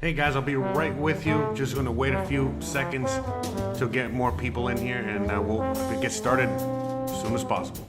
Hey guys, I'll be right with you. Just gonna wait a few seconds to get more people in here, and we'll get started as soon as possible.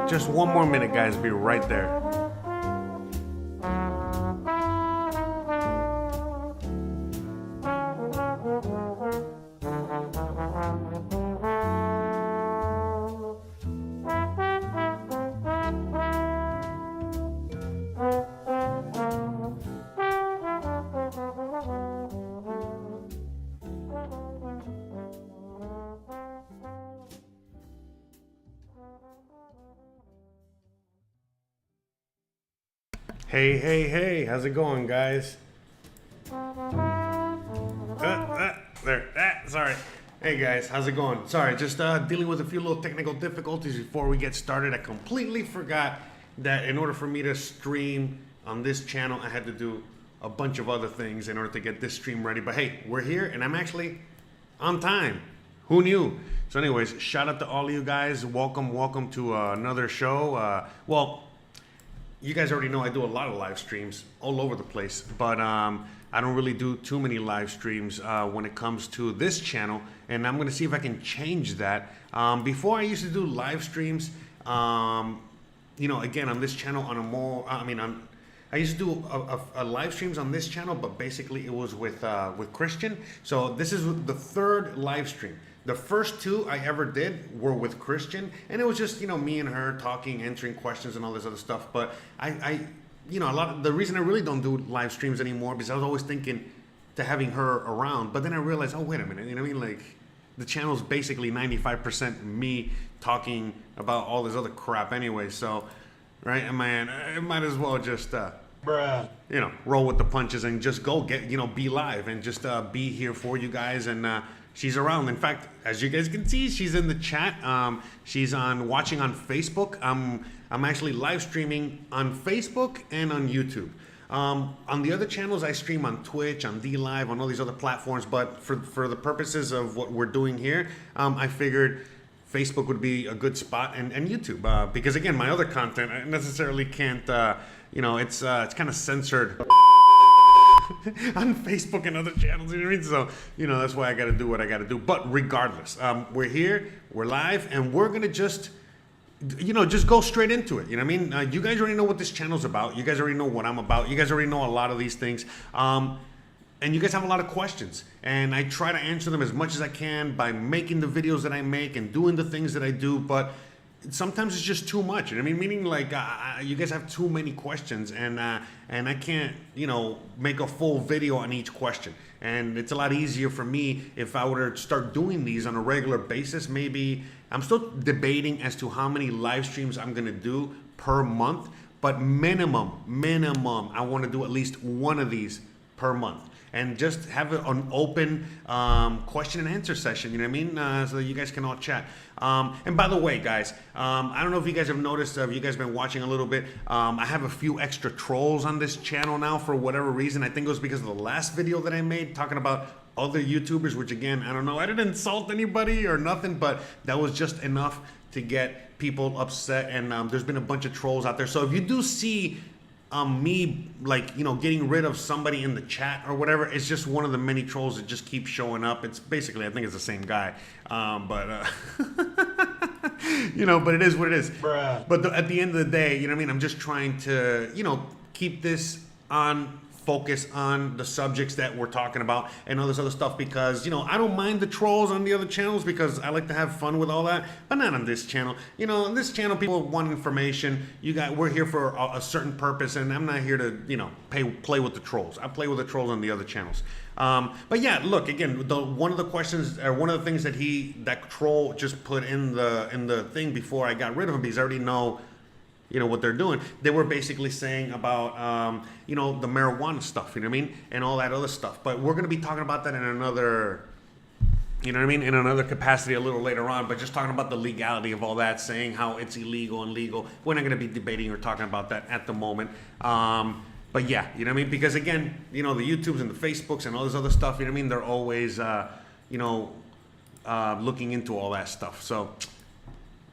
Just one more minute, guys. Be right there. Hey, how's it going, guys? Sorry. Hey guys, how's it going? Sorry, just dealing with a few little technical difficulties before we get started. I completely forgot that in order for me to stream on this channel, I had to do a bunch of other things in order to get this stream ready. But hey, we're here and I'm actually on time. Who knew? So anyways, shout out to all of you guys. Welcome to another show. Well, you guys already know I do a lot of live streams all over the place, but I don't really do too many live streams when it comes to this channel, and I'm going to see if I can change that. Before I used to do live streams, again on this channel on a more, I used to do a live streams on this channel, but basically it was with Christian. So this is the third live stream. The first two I ever did were with Christian, and it was just, me and her talking, answering questions and all this other stuff. But the reason I really don't do live streams anymore, because I was always thinking to having her around, but then I realized, oh, wait a minute, like the channel's basically 95% me talking about all this other crap anyway. So, right, man, I might as well just, roll with the punches and just go get, be live and just be here for you guys. And she's around. In fact, as you guys can see, she's in the chat. She's watching on Facebook. I'm actually live streaming on Facebook and on YouTube. On the other channels, I stream on Twitch, on DLive, on all these other platforms. But for the purposes of what we're doing here, I figured Facebook would be a good spot, and YouTube, because again, my other content I necessarily can't, it's kind of censored on Facebook and other channels, you know what I mean? So, that's why I got to do what I got to do. But regardless, we're here, we're live, and we're going to just go straight into it. You know what I mean? You guys already know what this channel's about. You guys already know what I'm about. You guys already know a lot of these things. And you guys have a lot of questions. And I try to answer them as much as I can by making the videos that I make and doing the things that I do. But sometimes it's just too much. You know what I mean? Meaning like you guys have too many questions, and I can't, make a full video on each question. And it's a lot easier for me if I were to start doing these on a regular basis. Maybe I'm still debating as to how many live streams I'm gonna do per month, but minimum, I want to do at least one of these per month. And just have an open question and answer session, you know what I mean? So that you guys can all chat. And by the way, guys, I don't know if you guys have noticed, if you guys have been watching a little bit, I have a few extra trolls on this channel now for whatever reason. I think it was because of the last video that I made talking about other YouTubers, which again, I don't know, I didn't insult anybody or nothing, but that was just enough to get people upset. And there's been a bunch of trolls out there. So if you do see me getting rid of somebody in the chat or whatever, it's just one of the many trolls that just keep showing up. It's basically, I think it's the same guy, but it is what it is. Bruh. But at the end of the day, you know what I mean, I'm just trying to keep this on focus on the subjects that we're talking about and all this other stuff, because I don't mind the trolls on the other channels because I like to have fun with all that, but not on this channel. On this channel, people want information. We're here for a certain purpose, and I'm not here to play with the trolls. I play with the trolls on the other channels. But yeah, look, again, one of the questions, or one of the things that troll just put in the thing before I got rid of him, because I already know what they're doing. They were basically saying about, the marijuana stuff, you know what I mean? And all that other stuff. But we're going to be talking about that in another, in another capacity a little later on. But just talking about the legality of all that, saying how it's illegal and legal. We're not going to be debating or talking about that at the moment. But yeah, you know what I mean? Because again, the YouTubes and the Facebooks and all this other stuff, you know what I mean? They're always, looking into all that stuff. So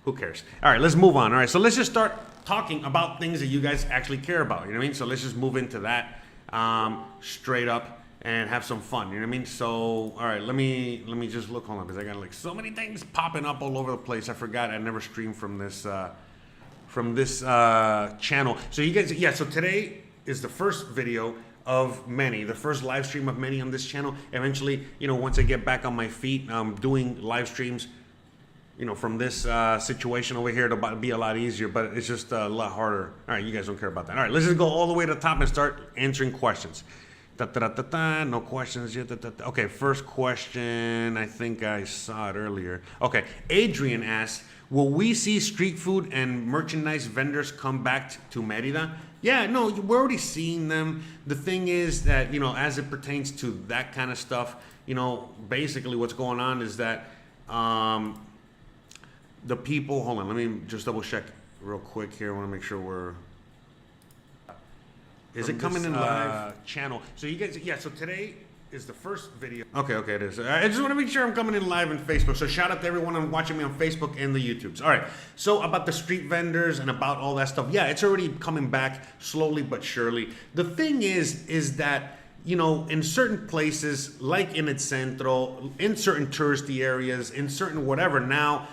who cares? All right, let's move on. All right, so let's just start talking about things that you guys actually care about, you know what I mean? So let's just move into that straight up and have some fun, you know what I mean? So, all right, let me just look, hold on, because I got like so many things popping up all over the place. I forgot I never streamed from this channel. So you guys, yeah, so today is the first video of many, the first live stream of many on this channel. Eventually, once I get back on my feet, doing live streams, from this situation over here, it'll be a lot easier, but it's just a lot harder. All right, you guys don't care about that. All right, let's just go all the way to the top and start answering questions. No questions yet. Okay, first question, I think I saw it earlier. Okay, Adrian asks, will we see street food and merchandise vendors come back to Merida? Yeah, no, we're already seeing them. The thing is that, as it pertains to that kind of stuff, basically what's going on is that the people, hold on, let me just double check real quick here. I want to make sure is it coming in live channel? So you guys, yeah, so today is the first video. Okay, it is. I just want to make sure I'm coming in live on Facebook. So shout out to everyone watching me on Facebook and the YouTubes. All right, so about the street vendors and about all that stuff. Yeah, it's already coming back slowly but surely. The thing is that, in certain places, like in El Centro, in certain touristy areas, in certain whatever, now,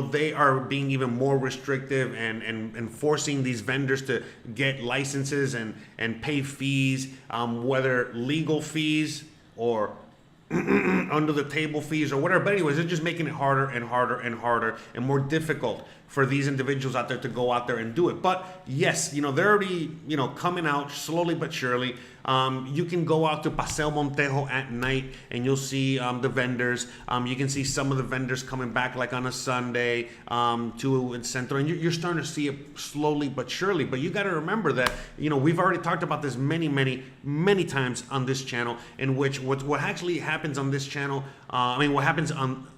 they are being even more restrictive and forcing these vendors to get licenses and pay fees, whether legal fees or under the table fees or whatever. But anyways, they're just making it harder and harder and harder and more difficult for these individuals out there to go out there and do it. But yes, they're already, coming out slowly but surely. You can go out to Paseo Montejo at night and you'll see the vendors. You can see some of the vendors coming back like on a Sunday to El Centro, and you're starting to see it slowly but surely. But you got to remember that, we've already talked about this many times on this channel, in which what actually happens on this channel, what happens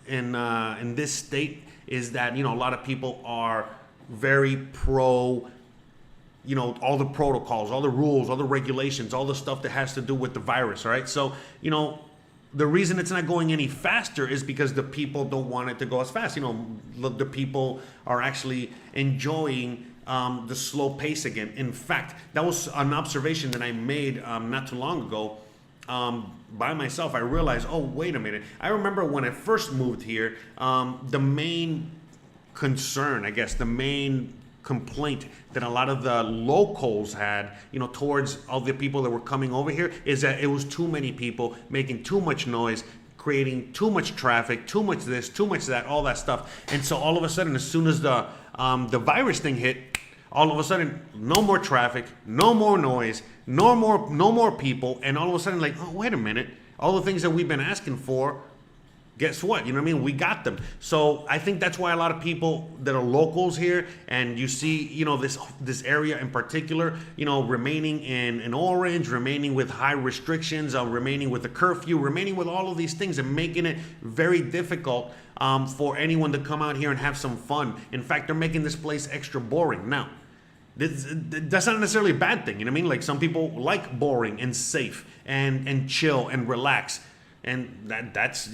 in this state is that, a lot of people are very pro all the protocols, all the rules, all the regulations, all the stuff that has to do with the virus, all right? So, the reason it's not going any faster is because the people don't want it to go as fast. The people are actually enjoying the slow pace again. In fact, that was an observation that I made not too long ago by myself. I realized, oh, wait a minute. I remember when I first moved here, the main concern, I guess, the main complaint that a lot of the locals had, towards all the people that were coming over here is that it was too many people making too much noise, creating too much traffic, too much this, too much that, all that stuff. And so all of a sudden, as soon as the virus thing hit, all of a sudden, no more traffic, no more noise, no more people, and all of a sudden, like, oh, wait a minute, all the things that we've been asking for, guess what? We got them. So I think that's why a lot of people that are locals here, and you see, this area in particular, remaining in orange, remaining with high restrictions, remaining with the curfew, remaining with all of these things, and making it very difficult for anyone to come out here and have some fun. In fact, they're making this place extra boring. Now, that's not necessarily a bad thing. Like, some people like boring and safe and chill and relax. And that's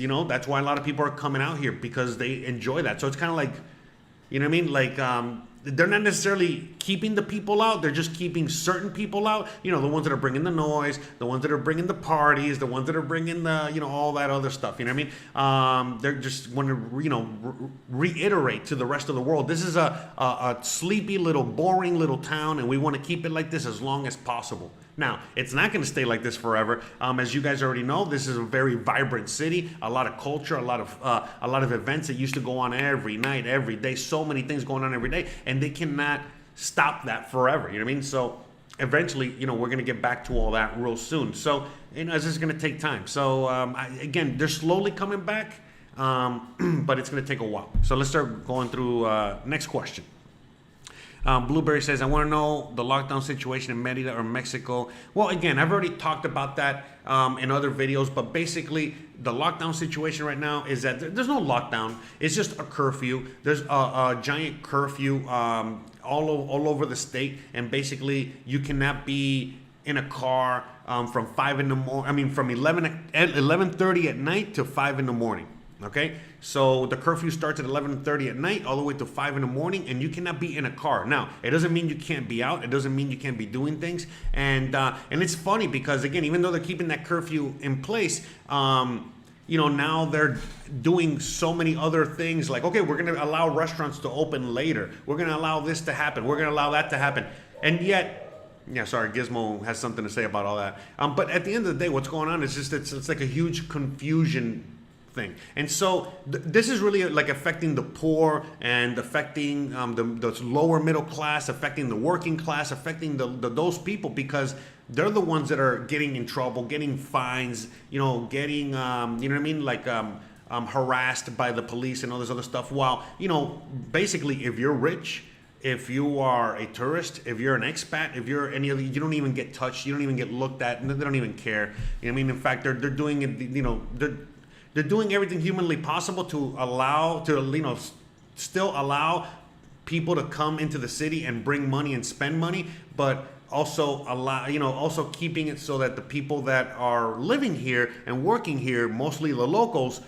why a lot of people are coming out here, because they enjoy that. So it's kind of like, Like, they're not necessarily keeping the people out. They're just keeping certain people out. The ones that are bringing the noise, the ones that are bringing the parties, the ones that are bringing the, all that other stuff. They're just want to, reiterate to the rest of the world, this is a sleepy little, boring little town, and we want to keep it like this as long as possible. Now, it's not going to stay like this forever. As you guys already know, this is a very vibrant city, a lot of culture, a lot of events that used to go on every night, every day, so many things going on every day, and they cannot stop that forever. So eventually, we're going to get back to all that real soon. So, it's just going to take time. So, again, they're slowly coming back, but it's going to take a while. So let's start going through next question. Blueberry says, I want to know the lockdown situation in Merida or Mexico. Well, again, I've already talked about that in other videos, but basically the lockdown situation right now is that there's no lockdown. It's just a curfew. There's a giant curfew all over the state, and basically you cannot be in a car from 5 in the morning. From 11:30 at night to 5 in the morning. Okay, so the curfew starts at 11:30 at night all the way to 5 in the morning, and you cannot be in a car. Now, it doesn't mean you can't be out. It doesn't mean you can't be doing things. And it's funny because, again, even though they're keeping that curfew in place, now they're doing so many other things like, okay, we're going to allow restaurants to open later. We're going to allow this to happen. We're going to allow that to happen. And yet, yeah, sorry, Gizmo has something to say about all that. But at the end of the day, what's going on is just it's like a huge confusion thing. And so this is really like affecting the poor and affecting the lower middle class, affecting the working class, affecting those people, because they're the ones that are getting in trouble, getting fines, getting harassed by the police and all this other stuff. While basically, if you're rich, if you are a tourist, if you're an expat, if you're any other, you don't even get touched, you don't even get looked at, and they don't even care. In fact, they're doing it, they're doing everything humanly possible to still allow people to come into the city and bring money and spend money, but also also keeping it so that the people that are living here and working here, mostly the locals,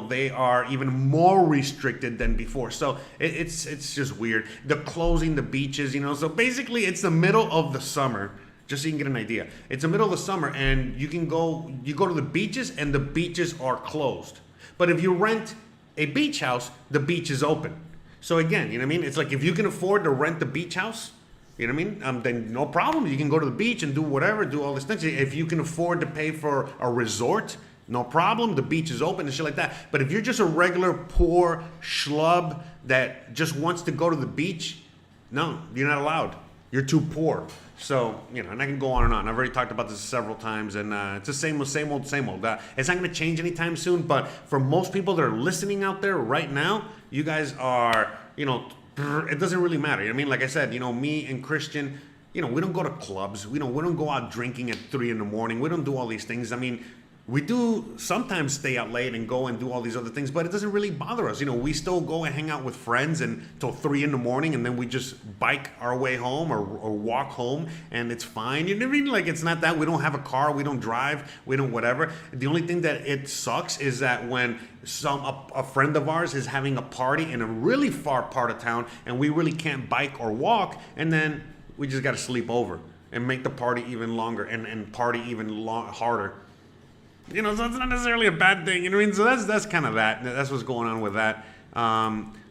they are even more restricted than before. So it's just weird. They're closing the beaches, so basically it's the middle of the summer. Just so you can get an idea. It's the middle of the summer, and you go to the beaches, and the beaches are closed. But if you rent a beach house, the beach is open. So again, it's like if you can afford to rent the beach house, then no problem. You can go to the beach and do whatever, do all this things. If you can afford to pay for a resort, no problem. The beach is open and shit like that. But if you're just a regular poor schlub that just wants to go to the beach, no, you're not allowed. You're too poor. So, and I can go on and on. I've already talked about this several times, and it's the same old. It's not going to change anytime soon, but for most people that are listening out there right now, you guys are, it doesn't really matter. Like I said, me and Christian, we don't go to clubs. We don't go out drinking at 3 in the morning. We don't do all these things. we do sometimes stay out late and go and do all these other things, but it doesn't really bother us. We still go and hang out with friends until 3 in the morning, and then we just bike our way home or walk home, and it's fine. You know what I mean? Like, it's not that we don't have a car, we don't drive, we don't whatever. The only thing that it sucks is that when a friend of ours is having a party in a really far part of town, and we really can't bike or walk, and then we just got to sleep over and make the party even longer and party even harder. So it's not necessarily a bad thing. You know what I mean? So that's kind of that. That's what's going on with that.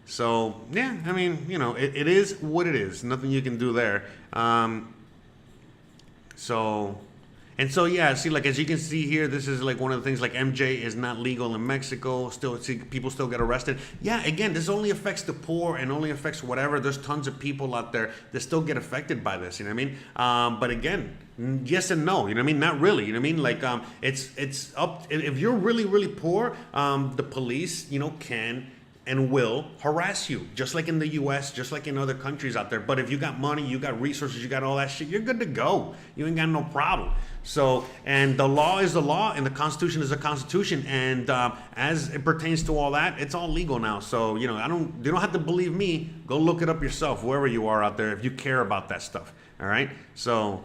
So yeah, I mean, it is what it is. Nothing you can do there. So yeah, see, like, as you can see here, this is like one of the things, like, MJ is not legal in Mexico. Still, see, people still get arrested. Yeah, again, this only affects the poor and only affects whatever. There's tons of people out there that still get affected by this. You know what I mean? But again, yes and no. You know what I mean? Not really. You know what I mean? Like, it's up. If you're really, really poor, the police, can and will harass you, just like in the U.S., just like in other countries out there. But if you got money, you got resources, you got all that shit, you're good to go. You ain't got no problem. So, and the law is the law, and the Constitution is the Constitution, and as it pertains to all that, it's all legal now. So, you don't have to believe me. Go look it up yourself, wherever you are out there, if you care about that stuff. All right. So,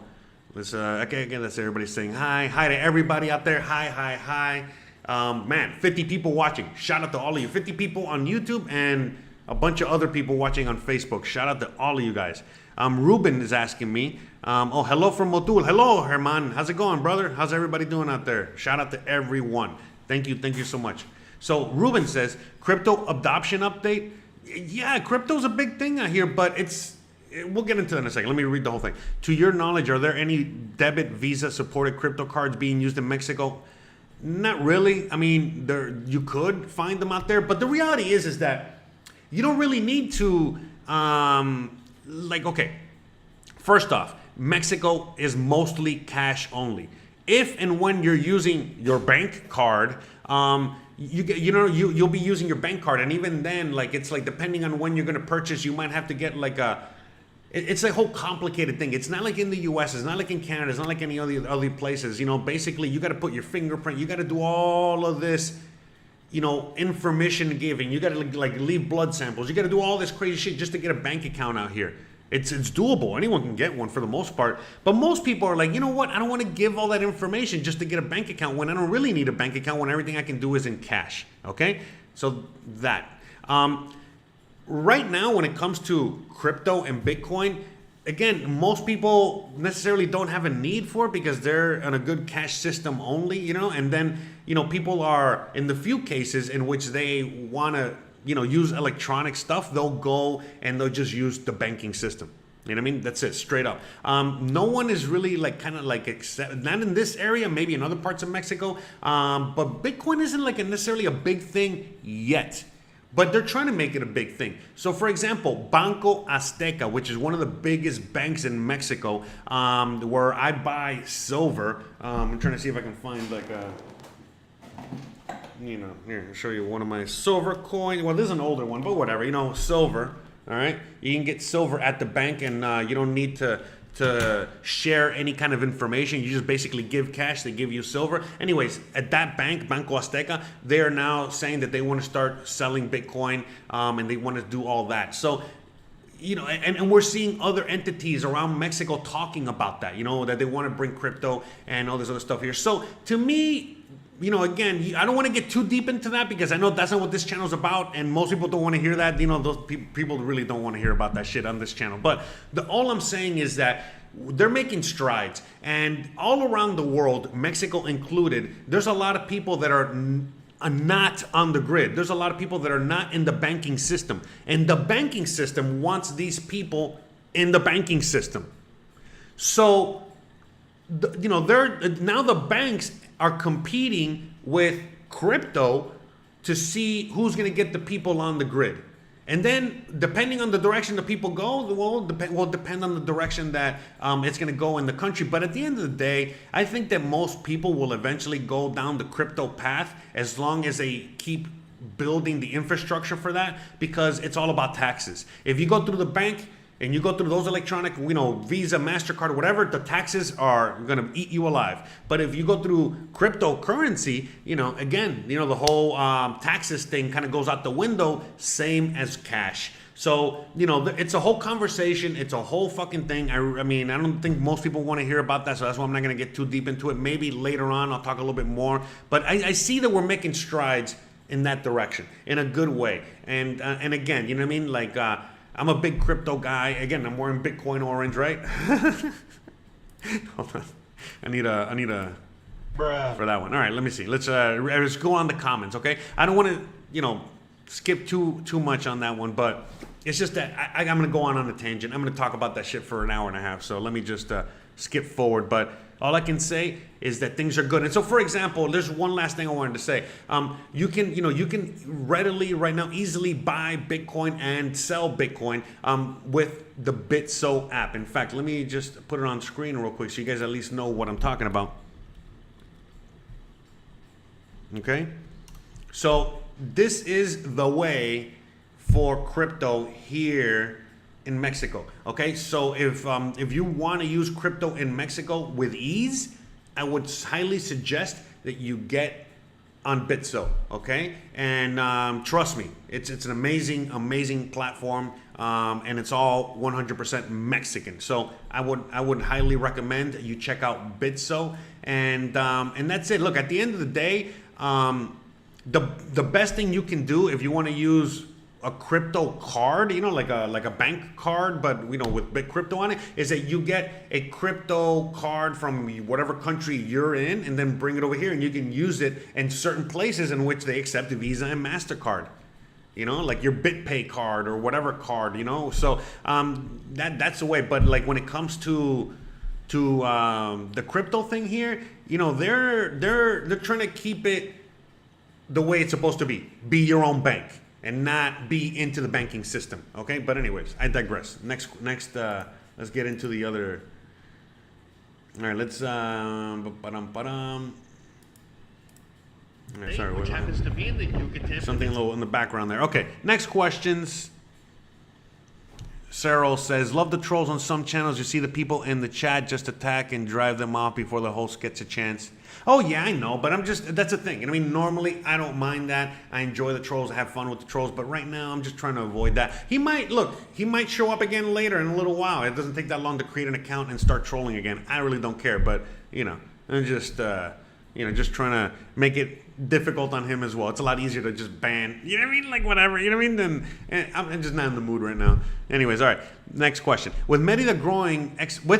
let's again, that's everybody saying hi to everybody out there. Hi. Man, 50 people watching. Shout out to all of you. 50 people on YouTube and a bunch of other people watching on Facebook. Shout out to all of you guys. Ruben is asking me. Hello from Motul. Hello, Herman. How's it going, brother? How's everybody doing out there? Shout out to everyone. Thank you so much. So Ruben says, crypto adoption update. Yeah, crypto's a big thing out here, but we'll get into that in a second. Let me read the whole thing. To your knowledge, are there any debit Visa supported crypto cards being used in Mexico? Not really. I mean, you could find them out there, but the reality is that you don't really need to, okay, first off, Mexico is mostly cash only. If and when you're using your bank card, you'll be using your bank card, and even then, like, it's like, depending on when you're going to purchase, you might have to get like it's a whole complicated thing. It's not like in the U.S. It's not like in Canada. It's not like any other places. Basically, you got to put your fingerprint. You got to do all of this, information giving. You got to like leave blood samples. You got to do all this crazy shit just to get a bank account out here. It's doable. Anyone can get one for the most part. But most people are like, you know what? I don't want to give all that information just to get a bank account when I don't really need a bank account, when everything I can do is in cash. Okay? So that. Right now, when it comes to crypto and Bitcoin, again, most people necessarily don't have a need for it because they're in a good cash system only, and then, people are, in the few cases in which they want to, use electronic stuff, they'll go and they'll just use the banking system. You know what I mean? That's it, straight up. No one is really not in this area, maybe in other parts of Mexico, but Bitcoin isn't necessarily a big thing yet. But they're trying to make it a big thing. So, for example, Banco Azteca, which is one of the biggest banks in Mexico, where I buy silver. I'm trying to see if I can find here, I'll show you one of my silver coins. Well, this is an older one, but whatever, silver. All right, you can get silver at the bank, and you don't need to share any kind of information. You just basically give cash, they give you silver. Anyways, at that bank, Banco Azteca, they are now saying that they want to start selling Bitcoin, and they want to do all that. So, and we're seeing other entities around Mexico talking about that, that they want to bring crypto and all this other stuff here. So to me, again, I don't want to get too deep into that because I know that's not what this channel is about, and most people don't want to hear that. Those people really don't want to hear about that shit on this channel. But all I'm saying is that they're making strides, and all around the world, Mexico included, there's a lot of people that are not on the grid. There's a lot of people that are not in the banking system, and the banking system wants these people in the banking system. So, now the banks are competing with crypto to see who's going to get the people on the grid. And then, depending on the direction the people go, will depend on the direction that it's going to go in the country. But at the end of the day, I think that most people will eventually go down the crypto path as long as they keep building the infrastructure for that, because it's all about taxes. If you go through the bank, and you go through those electronic, Visa, MasterCard, whatever, the taxes are going to eat you alive. But if you go through cryptocurrency, again, the whole taxes thing kind of goes out the window, same as cash. So, it's a whole conversation. It's a whole fucking thing. I mean, I don't think most people want to hear about that, so that's why I'm not going to get too deep into it. Maybe later on I'll talk a little bit more. But I see that we're making strides in that direction, in a good way. And again, you know what I mean? Like, I'm a big crypto guy. Again, I'm wearing Bitcoin orange, right? Hold on. I need a Bruh. For that one. All right, let me see. Let's go on the comments, okay? I don't want to, skip too much on that one, but it's just that I'm going to go on a tangent. I'm going to talk about that shit for an hour and a half. So let me just skip forward. But all I can say is that things are good. And so, for example, there's one last thing I wanted to say. You can readily right now easily buy Bitcoin and sell Bitcoin with the Bitso app. In fact, let me just put it on screen real quick so you guys at least know what I'm talking about. Okay, so this is the way for crypto here in Mexico. Okay, so if you want to use crypto in Mexico with ease, I would highly suggest that you get on Bitso. Okay, and trust me, it's an amazing platform, and it's all 100% Mexican. So I would highly recommend you check out Bitso, and that's it. Look, at the end of the day, the best thing you can do if you want to use a crypto card, like a bank card, but with big crypto on it, is that you get a crypto card from whatever country you're in, and then bring it over here, and you can use it in certain places in which they accept Visa and MasterCard. Like your BitPay card or whatever card. So that's the way. But like when it comes to the crypto thing here, they're trying to keep it the way it's supposed to be your own bank and not be into the banking system. Okay, but anyways, I digress. Next, let's get into the other. All right, let's All right, sorry, which happens to be in the Yucatan. Something a little in the background there. Okay, next questions. Cyril says, love the trolls on some channels. You see the people in the chat just attack and drive them off before the host gets a chance. Oh, yeah, I know, but that's the thing. Normally, I don't mind that. I enjoy the trolls. I have fun with the trolls. But right now, I'm just trying to avoid that. He might show up again later in a little while. It doesn't take that long to create an account and start trolling again. I really don't care. But, I'm just, just trying to make it difficult on him as well. It's a lot easier to just ban, like whatever, then I'm just not in the mood right now. Anyways, all right, next question. With Merida growing expat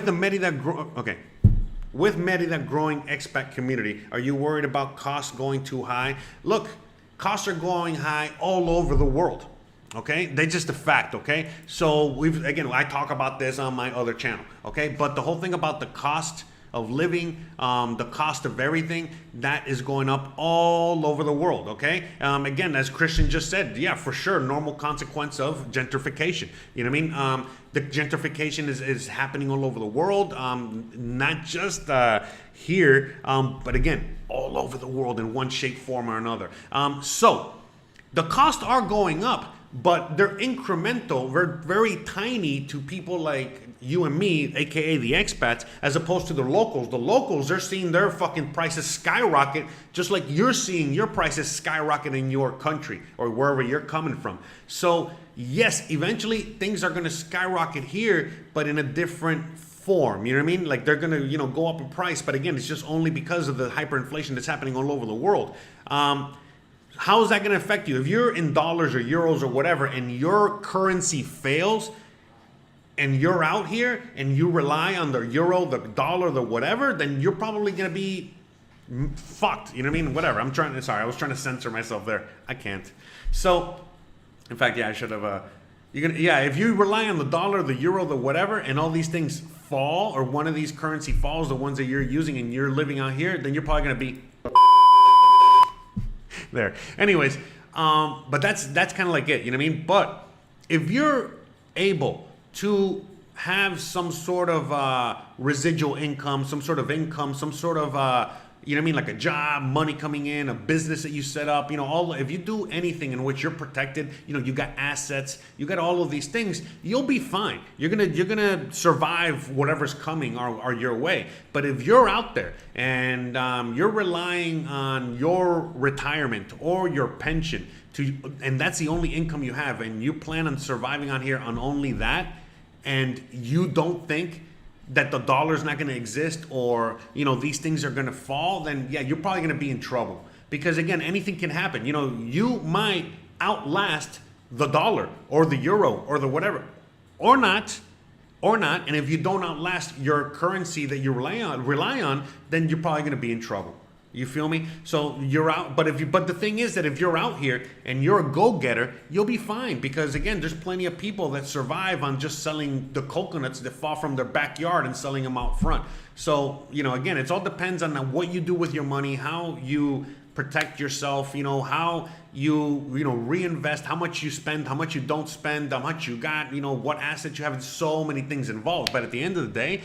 community, are you worried about costs going too high? Look, costs are going high all over the world. Okay, they're just a fact. Okay, so I talk about this on my other channel. Okay, but the whole thing about the cost of living, the cost of everything, that is going up all over the world, okay? Again, as Christian just said, yeah, for sure, normal consequence of gentrification. You know what I mean? The gentrification is happening all over the world, not just here, but again, all over the world in one shape, form, or another. So, the costs are going up, but they're incremental, very tiny to people like you and me, aka the expats, as opposed to the locals. The locals, they're seeing their fucking prices skyrocket, just like you're seeing your prices skyrocket in your country or wherever you're coming from. So yes, eventually things are going to skyrocket here, but in a different form. You know what I mean? Like they're going to, go up in price, but again, it's just only because of the hyperinflation that's happening all over the world. How is that going to affect you? If you're in dollars or euros or whatever, and your currency fails, and you're out here and you rely on the euro, the dollar, the whatever, then you're probably going to be fucked. You know what I mean? Whatever. I was trying to censor myself there. I can't. So, in fact, yeah, I should have. If you rely on the dollar, the euro, the whatever, and all these things fall, or one of these currency falls, the ones that you're using, and you're living out here, then you're probably going to be there. Anyways, but that's kind of like it. You know what I mean? But if you're able to have some sort of residual income, some sort of you know what I mean, like a job, money coming in, a business that you set up, you know, if you do anything in which you're protected, you know, you got assets, you got all of these things, you'll be fine. You're gonna survive whatever's coming or your way. But if you're out there and you're relying on your retirement or your pension and that's the only income you have, and you plan on surviving on here on only that, and you don't think that the dollar's not going to exist, or you know these things are going to fall, then yeah, you're probably going to be in trouble. Because again, anything can happen. You know, you might outlast the dollar or the euro or the whatever, or not. And if you don't outlast your currency that you rely on, then you're probably going to be in trouble. You feel me? So you're out, but the thing is that if you're out here and you're a go-getter, you'll be fine, because again, there's plenty of people that survive on just selling the coconuts that fall from their backyard and selling them out front. So, you know, again, it all depends on what you do with your money, how you protect yourself, you know, how you reinvest, how much you spend, how much you don't spend, how much you got, you know, what assets you have. There's so many things involved. But at the end of the day,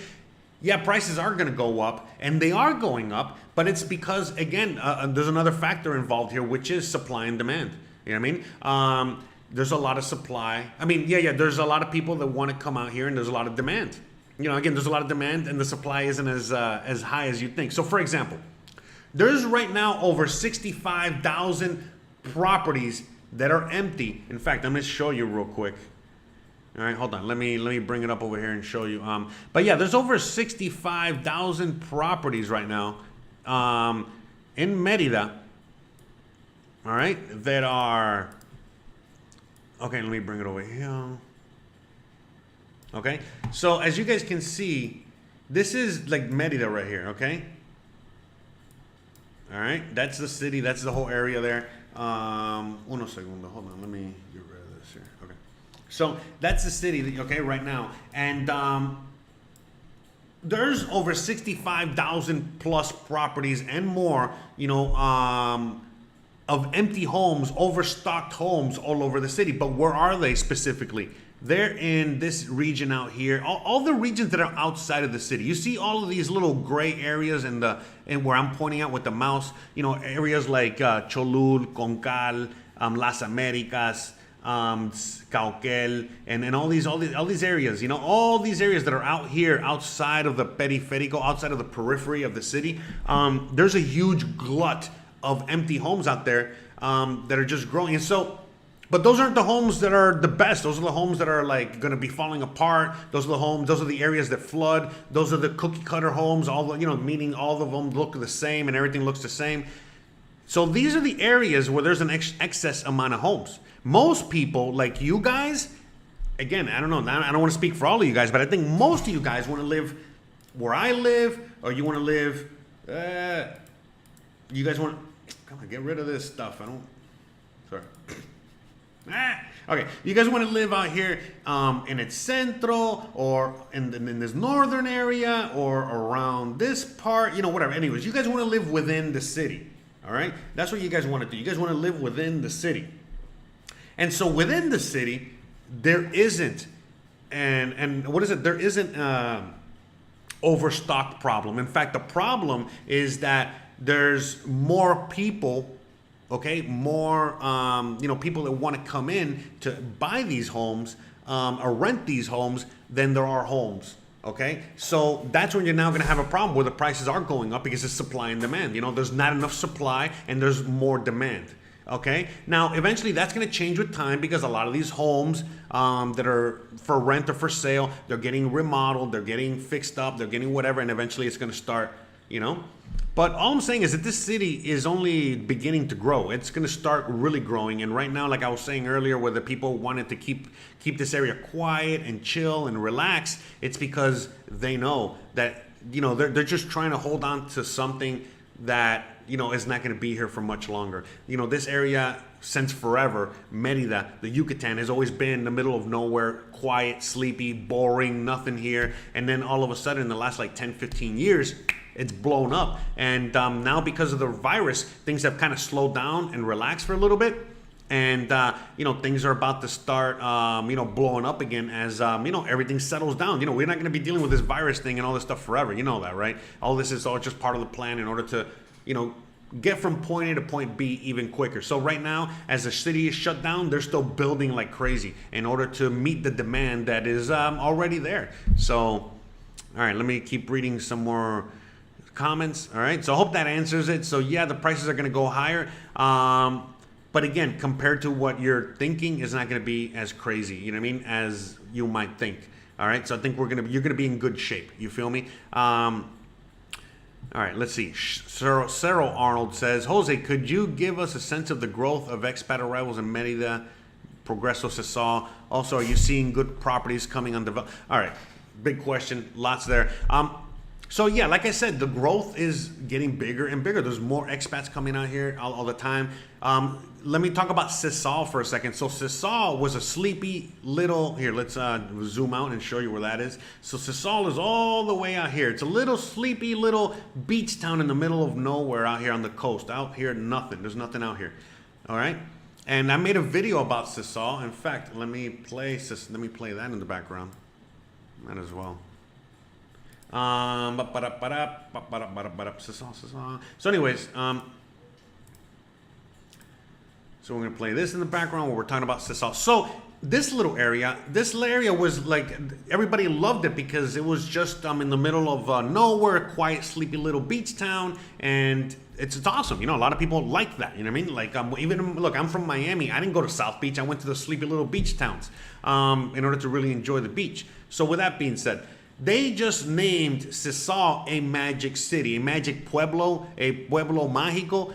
yeah, prices are going to go up, and they are going up, but it's because, again, there's another factor involved here, which is supply and demand. You know what I mean? There's a lot of supply. I mean, yeah, there's a lot of people that want to come out here, and there's a lot of demand. You know, again, there's a lot of demand, and the supply isn't as high as you think. So, for example, there's right now over 65,000 properties that are empty. In fact, I'm going to show you real quick. All right, hold on. Let me bring it up over here and show you. But yeah, there's over 65,000 properties right now in Merida. All right, that are. Okay, let me bring it over here. Okay, so as you guys can see, this is like Merida right here. Okay. All right, that's the city. That's the whole area there. Uno segundo. Hold on. Let me get rid of this here. Okay. So that's the city, okay, right now. And there's over 65,000 plus properties and more, you know, of empty homes, overstocked homes all over the city. But where are they specifically? They're in this region out here, all the regions that are outside of the city. You see all of these little gray areas and where I'm pointing out with the mouse, you know, areas like Cholul, Concal, Las Americas, Cauquel, and all these areas, you know, all these areas that are out here outside of the periférico, outside of the periphery of the city. There's a huge glut of empty homes out there that are just growing. And so, but those aren't the homes that are the best. Those are the homes that are like going to be falling apart. Those are the areas that flood. Those are the cookie cutter homes, all the, you know, meaning all of them look the same and everything looks the same. So these are the areas where there's an excess amount of homes. Most people, like you guys, again, I don't know, I don't want to speak for all of you guys, but I think most of you guys want to live where I live, or you want to live, you guys want, come on, get rid of this stuff. Sorry. Okay, you guys want to live out here in its centro, or in this northern area, or around this part, you know, whatever. Anyways, you guys want to live within the city, all right? That's what you guys want to do. You guys want to live within the city. And so within the city, there isn't, and what is it? There isn't overstocked problem. In fact, the problem is that there's more people, okay, more you know, people that want to come in to buy these homes or rent these homes than there are homes. Okay, so that's when you're now going to have a problem where the prices are going up, because it's supply and demand. You know, there's not enough supply and there's more demand. Okay, now eventually that's going to change with time, because a lot of these homes that are for rent or for sale, they're getting remodeled, they're getting fixed up, they're getting whatever, and eventually it's going to start, you know. But all I'm saying is that this city is only beginning to grow. It's going to start really growing. And right now, like I was saying earlier, where the people wanted to keep this area quiet and chill and relax, it's because they know that, you know, they're just trying to hold on to something that, you know, is not going to be here for much longer. You know, this area, since forever, Merida, the Yucatan, has always been in the middle of nowhere, quiet, sleepy, boring, nothing here. And then all of a sudden, in the last like 10, 15 years, it's blown up. And now, because of the virus, things have kind of slowed down and relaxed for a little bit. And, you know, things are about to start, you know, blowing up again as, you know, everything settles down. You know, we're not going to be dealing with this virus thing and all this stuff forever. You know that, right? All this is all just part of the plan in order to get from point A to point B even quicker. So right now, as the city is shut down, they're still building like crazy in order to meet the demand that is already there. So, all right, let me keep reading some more comments. All right, so I hope that answers it. So yeah, the prices are going to go higher. But again, compared to what you're thinking, is not going to be as crazy, you know what I mean, as you might think. All right, so I think you're going to be in good shape. You feel me? All right, let's see. Cyril Arnold says, Jose, could you give us a sense of the growth of expat arrivals in Merida, Progreso, Sesal? Also, are you seeing good properties coming on development? All right, big question, lots there. So yeah, like I said, the growth is getting bigger and bigger. There's more expats coming out here all the time. Let me talk about Sesal for a second. So Sesal was a sleepy little, here, let's zoom out and show you where that is. So Sesal is all the way out here. It's a little sleepy little beach town in the middle of nowhere out here on the coast. Out here, nothing. There's nothing out here. All right. And I made a video about Sesal. In fact, let me play that in the background. That as well. So anyways, so we're gonna play this in the background where we're talking about Sesal. So this area was like, everybody loved it because it was just in the middle of nowhere, quiet, sleepy little beach town, and it's awesome. A lot of people like that. You know what I mean? Like look, I'm from Miami. I didn't go to South Beach. I went to the sleepy little beach towns in order to really enjoy the beach. So with that being said, they just named Sesal a magic city, a magic pueblo, a pueblo mágico,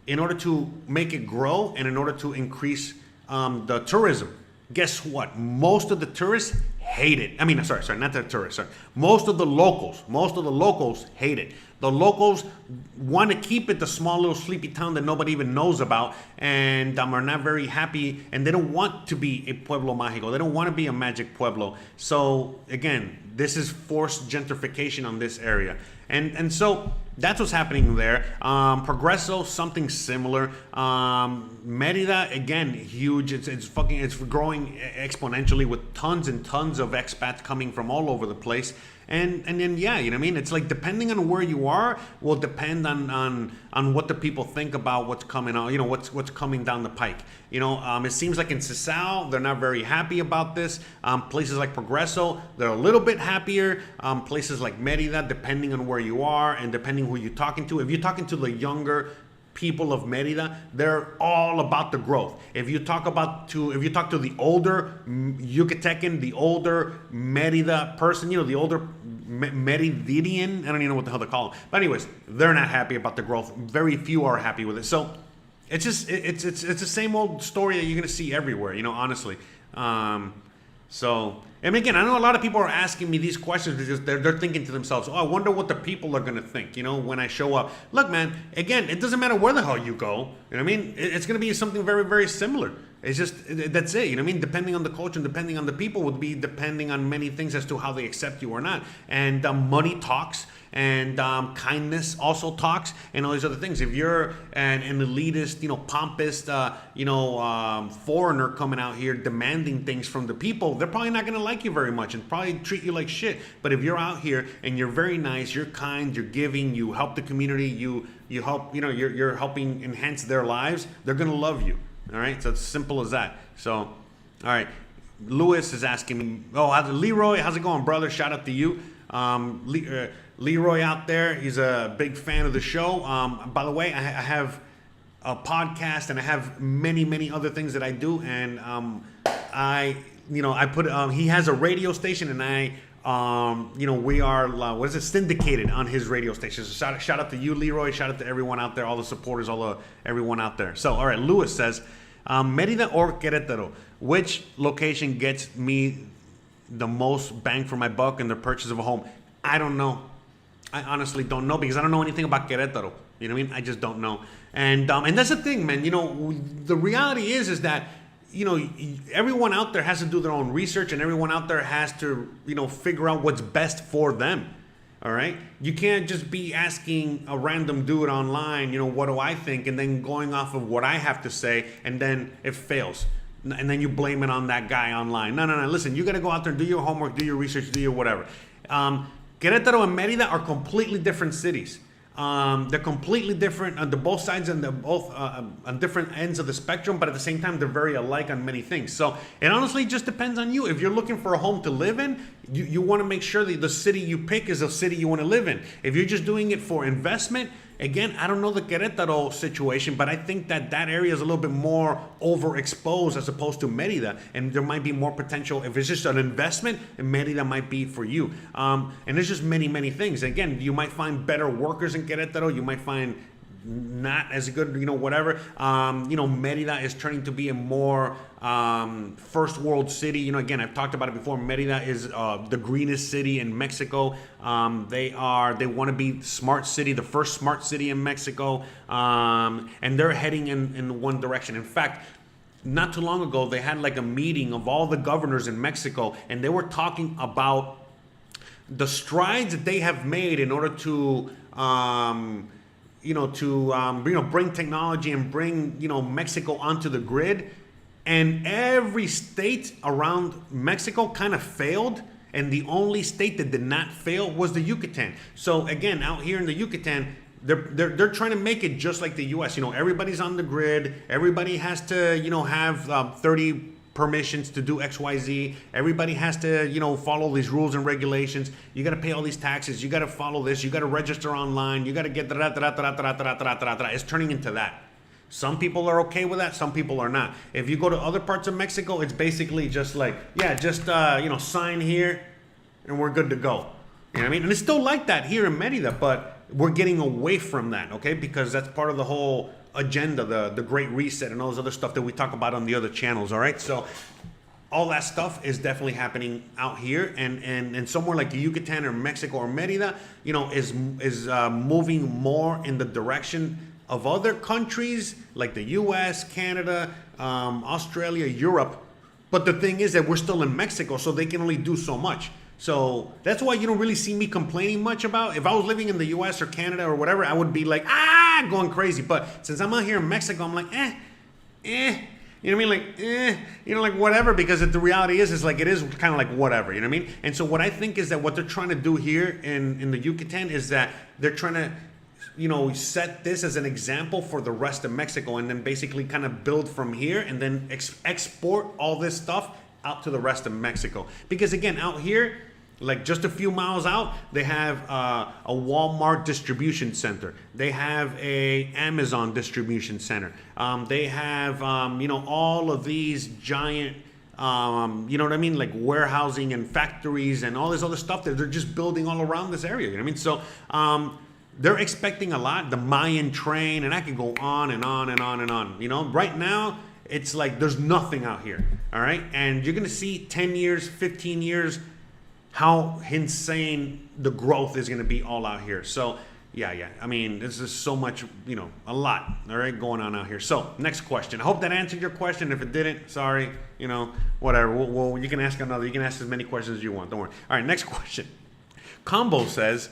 in order to make it grow and in order to increase the tourism. Guess what? Most of the tourists hate it. I mean, sorry, not the tourists. Sorry. Most of the locals hate it. The locals want to keep it the small little sleepy town that nobody even knows about, and are not very happy, and they don't want to be a pueblo mágico. They don't want to be a magic pueblo. So again, this is forced gentrification on this area. And so that's what's happening there. Progreso, something similar. Merida, again, huge. It's growing exponentially with tons and tons of expats coming from all over the place. And then yeah, you know what I mean? It's like, depending on where you are will depend on what the people think about what's coming on, what's coming down the pike. It seems like in Sesal, they're not very happy about this. Places like Progreso, they're a little bit happier. Places like Merida, depending on where you are and depending who you're talking to. If you're talking to the younger people of Merida, they're all about the growth. If you talk to the older Yucatecan, the older Merida person, the older Meridian, I don't even know what the hell they call them. But anyways, they're not happy about the growth. Very few are happy with it. So it's just it's the same old story that you're gonna see everywhere, honestly. So, and again, I know a lot of people are asking me these questions because they're thinking to themselves, oh, I wonder what the people are going to think, when I show up. Look, man, again, it doesn't matter where the hell you go. You know what I mean? It's going to be something very, very similar. It's just, that's it. You know what I mean? Depending on the culture and depending on the people would be depending on many things as to how they accept you or not. And money talks, and kindness also talks, and all these other things. If you're an elitist, pompous, foreigner coming out here demanding things from the people, they're probably not going to like you very much and probably treat you like shit. But if you're out here and you're very nice, you're kind, you're giving, you help the community, you help, you're helping enhance their lives, they're going to love you. All right, so it's simple as that. So, all right, Lewis is asking me, Leroy, how's it going, brother? Shout out to you. Leroy out there, he's a big fan of the show. By the way, I have a podcast and I have many other things that I do, and he has a radio station, and we are syndicated on his radio station. So shout out to you, Leroy. Shout out to everyone out there, all the supporters, everyone out there. So all right, Lewis says, Merida or Querétaro, which location gets me the most bang for my buck in the purchase of a home? I don't know. I honestly don't know, because I don't know anything about Querétaro. You know what I mean? I just don't know. And that's the thing, man. The reality is that, everyone out there has to do their own research, and everyone out there has to, figure out what's best for them. All right? You can't just be asking a random dude online, what do I think, and then going off of what I have to say, and then it fails. And then you blame it on that guy online. No. Listen, you got to go out there and do your homework, do your research, do your whatever. Querétaro and Merida are completely different cities. They're completely different on the both sides and they're both on different ends of the spectrum, but at the same time, they're very alike on many things. So it honestly just depends on you. If you're looking for a home to live in, you want to make sure that the city you pick is a city you want to live in. If you're just doing it for investment, again, I don't know the Querétaro situation, but I think that area is a little bit more overexposed as opposed to Merida, and there might be more potential. If it's just an investment, Merida might be for you. And there's just many, many things. Again, you might find better workers in Querétaro. You might find not as good, whatever. Merida is turning to be a more first world city. Again, I've talked about it before. Merida is the greenest city in Mexico. They want to be smart city, the first smart city in Mexico. And they're heading in one direction. In fact, not too long ago, they had like a meeting of all the governors in Mexico, and they were talking about the strides that they have made in order to bring technology and bring Mexico onto the grid. And every state around Mexico kind of failed, and the only state that did not fail was the Yucatan. So again, out here in the Yucatan, they're trying to make it just like the U.S. Everybody's on the grid. Everybody has to have 30 permissions to do XYZ. Everybody has to, follow these rules and regulations. You got to pay all these taxes. You got to follow this. You got to register online. You got to get It's turning into that. Some people are okay with that. Some people are not. If you go to other parts of Mexico, it's basically just like, sign here and we're good to go. You know what I mean? And it's still like that here in Merida, but we're getting away from that, okay? Because that's part of the whole agenda, the Great Reset and all this other stuff that we talk about on the other channels, all right? So all that stuff is definitely happening out here, and somewhere like the Yucatan or Mexico or Merida, is moving more in the direction of other countries like the US, Canada, Australia, Europe. But the thing is that we're still in Mexico, so they can only do so much. So that's why you don't really see me complaining much about. If I was living in the US or Canada or whatever, I would be like, going crazy. But since I'm out here in Mexico, I'm like, you know what I mean? Like, like whatever, because the reality is like, it is kind of like whatever, you know what I mean? And so what I think is that what they're trying to do here in the Yucatan is that they're trying to, set this as an example for the rest of Mexico, and then basically kind of build from here and then export all this stuff out to the rest of Mexico. Because again, out here, like just a few miles out, they have a Walmart distribution center. They have a Amazon distribution center. They have, all of these giant, like warehousing and factories and all this other stuff that they're just building all around this area. You know what I mean? So they're expecting a lot. The Mayan train, and I could go on and on and on and on. Right now, it's like there's nothing out here. All right, and you're gonna see 10 years, 15 years, how insane the growth is going to be all out here. So yeah. I mean, this is so much, a lot, all right, going on out here. So next question. I hope that answered your question. If it didn't, sorry, whatever. Well, you can ask another. You can ask as many questions as you want. Don't worry. All right, next question. Combo says,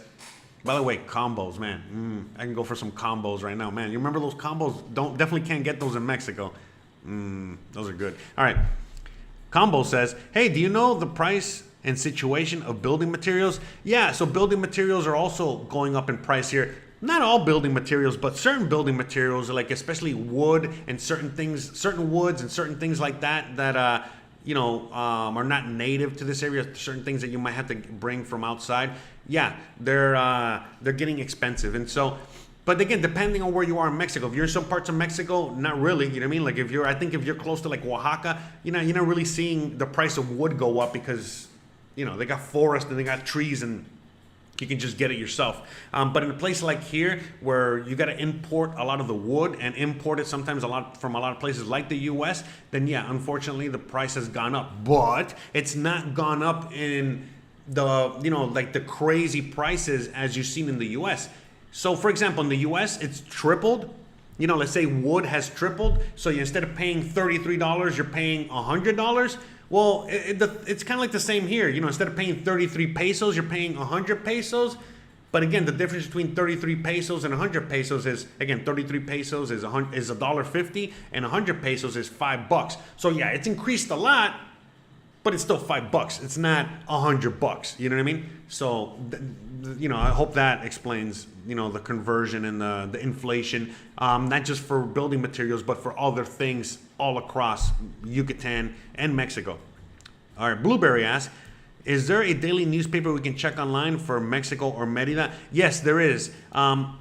by the way, combos, man. I can go for some combos right now, man. You remember those combos? Definitely can't get those in Mexico. Those are good. All right. Combo says, hey, do you know the price and situation of building materials? Yeah, so building materials are also going up in price here. Not all building materials, but certain building materials, like especially wood and certain woods and certain things like that are not native to this area. Certain things that you might have to bring from outside. Yeah, they're getting expensive, and so. But again, depending on where you are in Mexico, if you're in some parts of Mexico, not really, you know what I mean? Like if you're close to like Oaxaca, you're not really seeing the price of wood go up because, they got forest and they got trees and you can just get it yourself. But in a place like here where you got to import a lot of the wood and import it sometimes from a lot of places like the US, then yeah, unfortunately the price has gone up. But it's not gone up in the, like the crazy prices as you've seen in the US. So, for example, in the U.S., it's tripled. Let's say wood has tripled. So instead of paying $33, you're paying $100. Well, it's kind of like the same here. Instead of paying 33 pesos, you're paying 100 pesos. But again, the difference between 33 pesos and 100 pesos is, again, 33 pesos is $1.50 and 100 pesos is $5. So yeah, it's increased a lot. but it's still $5. It's not $100. You know what I mean? So, you know, I hope that explains, you know, the conversion and the inflation, not just for building materials, but for other things all across Yucatan and Mexico. All right, Blueberry asks, is there a daily newspaper we can check online for Mexico or Merida? Yes, there is.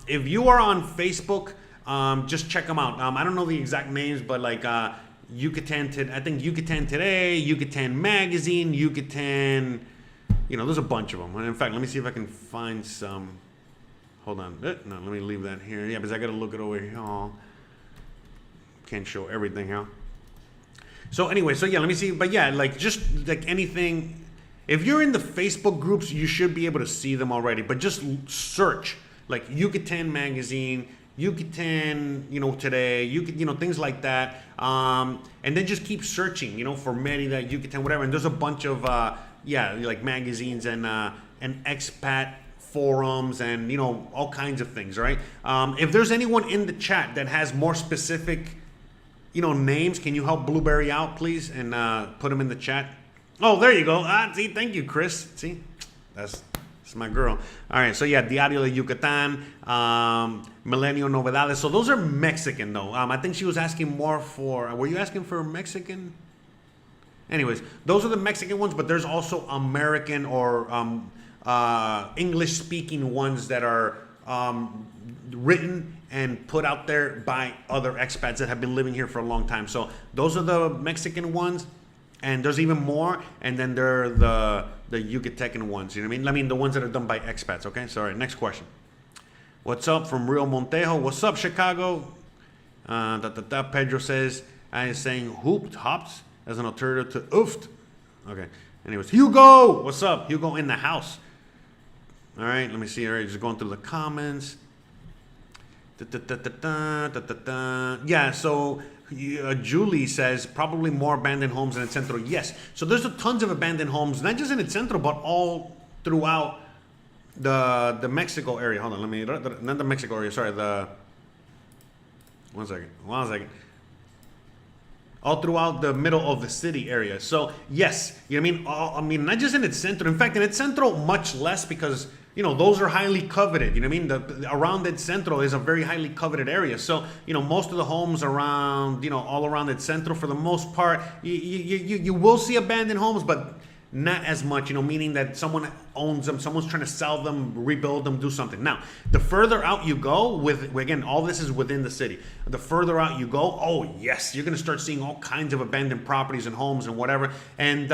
If you are on Facebook, just check them out. I don't know the exact names, but like Yucatan, I think Yucatan Today, Yucatan Magazine, Yucatan, you know, there's a bunch of them. In fact, let me see if I can find some. Hold on. No, let me leave that here. Yeah, because I got to look it over here. Oh, can't show everything, huh? So anyway, so yeah, let me see. But yeah, like just like anything. If you're in the Facebook groups, you should be able to see them already. But just search like Yucatan Magazine, Yucatan, you know, Today, you know, things like that. And then just keep searching, you know, for Merida, Yucatan, whatever. And there's a bunch of yeah, like magazines and expat forums and, you know, all kinds of things, right? If there's anyone in the chat that has more specific, you know, names, can you help Blueberry out, please, and put them in the chat? Oh, there you go. See, thank you, Chris. See, that's my girl. All right, so yeah, Diario de Yucatan, Milenio Novedades. So those are Mexican, though. I think she was asking more for, were you asking for Mexican? Anyways, those are the Mexican ones, but there's also American or English-speaking ones that are written and put out there by other expats that have been living here for a long time. So those are the Mexican ones. And there's even more, and then there are the Yucatecan ones, you know what I mean? I mean, the ones that are done by expats, okay? So, all right, next question. What's up from Real Montejo? What's up, Chicago? Pedro says, I is saying hooped, hops, as an alternative to oofed. Okay, anyways, Hugo! What's up? Hugo in the house. All right, let me see. All right, just going through the comments. Yeah, so Julie says probably more abandoned homes in El Centro. Yes, so there's tons of abandoned homes, not just in El Centro, but all throughout the Mexico area. Hold on, let me, not the Mexico area, sorry, one second. All throughout the middle of the city area. So yes, you know what I mean? Not just in El Centro. In fact, in El Centro, much less because, you know, those are highly coveted. You know what I mean? Around El Centro is a very highly coveted area. So, you know, most of the homes around, you know, all around El Centro, for the most part, you will see abandoned homes, but not as much, you know, meaning that someone owns them, someone's trying to sell them, rebuild them, do something. Now, the further out you go, again, all this is within the city. The further out you go, oh yes, you're going to start seeing all kinds of abandoned properties and homes and whatever. And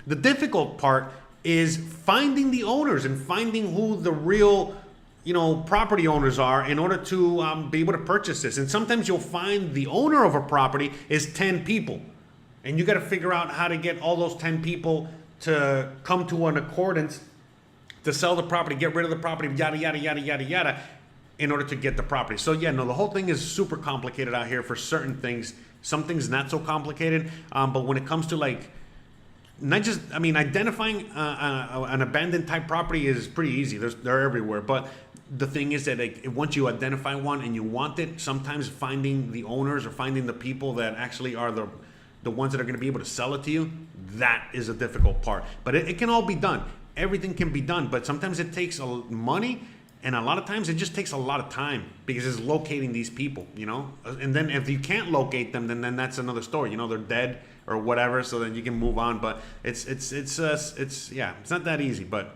the difficult part is finding the owners and finding who the real, you know, property owners are in order to be able to purchase this. And sometimes you'll find the owner of a property is 10 people. And you got to figure out how to get all those 10 people to come to an accordance to sell the property, get rid of the property, yada, yada, yada, yada, yada, in order to get the property. So yeah, no, the whole thing is super complicated out here for certain things. Some things not so complicated, but when it comes to like, not just, I mean, identifying an abandoned type property is pretty easy. They're everywhere. But the thing is that like, once you identify one and you want it, sometimes finding the owners or finding the people that actually are the ones that are going to be able to sell it to you, that is a difficult part. But it can all be done. Everything can be done. But sometimes it takes money, and a lot of times it just takes a lot of time because it's locating these people, you know? And then if you can't locate them, then that's another story. You know, they're dead or whatever, so then you can move on. But it's yeah, it's not that easy. But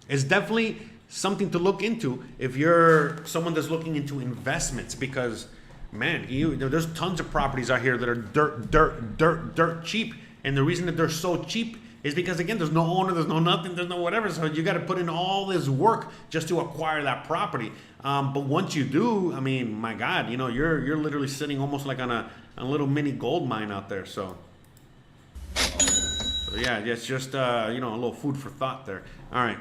it's definitely something to look into if you're someone that's looking into investments, because man, there's tons of properties out here that are dirt cheap. And the reason that they're so cheap is because, again, there's no owner, there's no nothing, there's no whatever. So you got to put in all this work just to acquire that property. But once you do, I mean, my God, you know, you're literally sitting almost like on a little mini gold mine out there. So yeah, it's just, you know, a little food for thought there. All right.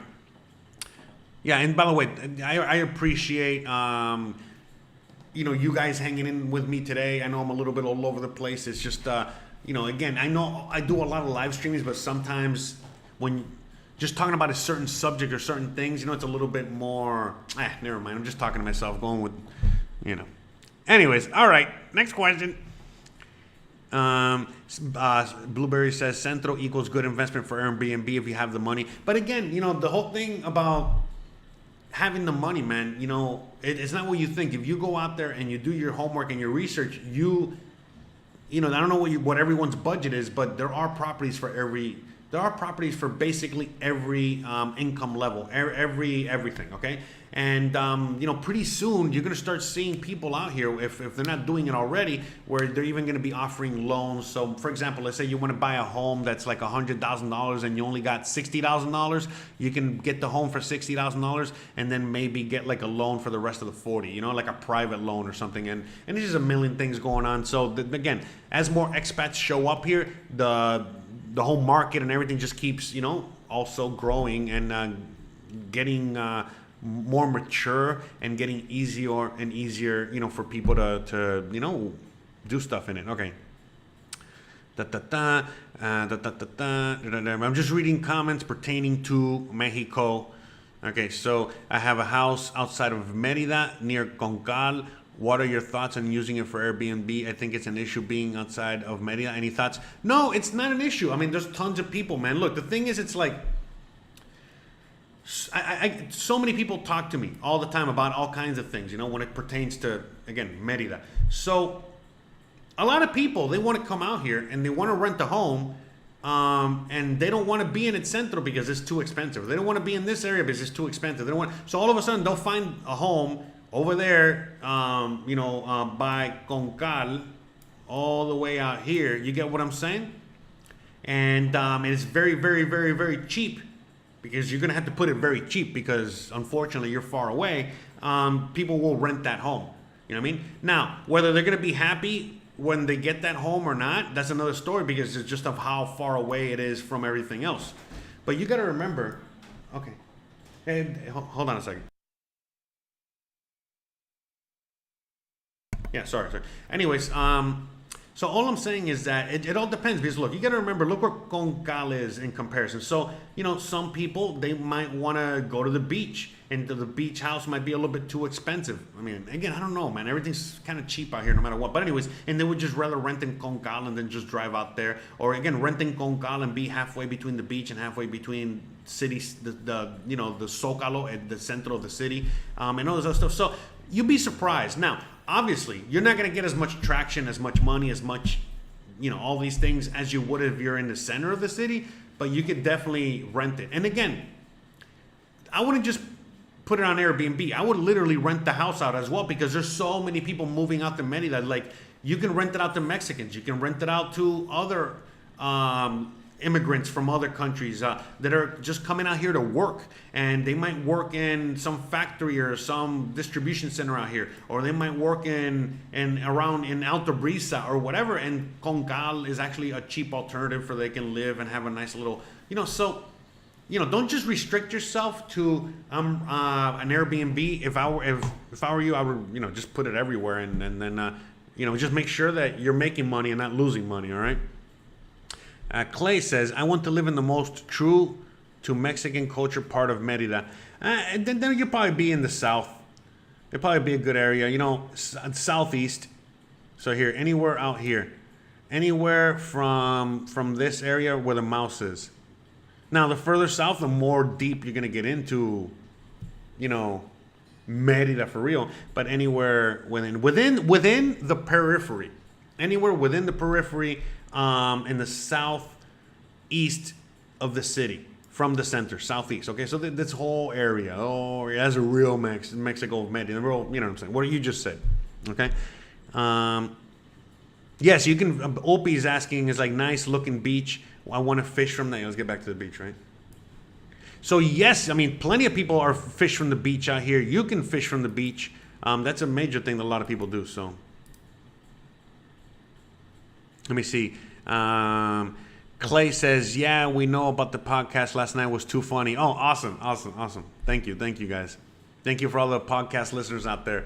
Yeah, and by the way, I appreciate, you know, you guys hanging in with me today. I know I'm a little bit all over the place. It's just, you know, again, I know I do a lot of live streams, but sometimes when just talking about a certain subject or certain things, you know, it's a little bit more, never mind. I'm just talking to myself, going with, you know. Anyways, all right, next question. Blueberry says Centro equals good investment for Airbnb if you have the money. But again, the whole thing about having the money, man, it's not what you think. If you go out there and you do your homework and your research, I don't know what everyone's budget is, but there are properties for basically every income level, everything, okay? And pretty soon you're gonna start seeing people out here, if they're not doing it already, where they're even gonna be offering loans. So for example, let's say you want to buy a home that's like $100,000 and you only got $60,000, you can get the home for $60,000 and then maybe get like a loan for the rest of the 40, like a private loan or something. And there's just a million things going on. So again, as more expats show up here, the whole market and everything just keeps, also growing and getting more mature and getting easier and easier, for people to do stuff in it. Okay. I'm just reading comments pertaining to Mexico. Okay, so I have a house outside of Merida near Concal. What are your thoughts on using it for Airbnb? I think it's an issue being outside of Merida. Any thoughts? No, it's not an issue. I mean, there's tons of people, man. Look, the thing is, it's like, so many people talk to me all the time about all kinds of things, when it pertains to, again, Merida. So a lot of people, they want to come out here and they want to rent a home, and they don't want to be in el centro because it's too expensive. They don't want to be in this area because it's too expensive. They don't want. So all of a sudden, they'll find a home over there, by Concal, all the way out here. You get what I'm saying? And it's very, very, very, very cheap, because you're going to have to put it very cheap because, unfortunately, you're far away. People will rent that home. You know what I mean? Now, whether they're going to be happy when they get that home or not, that's another story, because it's just of how far away it is from everything else. But you got to remember, okay. Hey, hold on a second. Yeah, sorry. Anyways, so all I'm saying is that it all depends, because look, you got to remember, look where Concal is in comparison. So, some people, they might want to go to the beach, and the beach house might be a little bit too expensive. I mean, again, I don't know, man. Everything's kind of cheap out here no matter what. But anyways, and they would just rather rent in Concal and then just drive out there. Or again, rent in Concal and be halfway between the beach and halfway between cities, the Zócalo at the center of the city, and all this other stuff. So you'd be surprised. Now, obviously, you're not going to get as much traction, as much money, as much, all these things as you would if you're in the center of the city, but you could definitely rent it. And again, I wouldn't just put it on Airbnb. I would literally rent the house out as well, because there's so many people moving out to Merida. Like, you can rent it out to Mexicans. You can rent it out to other immigrants from other countries that are just coming out here to work, and they might work in some factory or some distribution center out here, or they might work in Alta Brisa or whatever, and Concal is actually a cheap alternative for they can live and have a nice little, so don't just restrict yourself to an Airbnb. If I were you, I would just put it everywhere, and then just make sure that you're making money and not losing money. All right. Clay says, I want to live in the most true to Mexican culture part of Merida. Then you'll probably be in the south. It'll probably be a good area, southeast. So here, anywhere out here. Anywhere from this area where the mouse is. Now, the further south, the more deep you're going to get into, Merida for real. But anywhere within the periphery. Anywhere within the periphery, in the southeast of the city, from the center, southeast. Okay, so this whole area, that's a real Mexico, Merida, real, you know what I'm saying? What you just said, okay? Yes, you can. Opie is asking, is like nice looking beach. I want to fish from there. Let's get back to the beach, right? So yes, I mean, plenty of people are fish from the beach out here. You can fish from the beach. That's a major thing that a lot of people do. So. Let me see. Clay says, yeah, we know about the podcast last night. Was too funny. Oh, awesome. Thank you, guys. Thank you for all the podcast listeners out there.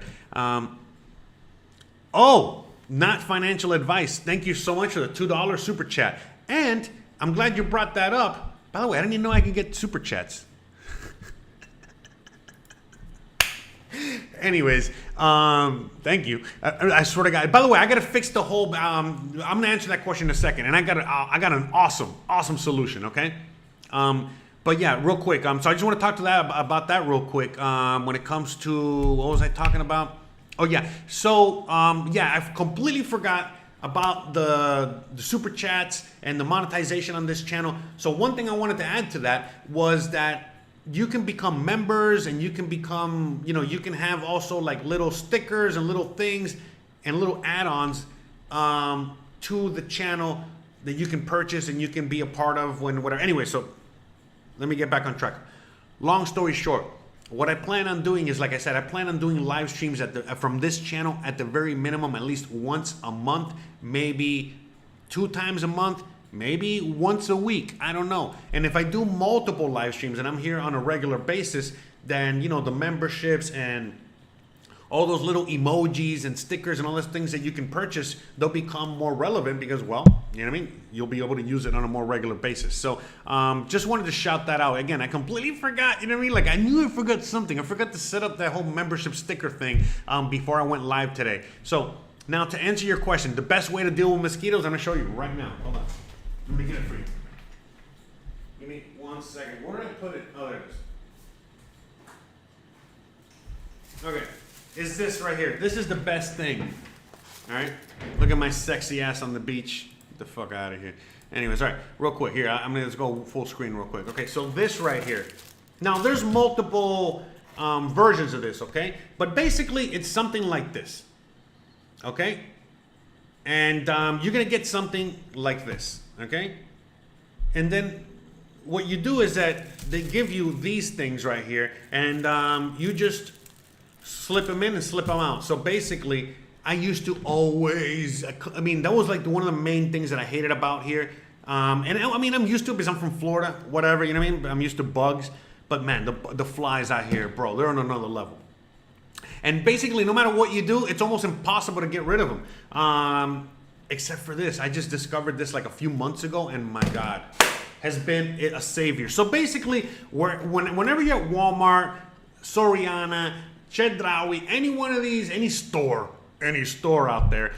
Not financial advice. Thank you so much for the $2 super chat. And I'm glad you brought that up. By the way, I didn't even know I could get super chats. Anyways, thank you. I swear to God. By the way, I gotta fix the whole. I'm gonna answer that question in a second, and I got an awesome solution. Okay. But yeah, real quick. So I just want to talk to that about that real quick. When it comes to what was I talking about? Oh yeah. So yeah, I completely forgot about the super chats and the monetization on this channel. So one thing I wanted to add to that was that you can become members, and you can become, you can have also like little stickers and little things and little add-ons to the channel that you can purchase and you can be a part of when whatever. Anyway, so let me get back on track. Long story short, what I plan on doing is, like I said, I plan on doing live streams from this channel at the very minimum, at least once a month, maybe 2 times a month, maybe once a week. I don't know. And if I do multiple live streams and I'm here on a regular basis, then, the memberships and all those little emojis and stickers and all those things that you can purchase, they'll become more relevant because, well, you know what I mean? You'll be able to use it on a more regular basis. So just wanted to shout that out. Again, I completely forgot, you know what I mean? Like, I knew I forgot something. I forgot to set up that whole membership sticker thing before I went live today. So now to answer your question, the best way to deal with mosquitoes, I'm going to show you right now. Hold on. Let me get it for you. Give me 1 second. Where did I put it? Oh, there it is. Okay. Is this right here. This is the best thing. All right? Look at my sexy ass on the beach. Get the fuck out of here. Anyways, all right. Real quick. Here, I'm going to just go full screen real quick. Okay, so this right here. Now, there's multiple versions of this, okay? But basically, it's something like this. Okay? And you're going to get something like this. Okay, and then what you do is that they give you these things right here, and you just slip them in and slip them out. So basically, I used to always, I mean, that was like one of the main things that I hated about here. And I mean, I'm used to it because I'm from Florida, whatever, you know what I mean? I'm used to bugs, but man, the flies out here, bro, they're on another level. And basically, no matter what you do, it's almost impossible to get rid of them. Except for this. I just discovered this like a few months ago, and my God, has been a savior. So basically, whenever you're at Walmart, Soriana, Chedraui, any one of these, any store out there,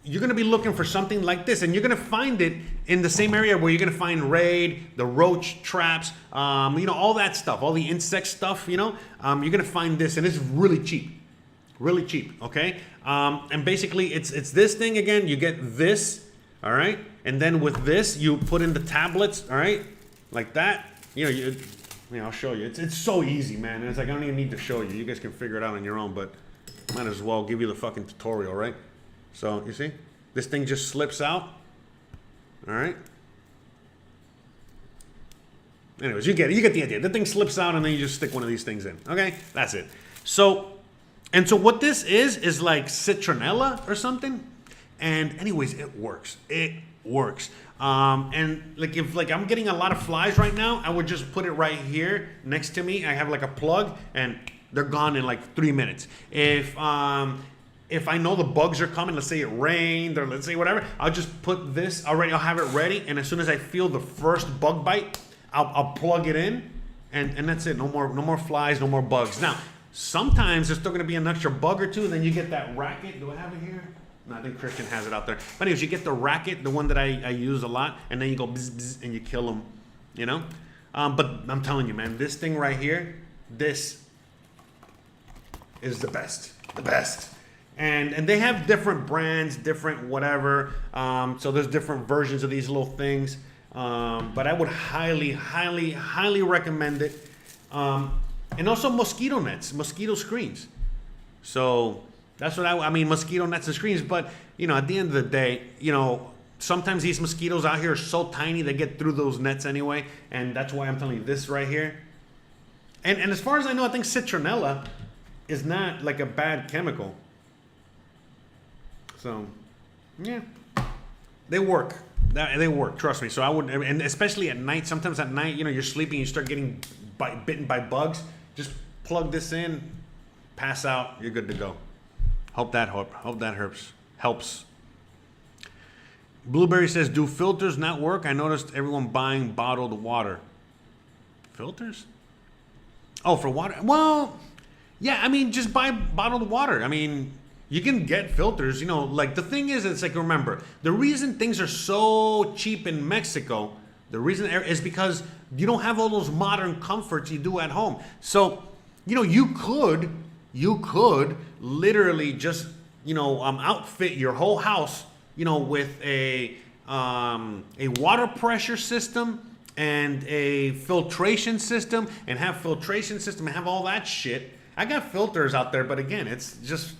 you're going to be looking for something like this, and you're going to find it in the same area where you're going to find Raid, the roach traps, all that stuff, all the insect stuff, you're going to find this, and it's really cheap. Really cheap, okay? And basically, it's this thing again. You get this, all right? And then with this, you put in the tablets, all right? Like that. I'll show you. It's so easy, man. And it's like, I don't even need to show you. You guys can figure it out on your own, but might as well give you the fucking tutorial, right? So, you see? This thing just slips out, all right? Anyways, you get it. You get the idea. The thing slips out, and then you just stick one of these things in, okay? That's it. So what this is like citronella or something. And anyways, it works. It works. And like if I'm getting a lot of flies right now, I would just put it right here next to me. I have like a plug, and they're gone in like 3 minutes. If I know the bugs are coming, let's say it rained or let's say whatever, I'll just put this already. I'll have it ready, and as soon as I feel the first bug bite, I'll plug it in, and that's it. No more flies, no more bugs. Now, sometimes there's still going to be an extra bug or two, and then you get that racket. Do I have it here? No, I think Christian has it out there. But anyways, you get the racket, the one that I use a lot, and then you go bzz, bzz, and you kill them, But I'm telling you, man, this thing right here, this is the best. The best. And they have different brands, different whatever. So there's different versions of these little things. But I would highly, highly, highly recommend it. And also mosquito nets, mosquito screens. So that's what I mean, mosquito nets and screens. But, at the end of the day, sometimes these mosquitoes out here are so tiny they get through those nets anyway. And that's why I'm telling you this right here. And as far as I know, I think citronella is not like a bad chemical. So, yeah, they work. They work, trust me. So I would, and especially at night, sometimes at night, you're sleeping, you start getting bitten by bugs. Just plug this in, pass out, you're good to go. Hope that helps. Blueberry says, do filters not work? I noticed everyone buying bottled water. Filters? Oh, for water? Well, Yeah, I mean, just buy bottled water. I mean, you can get filters, you know, like the thing is, it's like, remember, the reason things are so cheap in Mexico, the reason is because you don't have all those modern comforts you do at home. So, you know, you could literally just, you know, outfit your whole house, you know, with a water pressure system and a filtration system, and have all that shit. I got filters out there, but again, it's just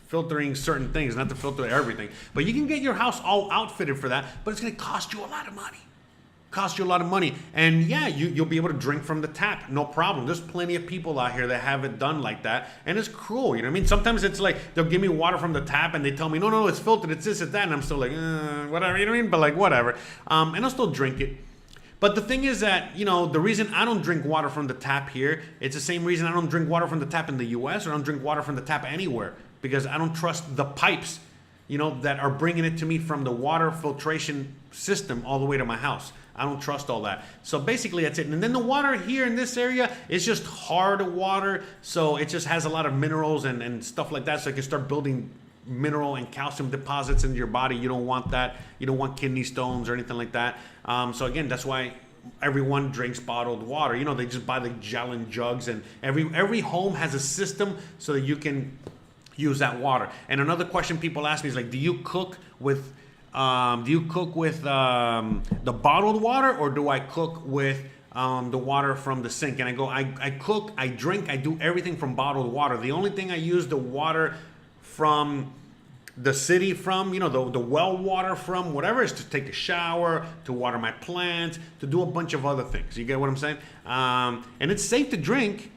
filtering certain things, not to filter everything. But you can get your house all outfitted for that, but it's going to cost you a lot of money. And yeah, you'll be able to drink from the tap, no problem. There's plenty of people out here that have it done like that, and it's cruel, you know what I mean? Sometimes it's like, they'll give me water from the tap, and they tell me, no, it's filtered, it's this, it's that, and I'm still like, whatever, you know what I mean? But like, whatever. And I'll still drink it. But the thing is that, you know, the reason I don't drink water from the tap here, it's the same reason I don't drink water from the tap in the US, or I don't drink water from the tap anywhere, because I don't trust the pipes, you know, that are bringing it to me from the water filtration system all the way to my house. I don't trust all that. So basically that's it. And then the water here in this area is just hard water. So it just has a lot of minerals and stuff like that. So it can start building mineral and calcium deposits into your body. You don't want that. You don't want kidney stones or anything like that. So again, that's why everyone drinks bottled water. You know, they just buy the gallon jugs, and every home has a system so that you can use that water. And another question people ask me is like, do you cook with the bottled water, or do I cook with the water from the sink? And I go, I cook, I drink, I do everything from bottled water. The only thing I use the water from the city from, you know, the well water from, whatever, is to take a shower, to water my plants, to do a bunch of other things. You get what I'm saying? And it's safe to drink,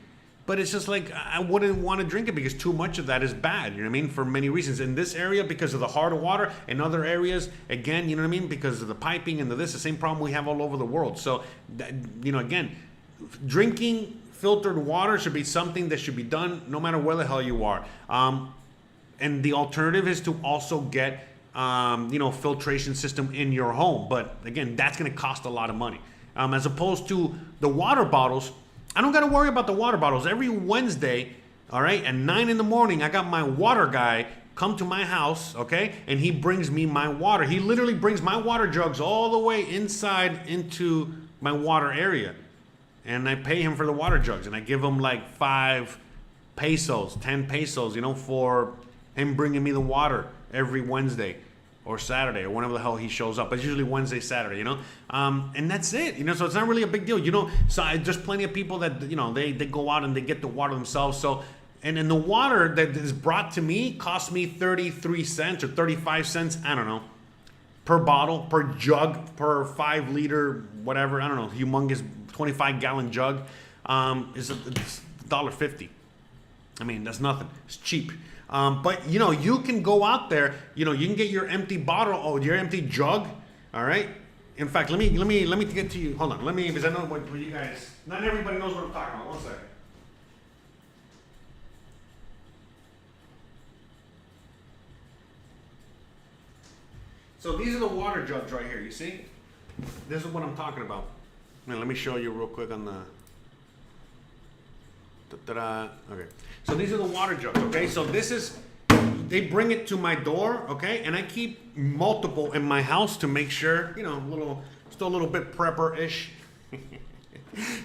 but it's just like, I wouldn't want to drink it because too much of that is bad, you know what I mean? For many reasons. In this area, because of the hard water. In other areas, again, you know what I mean? Because of the piping and the same problem we have all over the world. So, you know, again, drinking filtered water should be something that should be done no matter where the hell you are. And the alternative is to also get, you know, filtration system in your home. But again, that's going to cost a lot of money. As opposed to the water bottles, I don't got to worry about the water bottles. Every Wednesday, all right, at 9 in the morning, I got my water guy come to my house, okay, and he brings me my water. He literally brings my water jugs all the way inside into my water area. And I pay him for the water jugs, and I give him like 5 pesos, 10 pesos, you know, for him bringing me the water every Wednesday or Saturday or whenever the hell he shows up. It's usually Wednesday, Saturday, you know? And that's it, you know? So it's not really a big deal, you know? So there's plenty of people that, you know, they go out and they get the water themselves. So, and the water that is brought to me costs me 33 cents or 35 cents, I don't know, per bottle, per jug, per 5 liter, whatever, I don't know, humongous 25-gallon jug. It's $1.50. I mean, that's nothing. It's cheap. But you know, you can go out there, you know, you can get your empty bottle or your empty jug. All right. In fact, let me get to you. Hold on. Let me, because I know what you guys, not everybody knows what I'm talking about. 1 second. So these are the water jugs right here. You see? This is what I'm talking about. Now, let me show you real quick on the. Okay, so these are the water jugs, okay? So this is, they bring it to my door, okay? And I keep multiple in my house to make sure, you know, still a little bit prepper-ish.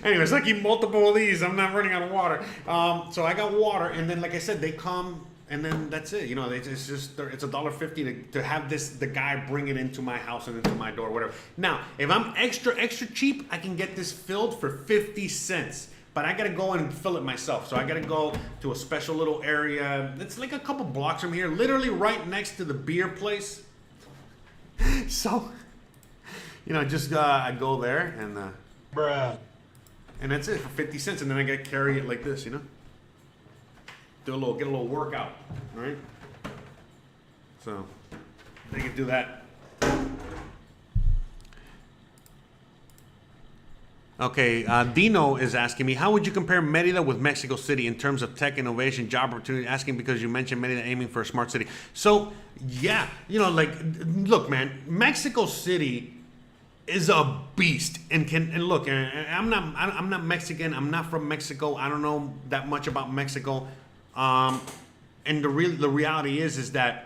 Anyways, I keep multiple of these. I'm not running out of water. So I got water, and then, like I said, they come, and then that's it. You know, it's $1.50 to have the guy bring it into my house and into my door, whatever. Now, if I'm extra cheap, I can get this filled for 50 cents. But I gotta go and fill it myself. So I gotta go to a special little area. It's like a couple blocks from here, literally right next to the beer place. So, you know, just I go there and and that's it for 50 cents. And then I gotta carry it like this, you know. Get a little workout, all right? So I can do that. Okay, Dino is asking me, how would you compare Merida with Mexico City in terms of tech innovation, job opportunity? Asking because you mentioned Merida aiming for a smart city. So, yeah, you know, like, look, man, Mexico City is a beast and look, I'm not Mexican. I'm not from Mexico. I don't know that much about Mexico. And the reality is that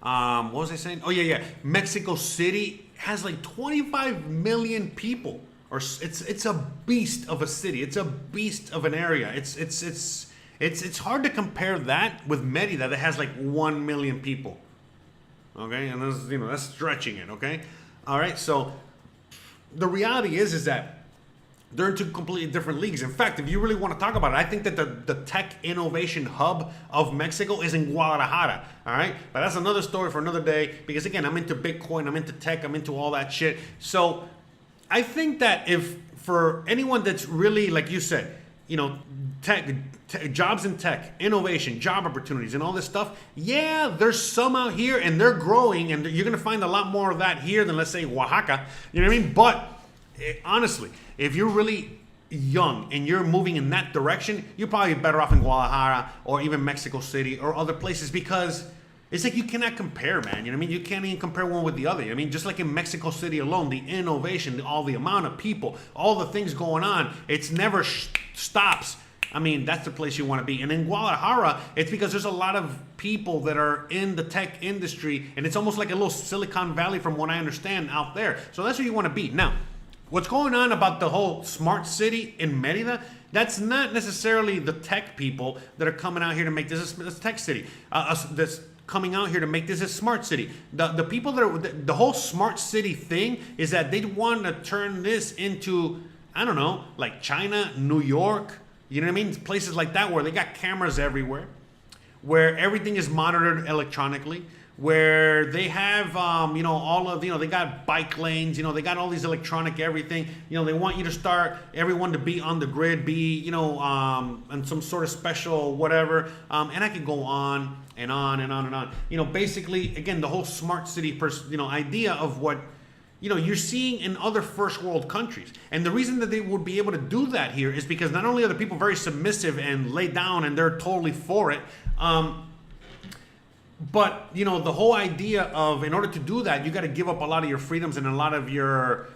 what was I saying? Oh yeah. Mexico City has like 25 million people, or it's a beast of a city. It's a beast of an area. It's hard to compare that with Merida that has like 1 million people. Okay, and that's stretching it. Okay, all right. So the reality is that they're in two completely different leagues. In fact, if you really want to talk about it, I think that the tech innovation hub of Mexico is in Guadalajara. All right, but that's another story for another day. Because again, I'm into Bitcoin, I'm into tech, I'm into all that shit. So I think that if for anyone that's really, like you said, tech, jobs in tech, innovation, job opportunities, and all this stuff. Yeah, there's some out here, and they're growing, and you're gonna find a lot more of that here than, let's say, Oaxaca. You know what I mean? But honestly, if you're really young and you're moving in that direction, you're probably better off in Guadalajara or even Mexico City or other places, because it's like you cannot compare, man. You know what I mean? You can't even compare one with the other. I mean, just like in Mexico City alone, the innovation, all the amount of people, all the things going on, it's never stops. I mean, that's the place you want to be. And in Guadalajara, it's because there's a lot of people that are in the tech industry, and it's almost like a little Silicon Valley from what I understand out there. So that's where you want to be. Now, what's going on about the whole smart city in Merida, that's not necessarily the tech people that are coming out here to make this a tech city. That's coming out here to make this a smart city. The people that are, the whole smart city thing is that they want to turn this into, I don't know, like China, New York, you know what I mean? Places like that where they got cameras everywhere, where everything is monitored electronically, where they have, all of, they got bike lanes, they got all these electronic everything. They want you to start everyone to be on the grid, be, on some sort of special whatever. And I could go on and on and on and on. Basically, again, the whole smart city, idea of what, you're seeing in other first world countries. And the reason that they would be able to do that here is because not only are the people very submissive and lay down and they're totally for it, but the whole idea of, in order to do that, you got to give up a lot of your freedoms and a lot of your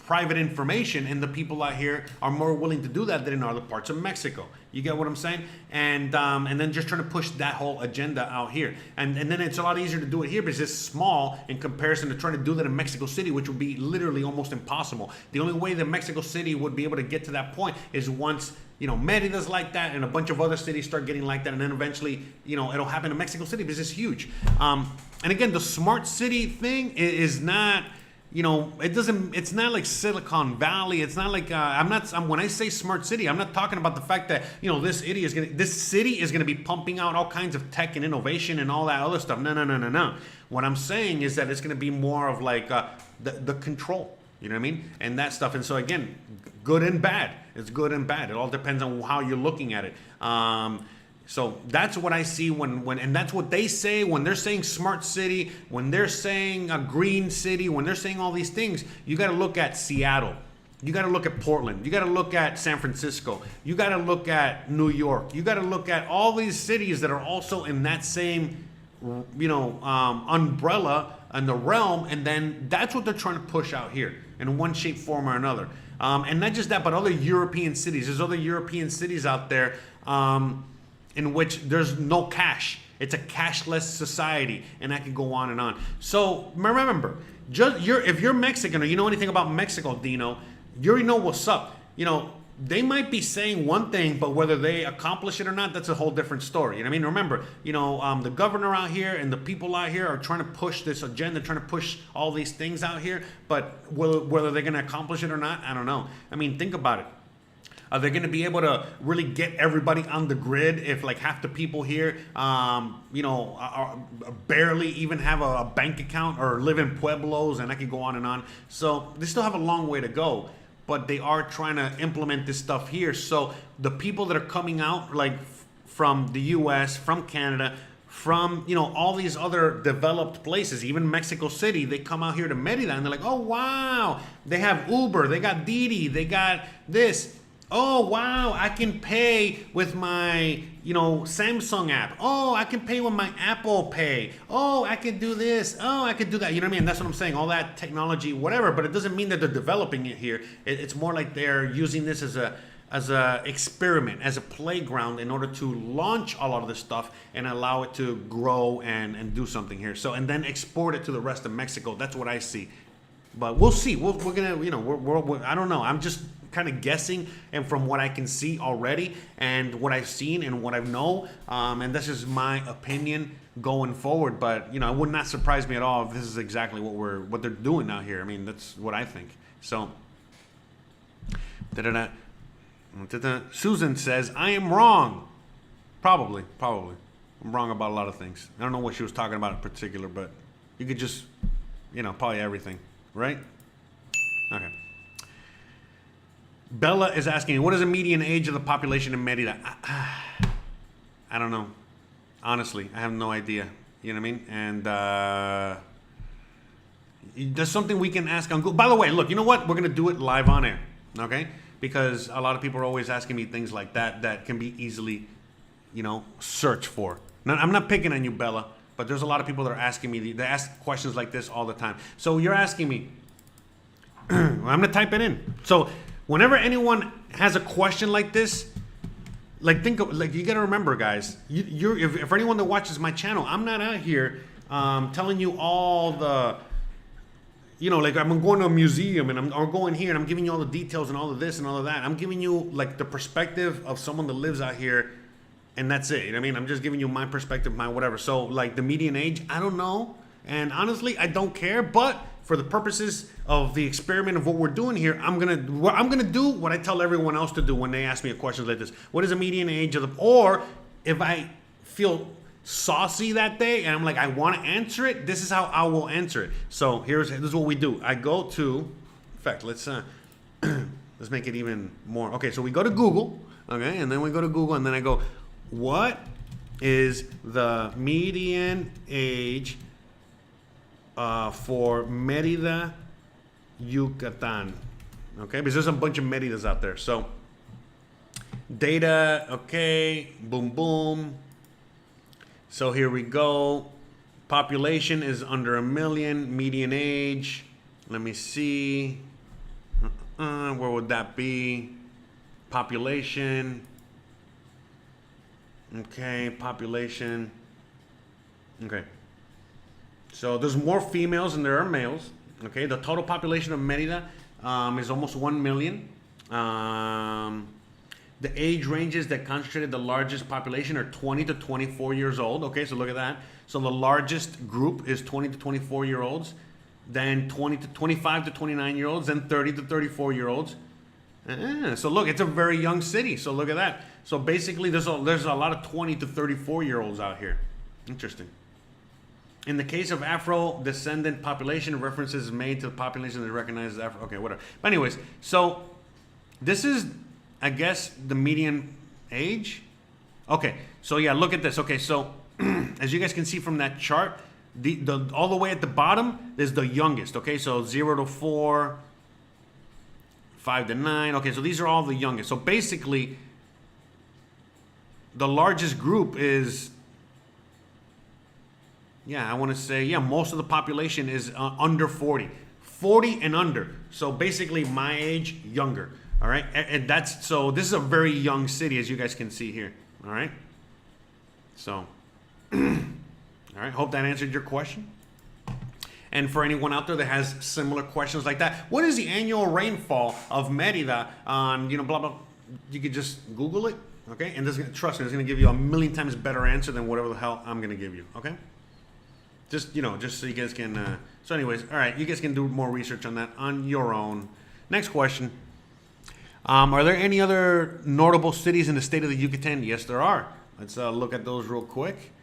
private information, and the people out here are more willing to do that than in other parts of Mexico. You get what I'm saying? And then just trying to push that whole agenda out here. And then it's a lot easier to do it here because it's small in comparison to trying to do that in Mexico City, which would be literally almost impossible. The only way that Mexico City would be able to get to that point is once, Merida's like that and a bunch of other cities start getting like that, and then eventually, it'll happen in Mexico City because it's huge. And again, the smart city thing is not, it's not like Silicon Valley. It's not like when I say smart city, I'm not talking about the fact that this city is gonna be pumping out all kinds of tech and innovation and all that other stuff. No. What I'm saying is that it's gonna be more of like the control. You know what I mean? And that stuff. And so again, good and bad. It's good and bad. It all depends on how you're looking at it. So that's what I see and that's what they say when they're saying smart city, when they're saying a green city, when they're saying all these things. You got to look at Seattle. You got to look at Portland. You got to look at San Francisco. You got to look at New York. You got to look at all these cities that are also in that same, umbrella and the realm. And then that's what they're trying to push out here in one shape, form, or another. And not just that, but other European cities. There's other European cities out there in which there's no cash. It's a cashless society, and I can go on and on. So remember, if you're Mexican or you know anything about Mexico, Dino, you already know what's up. They might be saying one thing, but whether they accomplish it or not, that's a whole different story. You know what I mean? Remember, the governor out here and the people out here are trying to push this agenda, trying to push all these things out here, but whether they're going to accomplish it or not, I don't know. I mean, think about it. Are they going to be able to really get everybody on the grid if like half the people here, barely even have a bank account or live in pueblos, and I could go on and on. So they still have a long way to go, but they are trying to implement this stuff here. So the people that are coming out like from the US, from Canada, from all these other developed places, even Mexico City, they come out here to Merida and they're like, oh wow, they have Uber, they got Didi, they got this. Oh, wow, I can pay with my, Samsung app. Oh, I can pay with my Apple Pay. Oh, I can do this. Oh, I can do that. You know what I mean? That's what I'm saying. All that technology, whatever, but it doesn't mean that they're developing it here. It's more like they're using this as a experiment, as a playground in order to launch a lot of this stuff and allow it to grow and do something here. So, and then export it to the rest of Mexico. That's what I see. But we'll see. We're gonna, I don't know. I'm just kind of guessing, and from what I can see already, and what I've seen, and what I know, and this is my opinion going forward. But it would not surprise me at all if this is exactly what they're doing out here. I mean, that's what I think. So, Susan says, I am wrong. Probably. I'm wrong about a lot of things. I don't know what she was talking about in particular, but you could just, probably everything. Right? Okay. Bella is asking, what is the median age of the population in Merida? I don't know. Honestly, I have no idea. You know what I mean? And there's something we can ask on Google. By the way, look, you know what? We're going to do it live on air. Okay? Because a lot of people are always asking me things like that can be easily, searched for. Now, I'm not picking on you, Bella. But there's a lot of people that are asking me, they ask questions like this all the time. So you're asking me, I'm going to type it in. So whenever anyone has a question like this, you got to remember, guys, if anyone that watches my channel, I'm not out here telling you all the, I'm going to a museum and I'm going here and I'm giving you all the details and all of this and all of that. I'm giving you like the perspective of someone that lives out here. And that's it. You know what I mean? I'm just giving you my perspective, my whatever. So, like the median age, I don't know. And honestly, I don't care. But for the purposes of the experiment of what we're doing here, I'm gonna do what I tell everyone else to do when they ask me a question like this. What is the median age of the? Or if I feel saucy that day and I'm like, I want to answer it, this is how I will answer it. So this is what we do. I go to, in fact, let's make it even more. Okay, so we go to Google. Okay, and then we go to Google, and then I go, what is the median age for Merida, Yucatan? Okay, because there's a bunch of Meridas out there. So, data, okay, boom, boom. So here we go. Population is under 1 million. Median age, let me see. Where would that be? Population. Okay, population. Okay. So there's more females than there are males. Okay, the total population of Merida is almost 1 million. The age ranges that concentrated the largest population are 20 to 24 years old. Okay, so look at that. So the largest group is 20 to 24 year olds, then 20 to 25 to 29 year olds, then 30 to 34 year olds. So look, it's a very young city. So look at that. So basically, there's a lot of 20 to 34 year olds out here. Interesting. In the case of Afro-descendant population, references made to the population that recognizes Afro. Okay, whatever. But anyways, so this is, I guess, the median age. Okay, so yeah, look at this. Okay, so as you guys can see from that chart, all the way at the bottom is the youngest. Okay, so 0 to 4. 5 to 9. Okay, so these are all the youngest. So basically, the largest group is, I want to say, most of the population is under 40. 40 and under. So basically, my age, younger. All right, and so this is a very young city, as you guys can see here. All right. So, all right. Hope that answered your question. And for anyone out there that has similar questions like that, what is the annual rainfall of Merida on, blah, blah, you could just Google it, okay? And trust me, it's going to give you a million times better answer than whatever the hell I'm going to give you, okay? Just so you guys can, so anyways, all right, you guys can do more research on that on your own. Next question. Are there any other notable cities in the state of the Yucatan? Yes, there are. Let's look at those real quick.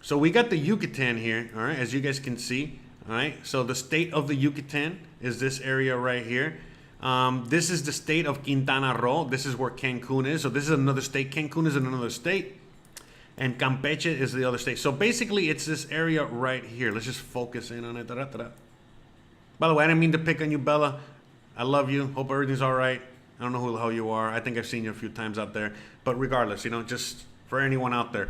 So we got the Yucatan here, all right, as you guys can see, all right. So the state of the Yucatan is this area right here. This is the state of Quintana Roo. This is where Cancun is. So this is another state. Cancun is another state. And Campeche is the other state. So basically, it's this area right here. Let's just focus in on it. By the way, I didn't mean to pick on you, Bella. I love you. Hope everything's all right. I don't know who the hell you are. I think I've seen you a few times out there. But regardless, just for anyone out there.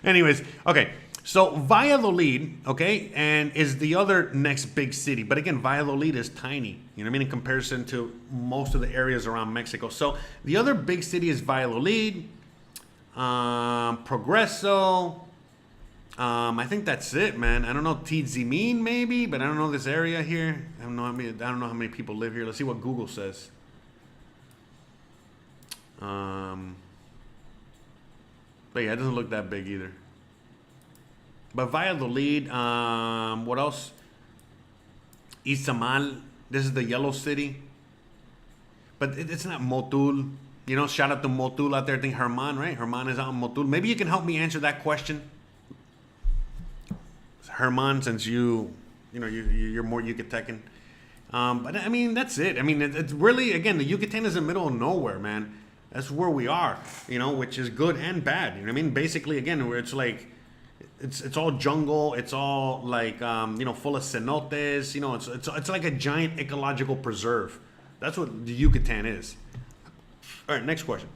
Anyways, okay. So Valladolid, okay, and is the other next big city. But again, Valladolid is tiny, in comparison to most of the areas around Mexico. So the other big city is Valladolid, Progreso. I think that's it, man. I don't know, Tizimin maybe, but I don't know this area here. I don't know how many people live here. Let's see what Google says. But yeah, it doesn't look that big either. But Valladolid, what else? Izamal, this is the yellow city. But it's not Motul. Shout out to Motul out there. I think Herman, right? Herman is out in Motul. Maybe you can help me answer that question. Herman, since you're more Yucatecan. But I mean, that's it. I mean, it's really, again, the Yucatan is in the middle of nowhere, man. That's where we are, which is good and bad. You know what I mean? Basically, again, where it's like, it's all jungle. It's all like, full of cenotes. It's like a giant ecological preserve. That's what the Yucatan is. All right, next question.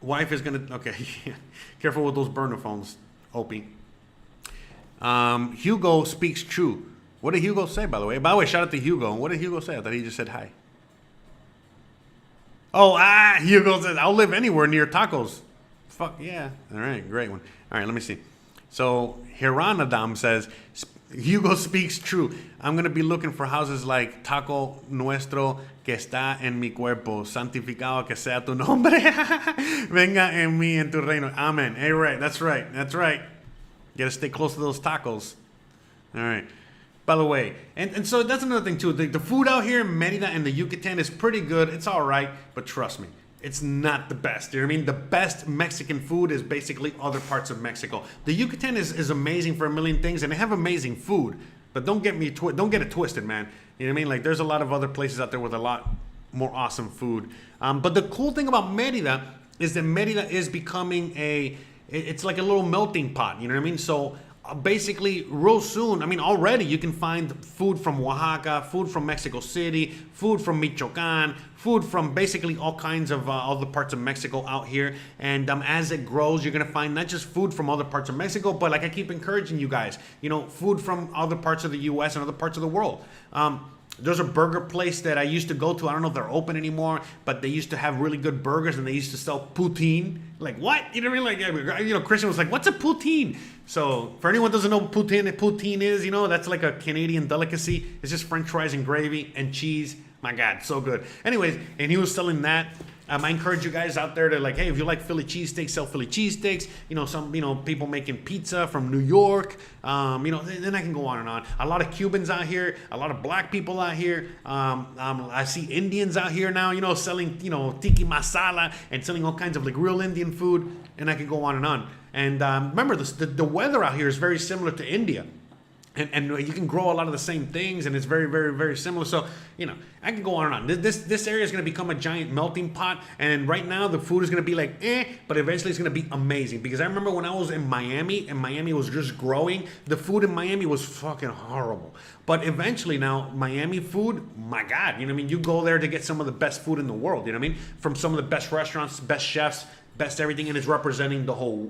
Wife is gonna, okay, careful with those burner phones, Opie. Hugo speaks true. What did Hugo say, by the way? By the way, shout out to Hugo. What did Hugo say? I thought he just said hi. Oh, Hugo says, I'll live anywhere near tacos. Fuck yeah. All right, great one. All right, let me see. So Hiranadam says, Hugo speaks true. I'm going to be looking for houses like Taco Nuestro que está en mi cuerpo, santificado que sea tu nombre. Venga en mí en tu reino. Amen. Hey, right. That's right. That's right. You got to stay close to those tacos. All right. By the way, and so that's another thing too. The food out here in Merida and the Yucatan is pretty good. It's all right, but trust me, it's not the best. You know what I mean? The best Mexican food is basically other parts of Mexico. The Yucatan is amazing for a million things, and they have amazing food. But don't get it twisted, man. You know what I mean? Like, there's a lot of other places out there with a lot more awesome food. But the cool thing about Merida is that Merida is becoming it's like a little melting pot. You know what I mean? So basically, real soon, I mean, already you can find food from Oaxaca, food from Mexico City, food from Michoacan, food from basically all kinds of other parts of Mexico out here. And as it grows, you're going to find not just food from other parts of Mexico, but like I keep encouraging you guys, food from other parts of the U.S. and other parts of the world. There's a burger place that I used to go to. I don't know if they're open anymore, but they used to have really good burgers, and they used to sell poutine. Like, what? You know what I mean? Like, Christian was like, what's a poutine? So for anyone who doesn't know what poutine is, that's like a Canadian delicacy. It's just French fries and gravy and cheese. My God, so good. Anyways, and he was selling that. I encourage you guys out there to, like, hey, if you like Philly cheesesteaks, sell Philly cheesesteaks. Some people making pizza from New York. Then I can go on and on. A lot of Cubans out here, a lot of black people out here. I see Indians out here now, selling, tiki masala and selling all kinds of like real Indian food. And I can go on and on. And remember, the weather out here is very similar to India. And you can grow a lot of the same things, and it's very, very, very similar. So, I can go on and on. This area is going to become a giant melting pot, and right now the food is going to be like, but eventually it's going to be amazing. Because I remember when I was in Miami, and Miami was just growing, the food in Miami was fucking horrible. But eventually now, Miami food, my God, you go there to get some of the best food in the world, from some of the best restaurants, best chefs, best everything, and it's representing the whole,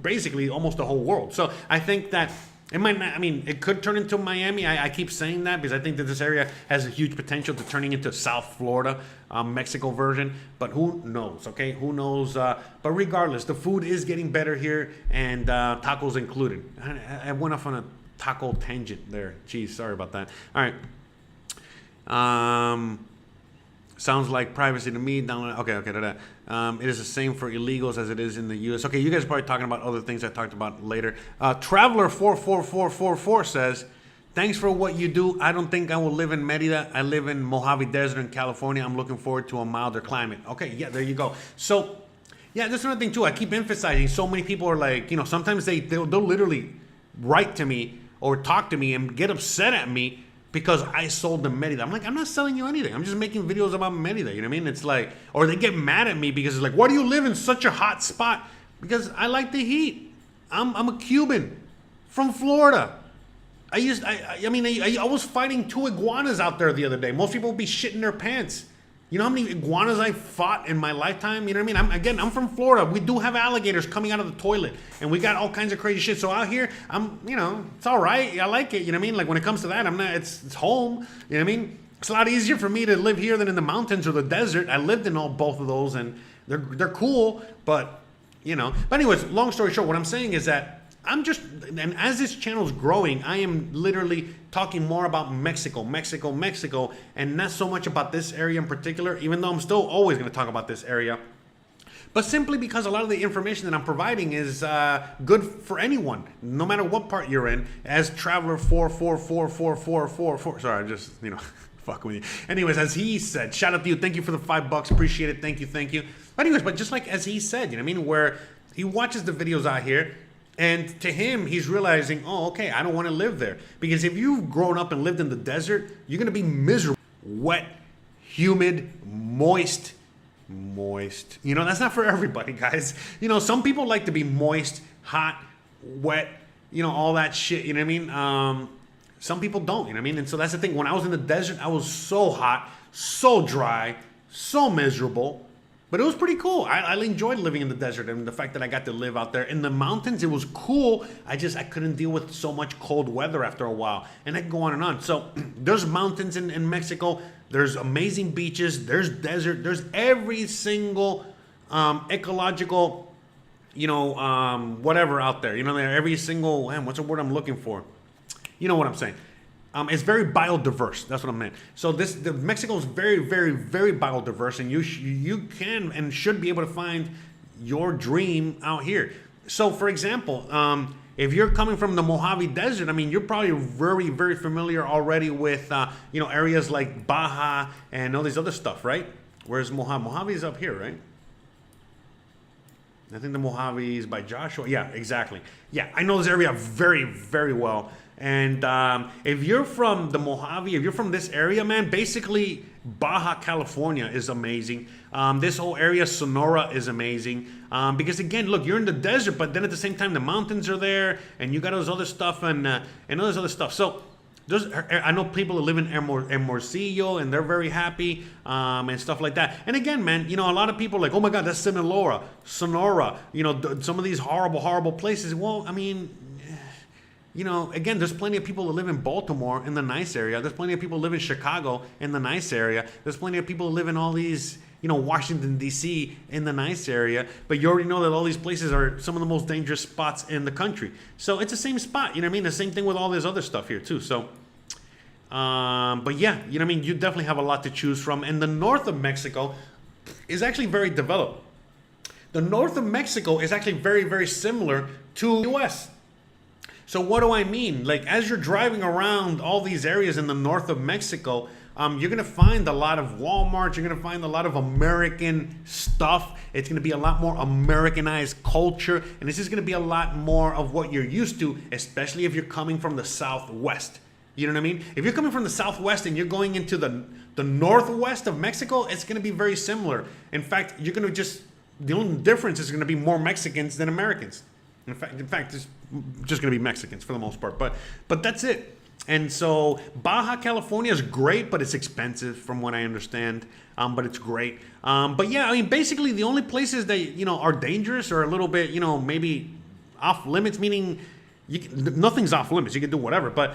basically almost the whole world. So I think that it might not, it could turn into Miami. I keep saying that because I think that this area has a huge potential to turning into South Florida, Mexico version. But who knows, okay? Who knows? But regardless, the food is getting better here, and tacos included. I went off on a taco tangent there. Jeez, sorry about that. All right. Sounds like privacy to me. Okay. It is the same for illegals as it is in the U.S. Okay, you guys are probably talking about other things I talked about later. Traveler 44444 says, thanks for what you do. I don't think I will live in Merida. I live in Mojave Desert in California. I'm looking forward to a milder climate. Okay, yeah, there you go. So, yeah, that's another thing too. I keep emphasizing. So many people are like, sometimes they'll literally write to me or talk to me and get upset at me because I sold them Merida. I'm like, I'm not selling you anything. I'm just making videos about Merida. You know what I mean? It's like, or they get mad at me because it's like, why do you live in such a hot spot? Because I like the heat. I'm a Cuban from Florida. I was fighting 2 iguanas out there the other day. Most people would be shitting their pants. You know how many iguanas I fought in my lifetime? You know what I mean? I'm from Florida. We do have alligators coming out of the toilet, and we got all kinds of crazy shit. So out here, it's all right. I like it. You know what I mean? Like when it comes to that, it's home. You know what I mean? It's a lot easier for me to live here than in the mountains or the desert. I lived in both of those, and they're cool. But anyways, long story short, what I'm saying is that and as this channel is growing, I am literally talking more about Mexico, and not so much about this area in particular, even though I'm still always going to talk about this area. But simply because a lot of the information that I'm providing is good for anyone, no matter what part you're in, as Traveler 444444. Sorry, I just, fucking with you. Anyways, as he said, shout out to you. Thank you for the $5. Appreciate it. Thank you. But anyways, but just like as he said, you know what I mean? Where he watches the videos out here, and to him, he's realizing, oh, okay, I don't want to live there. Because if you've grown up and lived in the desert, you're going to be miserable. Wet, humid, moist. That's not for everybody, guys. Some people like to be moist, hot, wet, all that shit, you know what I mean? Some people don't, you know what I mean? And so that's the thing. When I was in the desert, I was so hot, so dry, so miserable. But it was pretty cool. I enjoyed living in the desert, and the fact that I got to live out there. In the mountains, it was cool. I couldn't deal with so much cold weather after a while. And I can go on and on. So there's mountains in Mexico. There's amazing beaches. There's desert. There's every single ecological, whatever out there. Every single, what's the word I'm looking for? You know what I'm saying. It's very biodiverse. That's what I meant. So Mexico is very, very, very biodiverse, and you can and should be able to find your dream out here. So, for example, if you're coming from the Mojave Desert, you're probably very, very familiar already with areas like Baja and all these other stuff, right? Where's Mojave? Mojave is up here, right? I think the Mojave is by Joshua. Yeah, exactly. Yeah, I know this area very, very well. And if you're from the Mojave, if you're from this area, man, basically Baja California is amazing. This whole area, Sonora, is amazing. Because again, look, you're in the desert, but then at the same time, the mountains are there, and you got all this other stuff and all this other stuff. So I know people that live in Hermosillo, and they're very happy and stuff like that. And again, man, a lot of people are like, oh my God, that's Sonora, some of these horrible, horrible places. Well, again, there's plenty of people that live in Baltimore in the nice area. There's plenty of people who live in Chicago in the nice area. There's plenty of people who live in all these, Washington, D.C. in the nice area. But you already know that all these places are some of the most dangerous spots in the country. So it's the same spot, The same thing with all this other stuff here, too. So, but yeah, You definitely have a lot to choose from. And the north of Mexico is actually very developed. The north of Mexico is actually very, very similar to the U.S., So what do I mean? Like, as you're driving around all these areas in the north of Mexico, you're going to find a lot of Walmart. You're going to find a lot of American stuff. It's going to be a lot more Americanized culture. And this is going to be a lot more of what you're used to, especially if you're coming from the Southwest. You know what I mean? If you're coming from the Southwest and you're going into the Northwest of Mexico, it's going to be very similar. In fact, you're going to the only difference is going to be more Mexicans than Americans. In fact, it's just going to be Mexicans for the most part. But that's it. And so Baja California is great, but it's expensive from what I understand. But it's great. But yeah, basically the only places that, are dangerous or a little bit, maybe off limits, meaning nothing's off limits. You can do whatever. But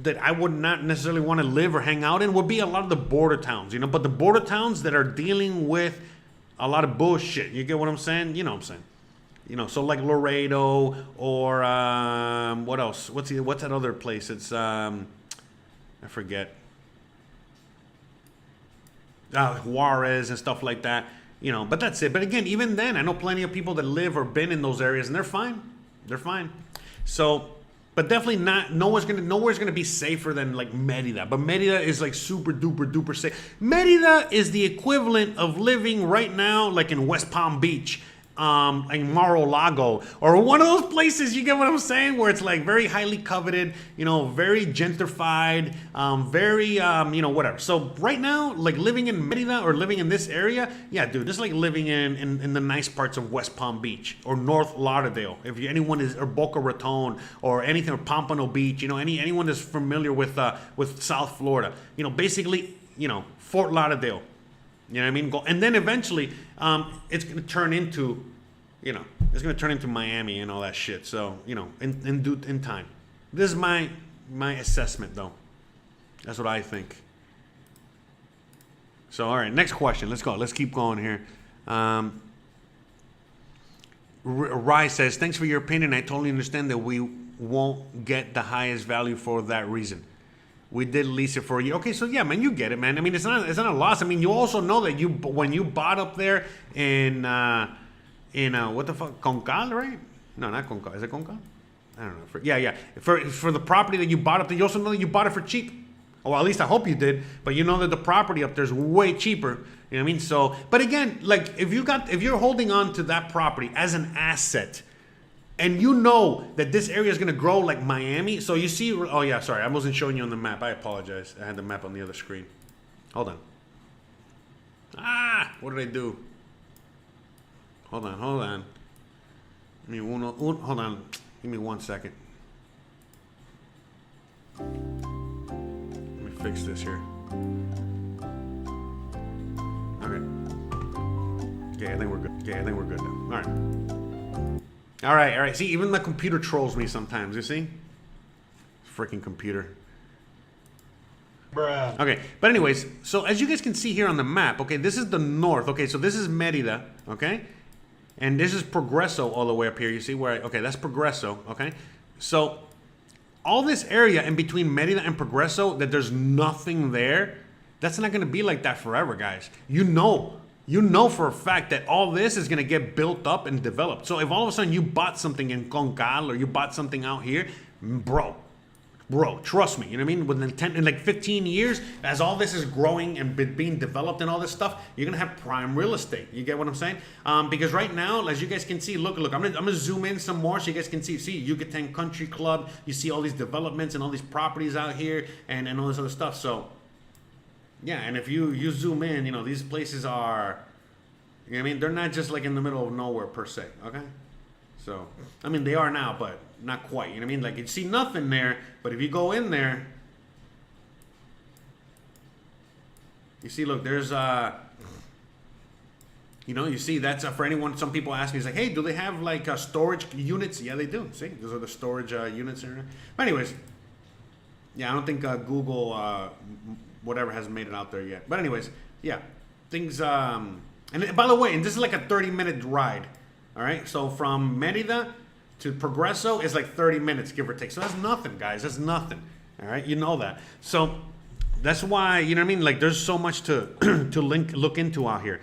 that I would not necessarily want to live or hang out in would be a lot of the border towns, But the border towns that are dealing with a lot of bullshit. You get what I'm saying? You know what I'm saying? So like Laredo or what else? What's that other place? It's I forget. Juarez and stuff like that. But that's it. But again, even then, I know plenty of people that live or been in those areas, and they're fine. They're fine. So, but definitely not. Nowhere's gonna be safer than like Merida. But Merida is like super duper safe. Merida is the equivalent of living right now like in West Palm Beach. like Mar-a-Lago or one of those places, you get what I'm saying, where it's like very highly coveted, you know, very gentrified, very, you know, whatever. So right now, like living in Merida or living in this area, yeah, dude, it's like living in the nice parts of West Palm Beach or North Lauderdale. If anyone is, or Boca Raton or anything, or Pompano Beach, you know, anyone that's familiar with South Florida, you know, basically, you know, Fort Lauderdale. You know what I mean? And then eventually, it's going to turn into, you know, it's going to turn into Miami and all that shit. So, you know, in time. This is my assessment, though. That's what I think. So, all right, next question. Let's go. Let's keep going here. Rye says, thanks for your opinion. I totally understand that we won't get the highest value for that reason. We did lease it for a year. Okay, so yeah, man, you get it, man. I mean, it's not a loss. I mean, you also know that when you bought up there in what the fuck, Concal, right? No, not Concal. Is it Concal? I don't know. Yeah. For the property that you bought up there, you also know that you bought it for cheap. Well, at least I hope you did. But you know that the property up there is way cheaper. You know what I mean? So, but again, like if you're holding on to that property as an asset, and you know that this area is going to grow like Miami. So you see, oh yeah, sorry, I wasn't showing you on the map. I apologize. I had the map on the other screen. Hold on. What did I do? Hold on. Hold on. Give me 1 second. Let me fix this here. Okay. Okay, I think we're good now. All right. All right. See, even the computer trolls me sometimes, you see? Freaking computer. Bruh. Okay, but anyways, so as you guys can see here on the map, okay, this is the north. Okay, so this is Merida, okay? And this is Progreso all the way up here. You see where, okay, that's Progreso, okay? So all this area in between Merida and Progreso, that there's nothing there, that's not going to be like that forever, guys. You know for a fact that all this is going to get built up and developed. So if all of a sudden you bought something in Concal or you bought something out here, bro, trust me, you know what I mean? Within like 15 years, as all this is growing and being developed and all this stuff, you're going to have prime real estate. You get what I'm saying? Because right now, as you guys can see, look, I'm going to zoom in some more so you guys can see Yucatan Country Club. You see all these developments and all these properties out here and all this other stuff. So yeah, and if you zoom in, you know, these places are, you know what I mean? They're not just like in the middle of nowhere per se, okay? So, I mean, they are now, but not quite, you know what I mean? Like, you see nothing there, but if you go in there, you see, look, there's, you know, you see that's for anyone, some people ask me, it's like, hey, do they have like storage units? Yeah, they do. See, those are the storage units in there. But anyways, yeah, I don't think Google, whatever has made it out there yet. But anyways, yeah, things, and by the way, and this is like a 30-minute ride, all right? So from Merida to Progreso is like 30 minutes, give or take. So that's nothing, guys, that's nothing, all right? You know that. So that's why, you know what I mean? Like there's so much to look into out here.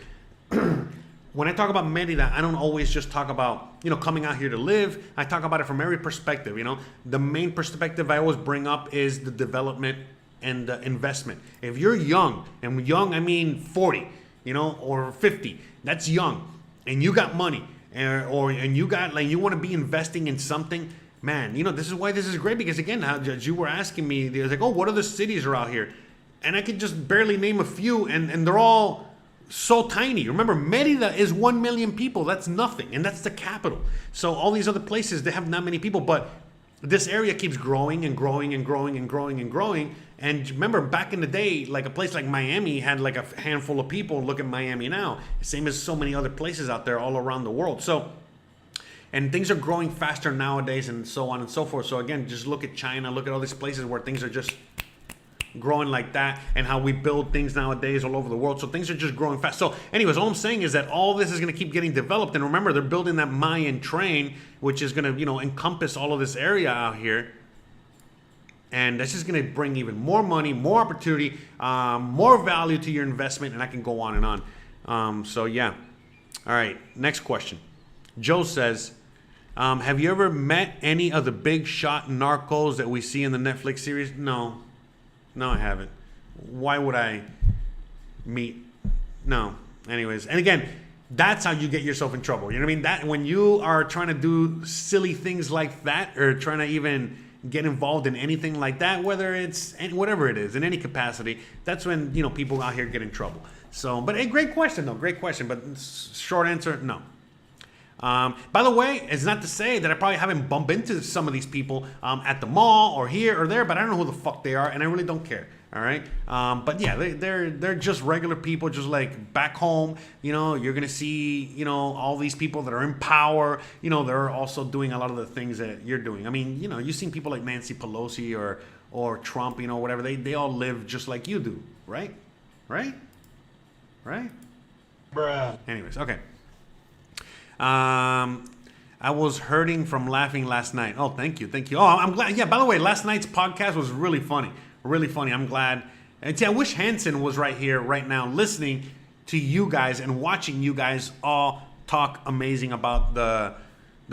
When I talk about Merida, I don't always just talk about, you know, coming out here to live. I talk about it from every perspective, you know. The main perspective I always bring up is the development and the investment. If you're young, and young I mean 40, you know, or 50, that's young, and you got money, and you got, like, you want to be investing in something, man, you know, this is why this is great, because again, as you were asking me, they're like, oh, what other cities are out here? And I could just barely name a few, and they're all so tiny. Remember, Merida is 1 million people. That's nothing, and that's the capital. So all these other places, they have not many people, but this area keeps growing and growing and growing and growing and growing. And remember, back in the day, like a place like Miami had like a handful of people. Look at Miami now. Same as so many other places out there all around the world. So, and things are growing faster nowadays and so on and so forth. So again, just look at China. Look at all these places where things are just growing like that, and how we build things nowadays all over the world. So things are just growing fast. So anyways, all I'm saying is that all this is going to keep getting developed. And remember, they're building that Mayan train, which is going to, you know, encompass all of this area out here. And that's just going to bring even more money, more opportunity, more value to your investment. And I can go on and on. So yeah. All right. Next question. Joe says, have you ever met any of the big shot narcos that we see in the Netflix series? No. No, I haven't. Why would I meet? No. Anyways, and again, That's how you get yourself in trouble. You know what I mean? That when you are trying to do silly things like that, or trying to even get involved in anything like that, whether it's whatever it is in any capacity, that's when, you know, people out here get in trouble. So, but a great question though, great question. But short answer, no. By the way, it's not to say that I probably haven't bumped into some of these people at the mall or here or there, but I don't know who the fuck they are, and I really don't care. All right, but yeah, they're just regular people, just like back home. You know, you're gonna see, you know, all these people that are in power. You know, they're also doing a lot of the things that you're doing. I mean, you know, you've seen people like Nancy Pelosi or Trump, you know, whatever. They all live just like you do, right? Right? Bruh. Anyways, okay. I was hurting from laughing last night. Oh, thank you. Oh, I'm glad. Yeah, by the way, last night's podcast was really funny. Really funny. I'm glad. And see, I wish Hanson was right here, right now, listening to you guys and watching you guys all talk amazing about the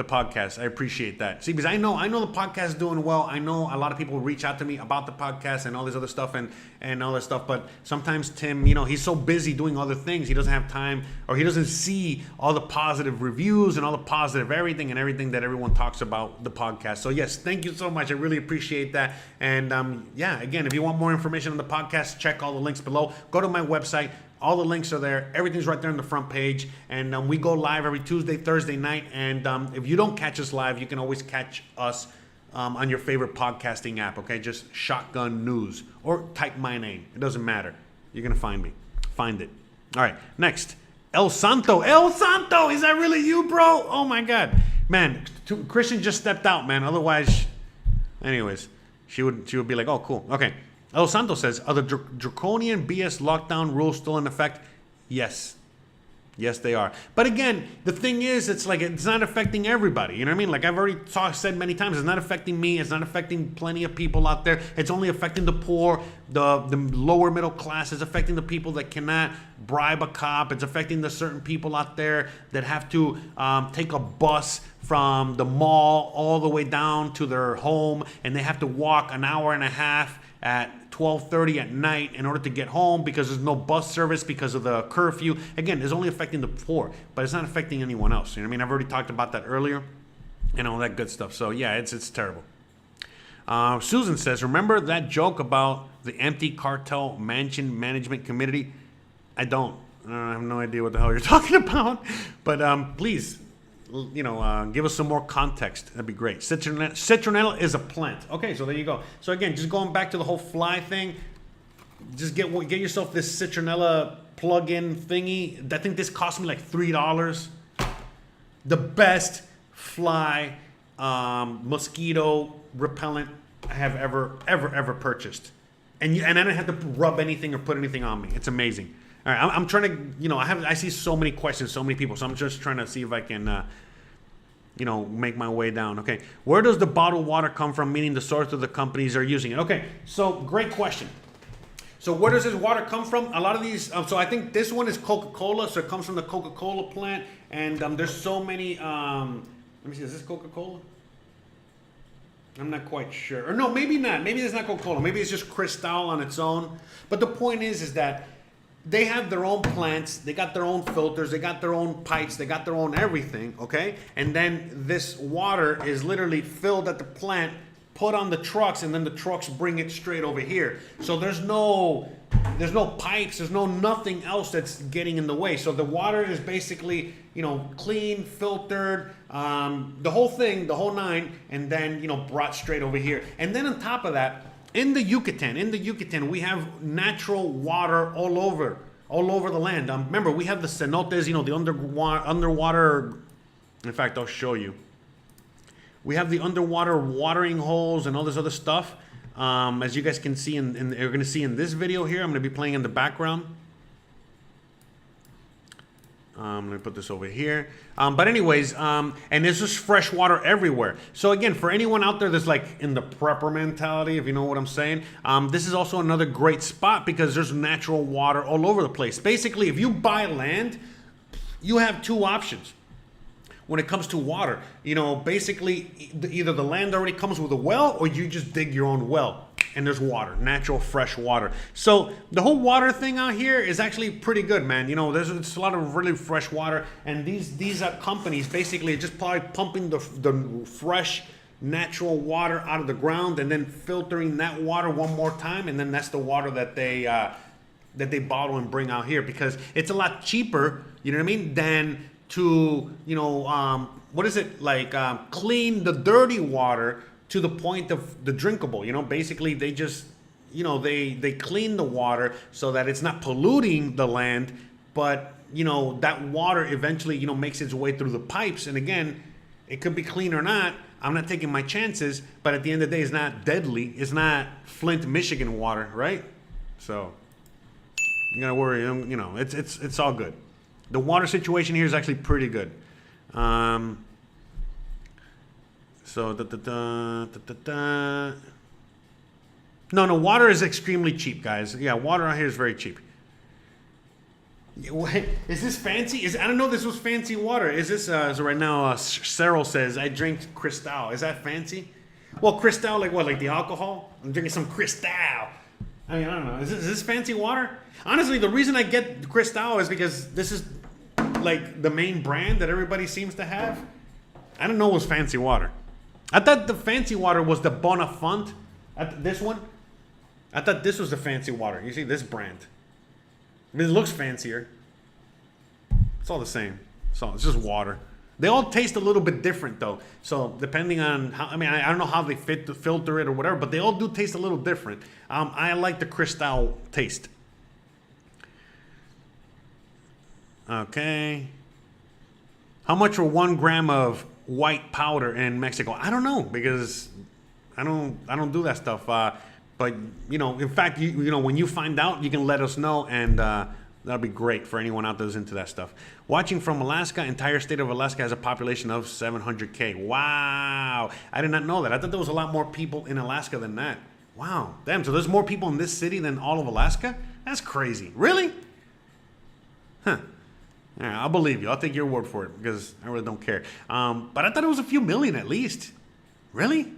podcast. I appreciate that. See, because I know the podcast is doing well. I know a lot of people reach out to me about the podcast and all this other stuff and all that stuff. But sometimes Tim, you know, he's so busy doing other things, he doesn't have time, or he doesn't see all the positive reviews and all the positive everything that everyone talks about the podcast. So yes, thank you so much. I really appreciate that. And yeah, again, if you want more information on the podcast, check all the links below. Go to my website. All the links are there. Everything's right there on the front page. And we go live every Tuesday, Thursday night. And if you don't catch us live, you can always catch us on your favorite podcasting app, okay? Just Shotgun News. Or type my name. It doesn't matter. You're going to find me. Find it. All right, next. El Santo. El Santo! Is that really you, bro? Oh, my God. Man, Christian just stepped out, man. Otherwise, anyways, she would be like, oh, cool. Okay. El Santo says, are the draconian BS lockdown rules still in effect? Yes. Yes, they are. But again, the thing is, it's like, it's not affecting everybody. You know what I mean? Like I've already said many times, it's not affecting me. It's not affecting plenty of people out there. It's only affecting the poor, the lower middle class. It's affecting the people that cannot bribe a cop. It's affecting the certain people out there that have to take a bus from the mall all the way down to their home, and they have to walk an hour and a half at 12:30 at night in order to get home because there's no bus service because of the curfew. Again, it's only affecting the poor, but it's not affecting anyone else. You know what I mean? I've already talked about that earlier and all that good stuff. So yeah, it's terrible. Susan says, remember that joke about the empty cartel mansion management committee? I have no idea what the hell you're talking about, but please, you know, give us some more context. That'd be great. Citronella is a plant. Okay, so there you go. So again, just going back to the whole fly thing, just get yourself this citronella plug-in thingy. I think this cost me like $3. The best fly mosquito repellent I have ever purchased, and I don't have to rub anything or put anything on me. It's amazing. All right, I'm trying to, you know, I see so many questions, so many people, so I'm just trying to see if I can, you know, make my way down. Okay, where does the bottled water come from, meaning the source of the companies are using it? Okay, so great question. So where does this water come from? A lot of these, so I think this one is Coca-Cola, so it comes from the Coca-Cola plant, and there's so many, let me see, is this Coca-Cola? I'm not quite sure. Or no, maybe not. Maybe it's not Coca-Cola. Maybe it's just Cristal on its own. But the point is that they have their own plants, they got their own filters, they got their own pipes, they got their own everything, okay? And then this water is literally filled at the plant, put on the trucks, and then the trucks bring it straight over here. So there's no pipes, there's nothing else that's getting in the way. So the water is basically, you know, clean, filtered, the whole thing, the whole nine, and then, you know, brought straight over here. And then on top of that, in the Yucatan, we have natural water all over the land. Remember, we have the cenotes, you know, the underwater. In fact, I'll show you. We have the underwater watering holes and all this other stuff. As you guys can see, you're going to see in this video here, I'm going to be playing in the background. Let me put this over here. But anyways, and there's just fresh water everywhere. So again, for anyone out there that's like in the prepper mentality, if you know what I'm saying, this is also another great spot because there's natural water all over the place. Basically, if you buy land, you have two options when it comes to water. You know, basically, either the land already comes with a well or you just dig your own well. and there's water, natural fresh water. So the whole water thing out here is actually pretty good, man. You know, there's a lot of really fresh water, and these companies basically just probably pumping the fresh natural water out of the ground and then filtering that water one more time, and then that's the water that they bottle and bring out here, because it's a lot cheaper, you know what I mean, than to, you know, what is it, like clean the dirty water to the point of the drinkable. You know, basically they just, you know, they clean the water so that it's not polluting the land, but, you know, that water eventually, you know, makes its way through the pipes. And again, it could be clean or not. I'm not taking my chances, but at the end of the day, it's not deadly. It's not Flint, Michigan water, right? So you gotta worry, you know, it's all good. The water situation here is actually pretty good. So no, water is extremely cheap, guys. Yeah, water out here is very cheap. Wait, is this fancy? I don't know if this was fancy water. Is this, so right now, Cyril says, I drink Cristal. Is that fancy? Well, Cristal, like what, like the alcohol? I'm drinking some Cristal. I mean, I don't know. Is this fancy water? Honestly, the reason I get Cristal is because this is like the main brand that everybody seems to have. I didn't know it was fancy water. I thought the fancy water was the Bonafont. This one. I thought this was the fancy water. You see this brand. I mean, it looks fancier. It's all the same. So it's just water. They all taste a little bit different though. So depending on how, I mean, I don't know how they filter it or whatever, but they all do taste a little different. I like the Cristal taste. Okay. How much for 1 gram of white powder in Mexico? I don't know, because I don't do that stuff. But you know, in fact, you know, when you find out, you can let us know, and that'll be great for anyone out there who's into that stuff. Watching from Alaska, entire state of Alaska has a population of 700K. Wow, I did not know that. I thought there was a lot more people in Alaska than that. Wow, damn. So there's more people in this city than all of Alaska? That's crazy. Really? Huh. Yeah, I'll believe you. I'll take your word for it, because I really don't care. But I thought it was a few million at least. Really?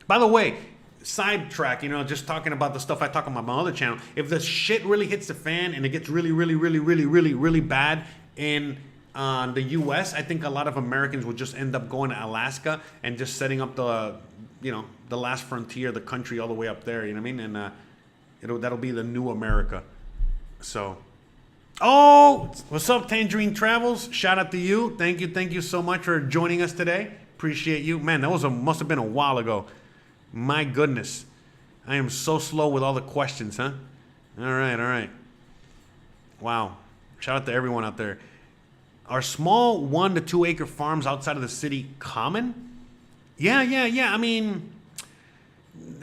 By the way, sidetrack, you know, just talking about the stuff I talk about my other channel. If the shit really hits the fan and it gets really bad in the U.S., I think a lot of Americans will just end up going to Alaska and just setting up the, you know, the last frontier, the country all the way up there. You know what I mean? And that'll be the new America. So. Oh, what's up, Tangerine Travels? Shout out to you. Thank you so much for joining us today. Appreciate you. Man, that must have been a while ago. My goodness. I am so slow with all the questions, huh? All right. Wow. Shout out to everyone out there. Are small 1 to 2 acre farms outside of the city common? Yeah. I mean,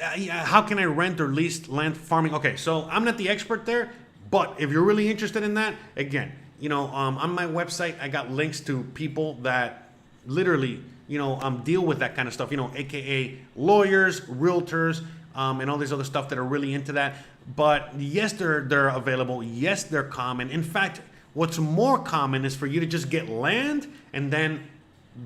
how can I rent or lease land for farming? Okay, so I'm not the expert there. But if you're really interested in that, again, you know, on my website, I got links to people that literally, you know, deal with that kind of stuff, you know, AKA lawyers, realtors, and all these other stuff that are really into that. But yes, they're available. Yes, they're common. In fact, what's more common is for you to just get land and then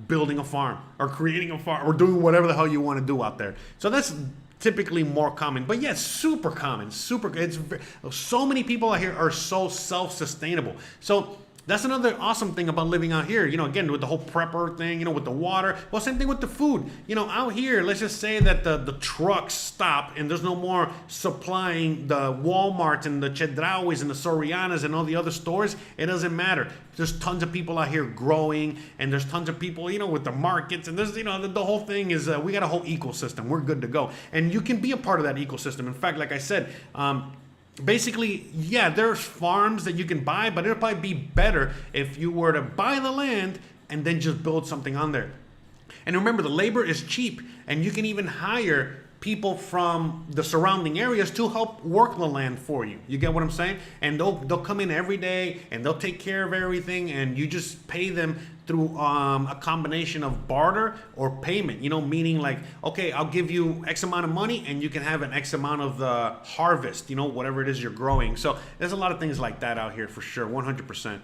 building a farm or creating a farm or doing whatever the hell you want to do out there. So that's typically more common, but yes, super common, it's so many people out here are so self-sustainable. So that's another awesome thing about living out here, you know, again, with the whole prepper thing, you know, with the water. Well, same thing with the food. You know, out here, let's just say that the trucks stop and there's no more supplying the Walmarts and the Chedrauis and the Sorianas and all the other stores. It doesn't matter. There's tons of people out here growing, and there's tons of people, you know, with the markets, and there's, you know, the whole thing is we got a whole ecosystem. We're good to go. And you can be a part of that ecosystem. In fact, like I said, basically, yeah, there's farms that you can buy, but it'll probably be better if you were to buy the land and then just build something on there. And remember, the labor is cheap, and you can even hire people from the surrounding areas to help work the land for you. You get what I'm saying? And they'll come in every day and they'll take care of everything, and you just pay them through a combination of barter or payment, you know, meaning like, okay, I'll give you X amount of money and you can have an X amount of the harvest, you know, whatever it is you're growing. So there's a lot of things like that out here for sure, 100%. All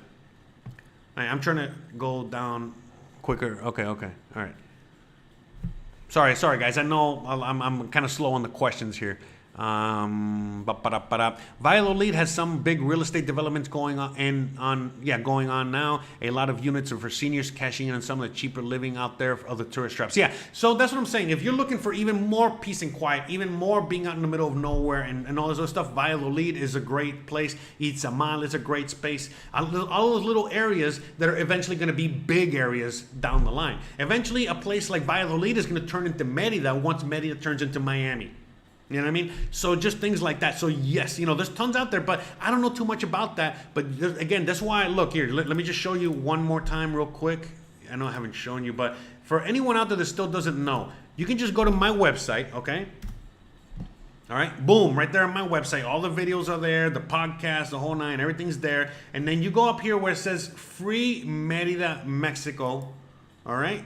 right, I'm trying to go down quicker. Okay, all right. Sorry, guys. I know I'm kind of slow on the questions here. Valladolid has some big real estate developments going on now. A lot of units are for seniors cashing in on some of the cheaper living out there of the tourist traps. Yeah, so that's what I'm saying. If you're looking for even more peace and quiet, even more being out in the middle of nowhere and all this other stuff, Valladolid is a great place. Itzamal is a great space. All those little areas that are eventually going to be big areas down the line. Eventually, a place like Valladolid is going to turn into Merida once Merida turns into Miami. You know what I mean? So just things like that. So yes, there's tons out there, but I don't know too much about that. But again, that's why, look here, let me just show you one more time real quick. I know I haven't shown you, but for anyone out there that still doesn't know, you can just go to my website, okay? All right, boom, right there on my website. All the videos are there, the podcast, the whole nine, everything's there. And then you go up here where it says Free Merida, Mexico, all right?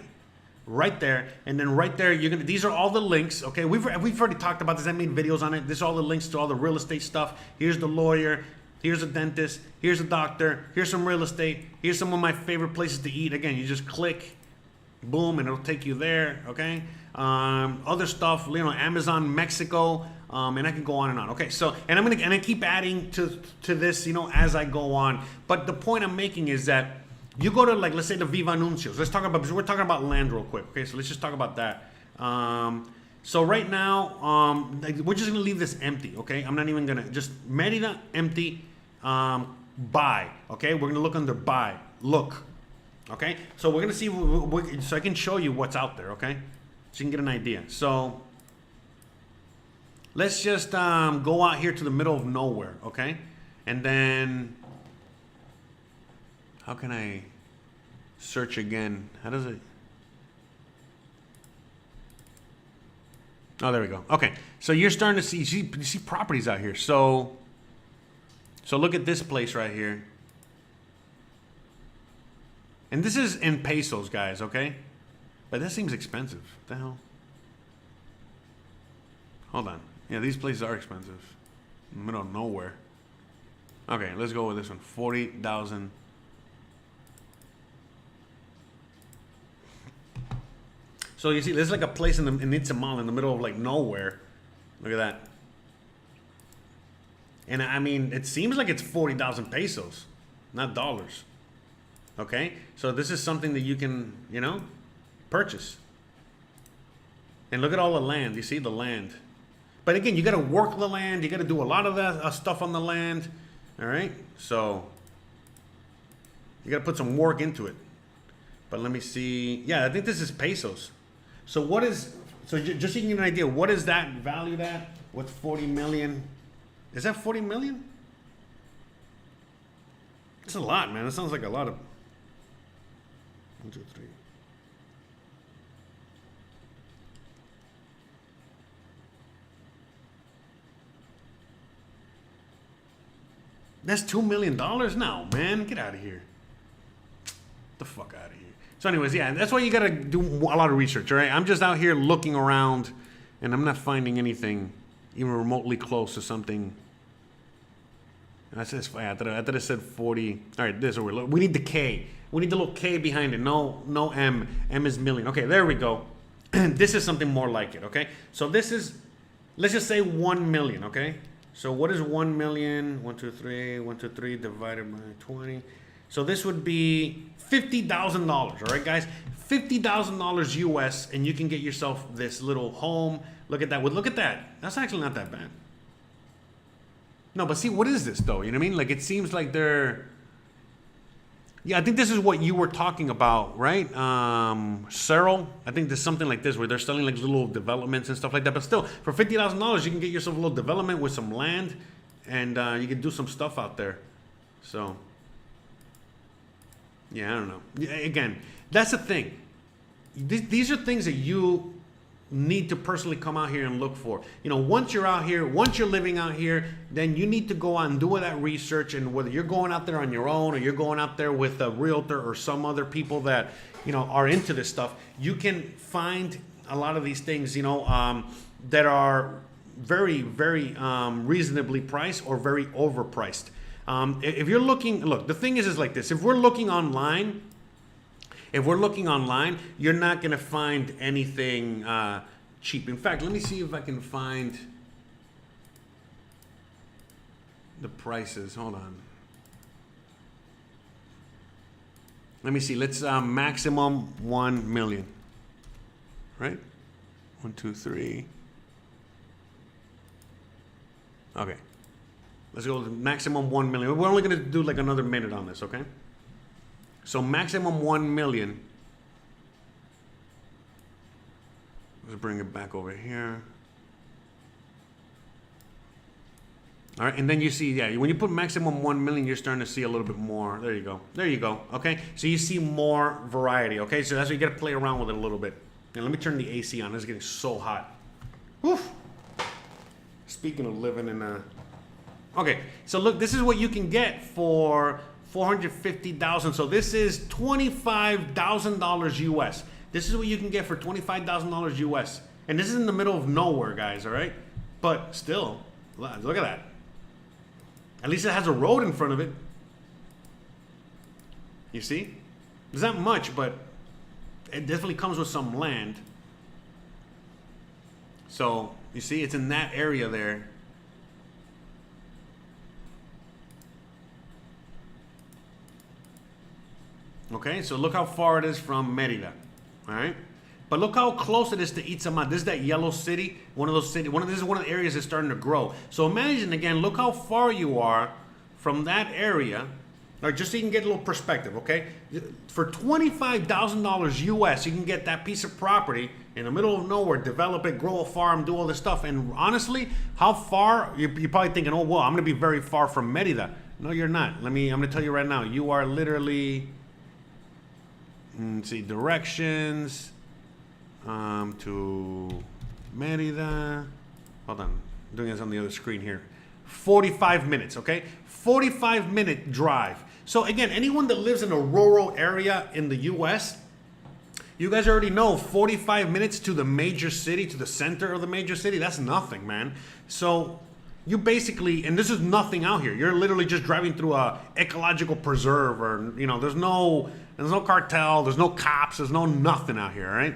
Right there, and then right there, these are all the links, okay? We've already talked about this. I made videos on it. This is all the links to all the real estate stuff. Here's the lawyer. Here's a dentist. Here's a doctor. Here's some real estate. Here's some of my favorite places to eat. Again, you just click, boom, and it'll take you there, okay? Other stuff, Amazon Mexico, and I can go on and on. Okay, so, and I'm gonna keep adding to this, as I go on. But the point I'm making is that you go to, like, let's say the Viva Anuncios. We're talking about land real quick. Okay, so let's just talk about that. So right now, we're just gonna leave this empty. Okay, I'm not even gonna just Merida empty. Buy. Okay, we're gonna look under buy. Look. Okay, so we're gonna see. So I can show you what's out there. Okay, so you can get an idea. So let's just go out here to the middle of nowhere. Okay, and then. How can I search again? How does it? Oh, there we go. Okay, so you're starting to see properties out here. So look at this place right here. And this is in pesos, guys, okay? But that seems expensive. What the hell? Hold on. Yeah, these places are expensive. In the middle of nowhere. Okay, let's go with this one. 40,000. So you see, there's like a place in Itzamal in the middle of like nowhere. Look at that. And I mean, it seems like it's 40,000 pesos, not dollars. Okay? So this is something that you can, purchase. And look at all the land. You see the land. But again, you got to work the land. You got to do a lot of that stuff on the land. All right? So you got to put some work into it. But let me see. Yeah, I think this is pesos. So what is, so just so you can get an idea, what is that valued at? What's 40 million? Is that 40 million? It's a lot, man. That sounds like a lot of. 1, 2, 3. That's $2 million now, man. Get out of here. Get the fuck out of here. So anyways, yeah, that's why you got to do a lot of research, all right? I'm just out here looking around, and I'm not finding anything even remotely close to something. I thought it said 40. All right, this is where we need the K. We need the little K behind it. No M. M is million. Okay, there we go. This is something more like it, okay? So this is, let's just say 1 million, okay? So what is 1 million? 1, 2, 3. 1, 2, 3 divided by 20. So this would be $50,000, all right, guys? $50,000 US, and you can get yourself this little home. Look at that. Well, look at that. That's actually not that bad. No, but see, what is this, though? You know what I mean? Like, it seems like they're... Yeah, I think this is what you were talking about, right? Cyril, I think there's something like this where they're selling like little developments and stuff like that. But still, for $50,000, you can get yourself a little development with some land, and you can do some stuff out there. So... yeah, I don't know. Again, that's the thing. These are things that you need to personally come out here and look for. Once you're out here, once you're living out here, then you need to go out and do that research. And whether you're going out there on your own or you're going out there with a realtor or some other people that, are into this stuff, you can find a lot of these things, that are very, very reasonably priced or very overpriced. If you're looking, look, the thing is like this. If we're looking online, If we're looking online, you're not going to find anything cheap. In fact, let me see if I can find the prices. Hold on. Let me see. Let's maximum 1 million. Right? 1, 2, 3. Okay. Let's go with maximum 1 million. We're only going to do like another minute on this, okay? So maximum 1 million. Let's bring it back over here. All right, and then you see, yeah, when you put maximum 1 million, you're starting to see a little bit more. There you go. There you go. Okay, so you see more variety. Okay, so that's why you got to play around with it a little bit. And let me turn the AC on. It's getting so hot. Woof. Speaking of living in a... Okay, so look, this is what you can get for $450,000. So this is $25,000 US. This is what you can get for $25,000 US. And this is in the middle of nowhere, guys, all right? But still, look at that. At least it has a road in front of it. You see? There's not much, but it definitely comes with some land. So, you see, it's in that area there. Okay, so look how far it is from Merida. All right? But look how close it is to Itzama. This is that yellow city. One of those cities. This is one of the areas that's starting to grow. So imagine, again, look how far you are from that area. Now, just so you can get a little perspective, okay? For $25,000 US, you can get that piece of property in the middle of nowhere, develop it, grow a farm, do all this stuff. And honestly, how far? You're probably thinking, oh, well, I'm going to be very far from Merida. No, you're not. I'm going to tell you right now. You are literally, let's see, directions to Merida. Hold on. I'm doing this on the other screen here. 45 minutes, okay? 45-minute drive. So again, anyone that lives in a rural area in the US, you guys already know 45 minutes to the major city, to the center of the major city, that's nothing, man. So you basically, and this is nothing out here. You're literally just driving through a ecological preserve, or, you know, there's no cartel, there's no cops, there's no nothing out here, right?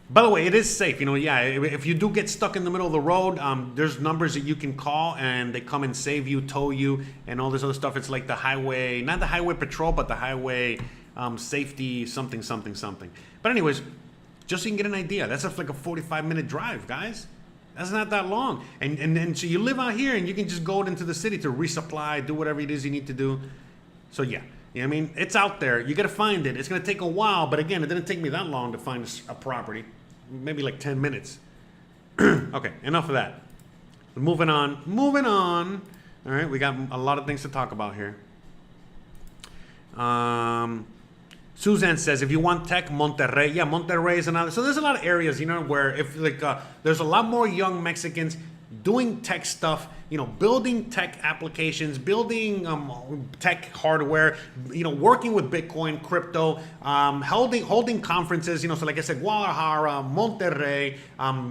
By the way, it is safe. You know, yeah, if you do get stuck in the middle of the road, there's numbers that you can call, and they come and save you, tow you, and all this other stuff. It's like the highway, not the highway patrol, but the highway safety something. But anyways, just so you can get an idea, that's like a 45-minute drive, guys. That's not that long. And so you live out here, and you can just go into the city to resupply, do whatever it is you need to do. So yeah. You know what I mean? It's out there. You got to find it. It's going to take a while, but again, it didn't take me that long to find a property. Maybe like 10 minutes. Okay, enough of that. Moving on. All right, we got a lot of things to talk about here. Suzanne says, if you want tech, Monterrey. Yeah, Monterrey is another. So there's a lot of areas, you know, where if like there's a lot more young Mexicans doing tech stuff, you know, building tech applications, building tech hardware, you know, working with Bitcoin, crypto, holding conferences, you know, so like I said, Guadalajara, Monterrey,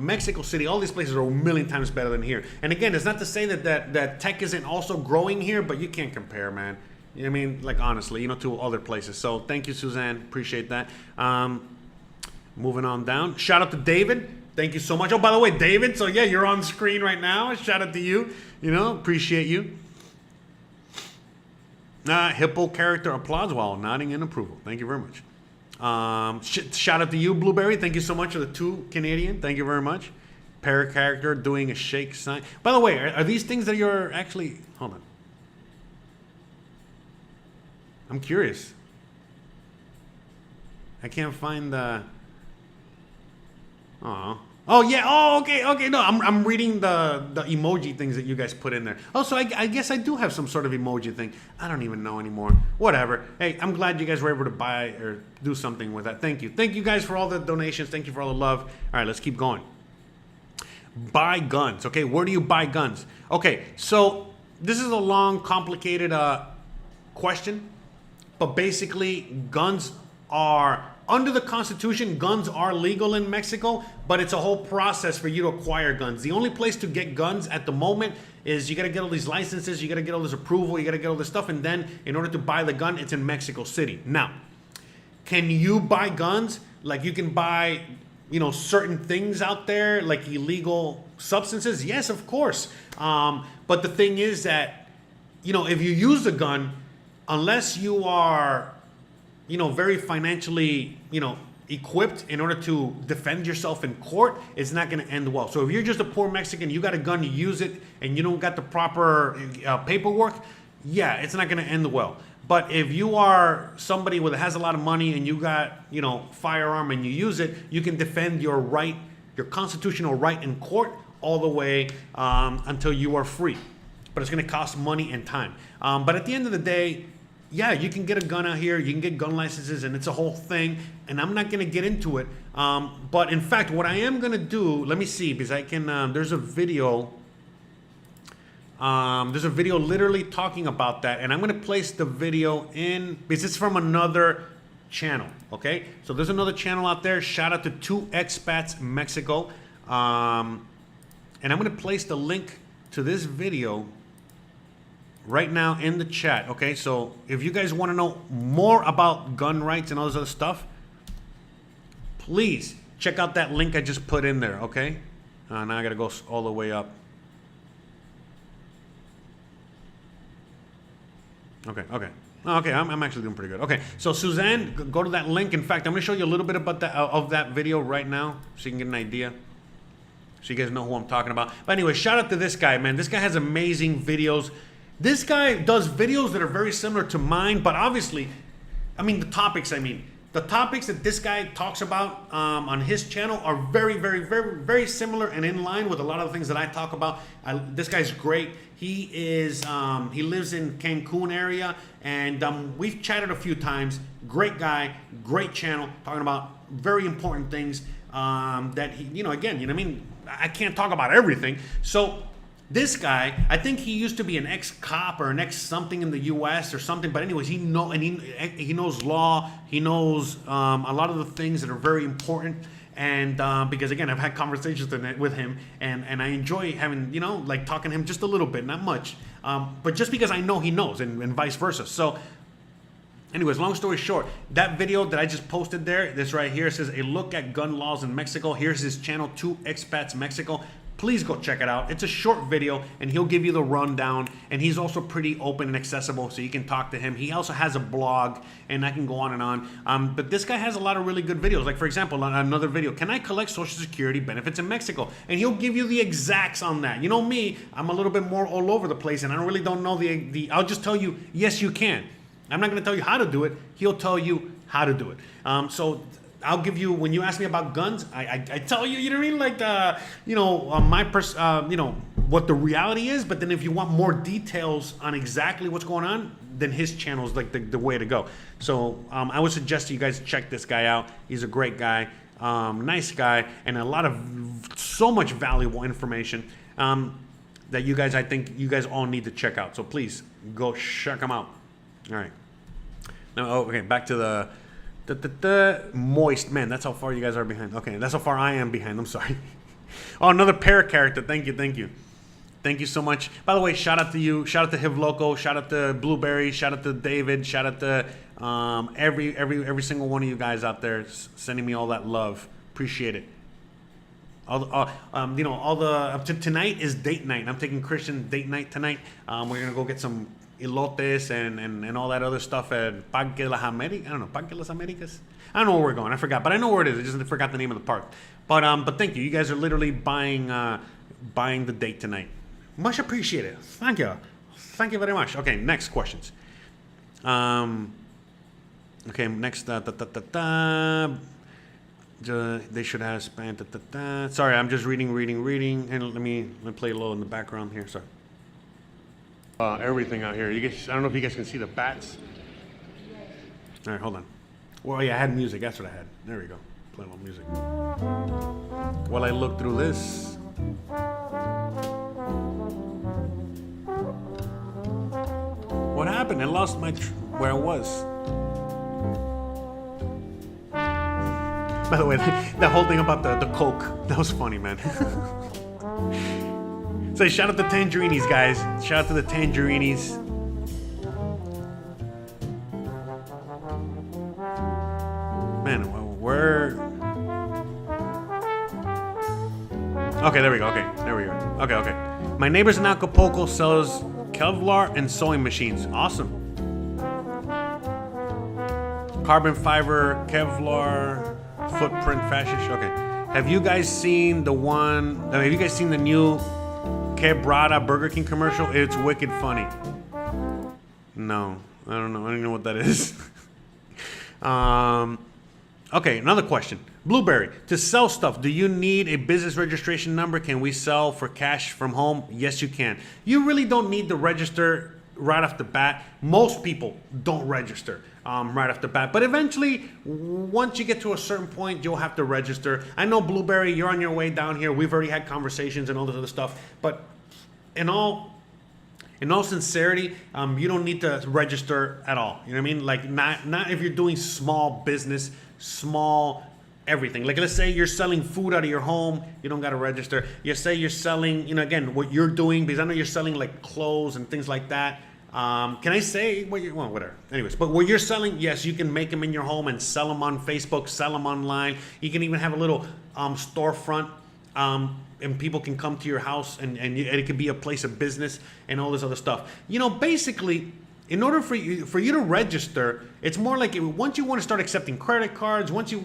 Mexico City, all these places are a million times better than here. And again, it's not to say that tech isn't also growing here, but you can't compare, man. You know what I mean? Like, honestly, you know, to other places. So thank you, Suzanne. Appreciate that. Moving on down. Shout out to David. Thank you so much. Oh, by the way, David, so yeah, you're on screen right now. Shout out to you. You know, appreciate you. Hippo character applauds while nodding in approval. Thank you very much. Shout out to you, Blueberry. Thank you so much for the 2 Canadian. Thank you very much. Parrot character doing a shake sign. By the way, are these things that you're actually... Hold on. I'm curious. I can't find the... Oh yeah. Oh, okay. No, I'm reading the emoji things that you guys put in there. Oh, so I guess I do have some sort of emoji thing. I don't even know anymore. Whatever. Hey, I'm glad you guys were able to buy or do something with that. Thank you. Thank you guys for all the donations. Thank you for all the love. All right, let's keep going. Buy guns. Okay, where do you buy guns? Okay, so this is a long, complicated question, but basically, guns are... Under the Constitution, guns are legal in Mexico, but it's a whole process for you to acquire guns. The only place to get guns at the moment is you got to get all these licenses, you got to get all this approval, you got to get all this stuff, and then in order to buy the gun, it's in Mexico City. Now, Can you buy guns? Like you can buy, certain things out there, like illegal substances? Yes, of course. But the thing is that, if you use a gun, unless you are, very financially, equipped in order to defend yourself in court, it's not going to end well. So if you're just a poor Mexican, you got a gun, you use it, and you don't got the proper paperwork, yeah, it's not going to end well. But if you are somebody that has a lot of money and you got, firearm and you use it, you can defend your right, your constitutional right in court all the way until you are free. But it's going to cost money and time. But at the end of the day, yeah, you can get a gun out here. You can get gun licenses, and it's a whole thing. And I'm not going to get into it. But in fact, what I am going to do, let me see, because I can. There's a video. There's a video literally talking about that, and I'm going to place the video in because it's from another channel. Okay, so there's another channel out there. Shout out to 2Expats Mexico, and I'm going to place the link to this video right now in the chat. Okay, so if you guys want to know more about gun rights and all this other stuff, please check out that link I just put in there. Okay, now I gotta go all the way up. Okay, I'm actually doing pretty good. Okay, so Suzanne, go to that link. In fact, I'm gonna show you a little bit about that of that video right now, so you can get an idea, so you guys know who I'm talking about. But anyway, shout out to this guy, man. This guy has amazing videos. This guy does videos that are very similar to mine, but obviously, the topics that this guy talks about on his channel are very, very, very, very similar and in line with a lot of the things that I talk about. This guy's great. He lives in Cancun area, and we've chatted a few times. Great guy, great channel, talking about very important things that he, I can't talk about everything. So this guy, I think he used to be an ex-cop or an ex-something in the U.S. or something. But anyways, he knows law. He knows a lot of the things that are very important. And because, again, I've had conversations with him. And I enjoy having, talking to him just a little bit, not much. But just because I know he knows and vice versa. So anyways, long story short, that video that I just posted there, this right here, says a look at gun laws in Mexico. Here's his channel, 2Expats Mexico. Please go check it out. It's a short video, and he'll give you the rundown. And he's also pretty open and accessible, so you can talk to him. He also has a blog, and I can go on and on. But this guy has a lot of really good videos. Like, for example, on another video, can I collect Social Security benefits in Mexico? And he'll give you the exacts on that. You know me, I'm a little bit more all over the place, and I really don't know I'll just tell you, yes, you can. I'm not going to tell you how to do it. He'll tell you how to do it. So I'll give you, when you ask me about guns, I tell you, you know what I mean? What the reality is. But then if you want more details on exactly what's going on, then his channel is like the way to go. So I would suggest you guys check this guy out. He's a great guy, nice guy, and so much valuable information that I think you guys all need to check out. So please go check him out. All right. Now, okay, back to the moist, man. That's how far you guys are behind. Okay, that's how far I am behind. I'm sorry. Oh, another para character. Thank you so much. By the way, shout out to you. Shout out to Hiv Loco. Shout out to Blueberry. Shout out to David. Shout out to every single one of you guys out there sending me all that love. Appreciate it. Tonight is date night. I'm taking Christian date night tonight. We're gonna go get some elotes and all that other stuff at Parque de las Americas. I don't know, Parque de las Americas. I don't know where we're going. I forgot, but I know where it is. I just forgot the name of the park. But thank you. You guys are literally buying the date tonight. Much appreciated. Thank you. Thank you very much. Okay, next questions. Okay, next. They should have span. Sorry, I'm just reading, and let me play low in the background here. Sorry. Everything out here. You guys, I don't know if you guys can see the bats. All right, hold on. Well, yeah, I had music. That's what I had. There we go. Play a little music. While I look through this. What happened? I lost where I was. By the way, that whole thing about the Coke, that was funny, man. So shout out to Tangerinis, guys. Shout out to the Tangerinis. Man, where? Okay, there we go. Okay, there we go. Okay. My neighbors in Acapulco sells Kevlar and sewing machines. Awesome. Carbon fiber, Kevlar, footprint fashion. Okay. Have you guys seen the new Quebrada Burger King commercial? It's wicked funny. No, I don't know. I don't know what that is. Okay, another question. Blueberry, to sell stuff, do you need a business registration number? Can we sell for cash from home? Yes, you can. You really don't need to register right off the bat. Most people don't register right off the bat. But eventually, once you get to a certain point, you'll have to register. I know, Blueberry, you're on your way down here. We've already had conversations and all this other stuff. But in all sincerity, you don't need to register at all. You know what I mean? Like, not if you're doing small business, small everything. Like, let's say you're selling food out of your home, you don't got to register. You say you're selling, again, what you're doing, because I know you're selling like clothes and things like that. Can I say what well, whatever. Anyways, but what you're selling, yes, you can make them in your home and sell them on Facebook, sell them online. You can even have a little storefront, and people can come to your house, and it could be a place of business and all this other stuff. Basically, in order for you to register, it's more like once you want to start accepting credit cards, once you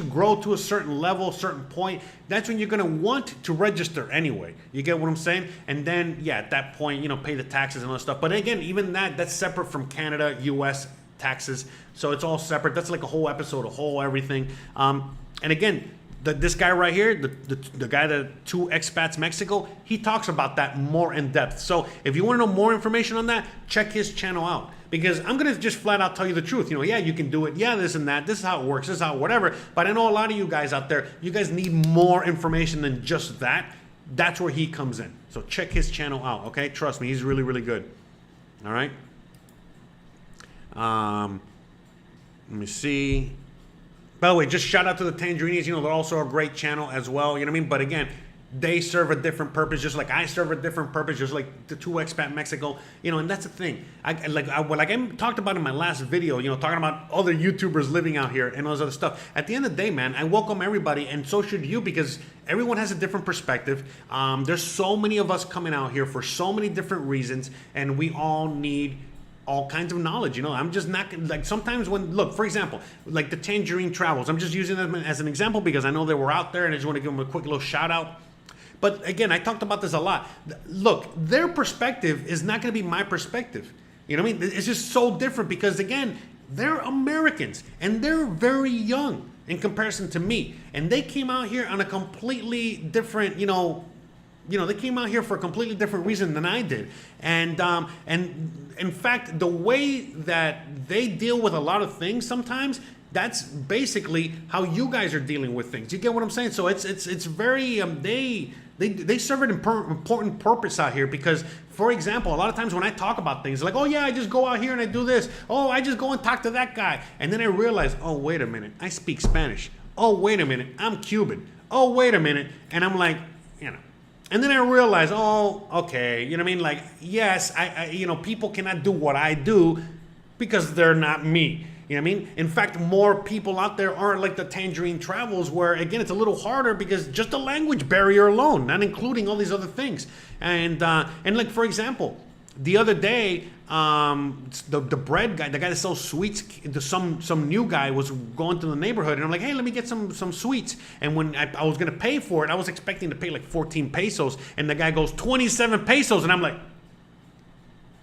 grow to a certain level, certain point, that's when you're going to want to register anyway. You get what I'm saying? And then, yeah, at that point, pay the taxes and all that stuff. But again, even that's separate from Canada, U.S. taxes. So it's all separate. That's like a whole episode, a whole everything. And again, this guy right here, the guy, the two expats Mexico, he talks about that more in depth. So if you want to know more information on that, check his channel out. Because I'm going to just flat out tell you the truth. Yeah, you can do it. Yeah, this and that. This is how it works. This is how whatever. But I know a lot of you guys out there, you guys need more information than just that. That's where he comes in. So check his channel out, okay? Trust me, he's really, really good. All right? Let me see. By the way, just shout out to the Tangerinis. They're also a great channel as well. You know what I mean? But again, they serve a different purpose, just like I serve a different purpose, just like the two expat Mexico. And that's the thing. I talked about in my last video, talking about other YouTubers living out here and all this other stuff. At the end of the day, man, I welcome everybody, and so should you, because everyone has a different perspective. There's so many of us coming out here for so many different reasons, and we all need all kinds of knowledge. I'm just not like, sometimes look, for example, like the Tangerine Travels, I'm just using them as an example because I know they were out there and I just want to give them a quick little shout out. But again, I talked about this a lot. Look, their perspective is not going to be my perspective. You know what I mean? It's just so different because, again, they're Americans and they're very young in comparison to me. And they came out here on a completely different, they came out here for a completely different reason than I did. And in fact, the way that they deal with a lot of things sometimes, that's basically how you guys are dealing with things. You get what I'm saying? So it's very, they serve an important purpose out here because, for example, a lot of times when I talk about things, like, oh yeah, I just go out here and I do this. Oh, I just go and talk to that guy. And then I realize, oh, wait a minute, I speak Spanish. Oh, wait a minute, I'm Cuban. Oh, wait a minute. And I'm like, and then I realized, oh, okay, you know what I mean? Like, yes, I people cannot do what I do because they're not me. You know what I mean? In fact, more people out there aren't like the Tangerine Travels, where, again, it's a little harder because just the language barrier alone, not including all these other things. And like, for example, the other day, the bread guy, the guy that sells sweets, some new guy was going to the neighborhood, and I'm like, hey, let me get some sweets. And when I was going to pay for it, I was expecting to pay like 14 pesos, and the guy goes 27 pesos, and I'm like,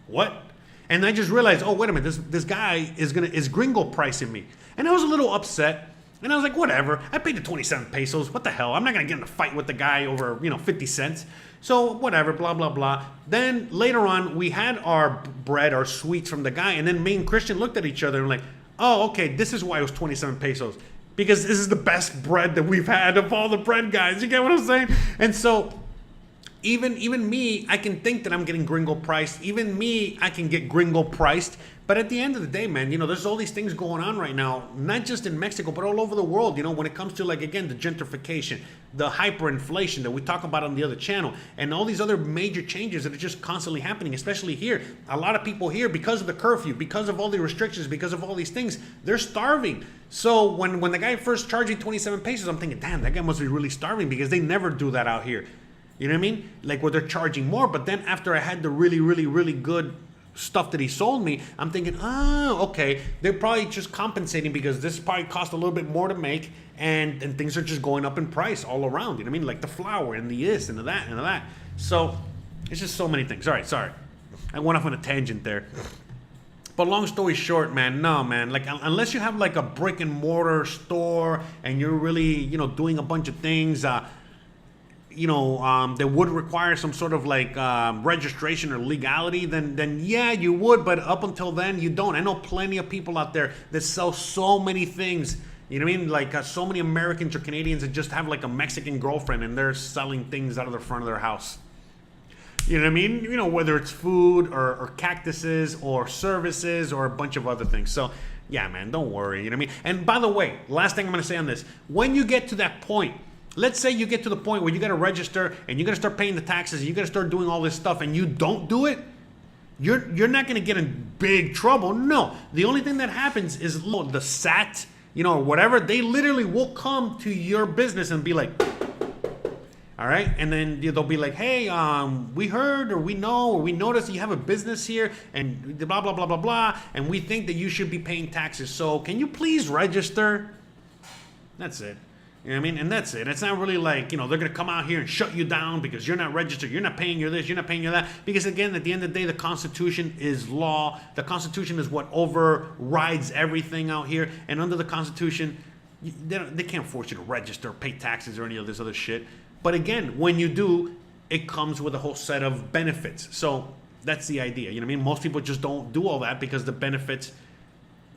what? And I just realized, oh, wait a minute, this guy is gringo pricing me. And I was a little upset. And I was like, whatever. I paid the 27 pesos. What the hell? I'm not going to get in a fight with the guy over, 50 cents. So whatever, blah, blah, blah. Then later on, we had our bread, our sweets from the guy. And then me and Christian looked at each other and like, oh, okay, this is why it was 27 pesos. Because this is the best bread that we've had of all the bread guys. You get what I'm saying? And so even me, I can think that I'm getting gringo priced. Even me, I can get gringo priced. But at the end of the day, man, there's all these things going on right now, not just in Mexico, but all over the world, when it comes to, like, again, the gentrification, the hyperinflation that we talk about on the other channel, and all these other major changes that are just constantly happening, especially here. A lot of people here, because of the curfew, because of all the restrictions, because of all these things, they're starving. So when the guy first charged me 27 pesos, I'm thinking, damn, that guy must be really starving, because they never do that out here. You know what I mean? Like, where they're charging more. But then after I had the really, really, really good stuff that he sold me, I'm thinking, okay, they're probably just compensating because this probably cost a little bit more to make, and things are just going up in price all around. You know what I mean? Like the flour and the this and the that and the that. So it's just so many things. All right, sorry, I went off on a tangent there. But long story short, man, no, man. Like, unless you have like a brick and mortar store and you're really, doing a bunch of things, that would require some sort of like registration or legality, then yeah, you would. But up until then, you don't. I know plenty of people out there that sell so many things. You know what I mean? Like so many Americans or Canadians that just have like a Mexican girlfriend and they're selling things out of the front of their house. You know what I mean? Whether it's food or cactuses or services or a bunch of other things. So yeah, man, don't worry. You know what I mean? And by the way, last thing I'm going to say on this, when you get to that point, let's say you get to the point where you got to register and you got to start paying the taxes and you got to start doing all this stuff and you don't do it, you're not going to get in big trouble. No, the only thing that happens is the SAT, or whatever, they literally will come to your business and be like, all right, and then they'll be like, hey, we heard or we know or we noticed you have a business here and blah, blah, blah, blah, blah, and we think that you should be paying taxes. So can you please register? That's it. You know what I mean? And that's it. It's not really like, they're going to come out here and shut you down because you're not registered. You're not paying your this. You're not paying your that. Because, again, at the end of the day, the Constitution is law. The Constitution is what overrides everything out here. And under the Constitution, they can't force you to register, pay taxes, or any of this other shit. But, again, when you do, it comes with a whole set of benefits. So that's the idea. You know what I mean? Most people just don't do all that because the benefits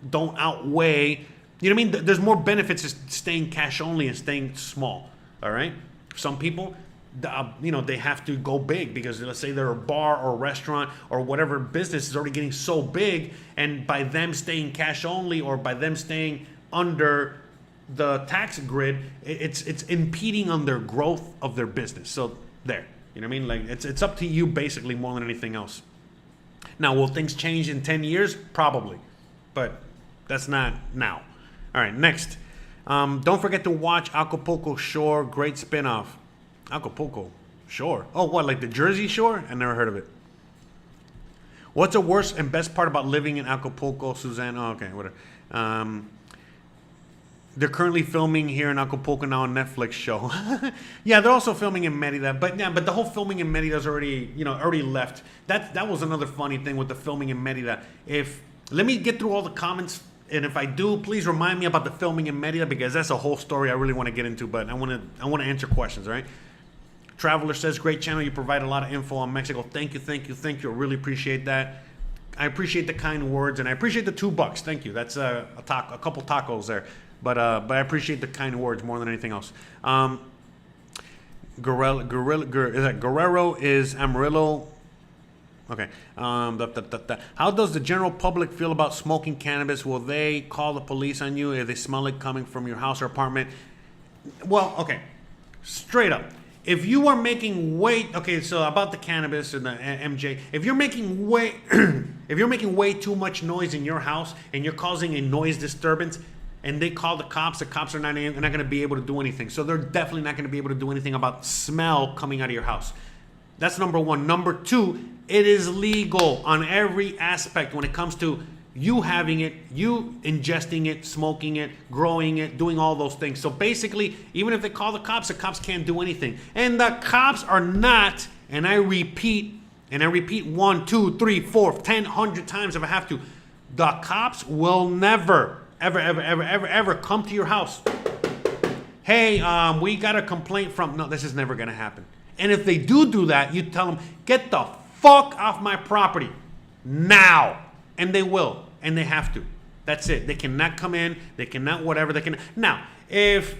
don't outweigh. You know what I mean? There's more benefits to staying cash only and staying small. All right. Some people, they have to go big because let's say they're a bar or a restaurant or whatever business is already getting so big, and by them staying cash only or by them staying under the tax grid, it's impeding on their growth of their business. So there, you know what I mean? Like it's up to you basically more than anything else. Now, will things change in 10 years? Probably, but that's not now. All right, next. Don't forget to watch Acapulco Shore. Great spinoff. Acapulco Shore. Oh, what, like the Jersey Shore? I never heard of it. What's the worst and best part about living in Acapulco, Suzanne? Oh, okay, whatever. They're currently filming here in Acapulco now, a Netflix show. Yeah, they're also filming in Merida, but the whole filming in Merida is already left. That was another funny thing with the filming in Merida. Let me get through all the comments. And if I do, please remind me about the filming in Merida because that's a whole story I really want to get into. But I want to answer questions, all right? Traveler says, great channel. You provide a lot of info on Mexico. Thank you. I really appreciate that. I appreciate the kind words, and I appreciate the $2. Thank you. That's a couple tacos there. But I appreciate the kind words more than anything else. Guerrero is Amarillo. Okay. How does the general public feel about smoking cannabis? Will they call the police on you if they smell it coming from your house or apartment? Well, okay. Straight up. If you are making so about the cannabis and the MJ, if you're making way too much noise in your house and you're causing a noise disturbance and they call the cops are not going to be able to do anything. So they're definitely not going to be able to do anything about smell coming out of your house. That's number one. Number two, it is legal on every aspect when it comes to you having it, you ingesting it, smoking it, growing it, doing all those things. So basically, even if they call the cops can't do anything. And the cops are not, and I repeat 1, 2, 3, 4, 10, 100 times if I have to, the cops will never, ever come to your house. Hey, we got a complaint from, no, this is never going to happen. And if they do that, you tell them, get the fuck off my property now. And they will. And they have to. That's it. They cannot come in. They cannot whatever. They can. Now, if,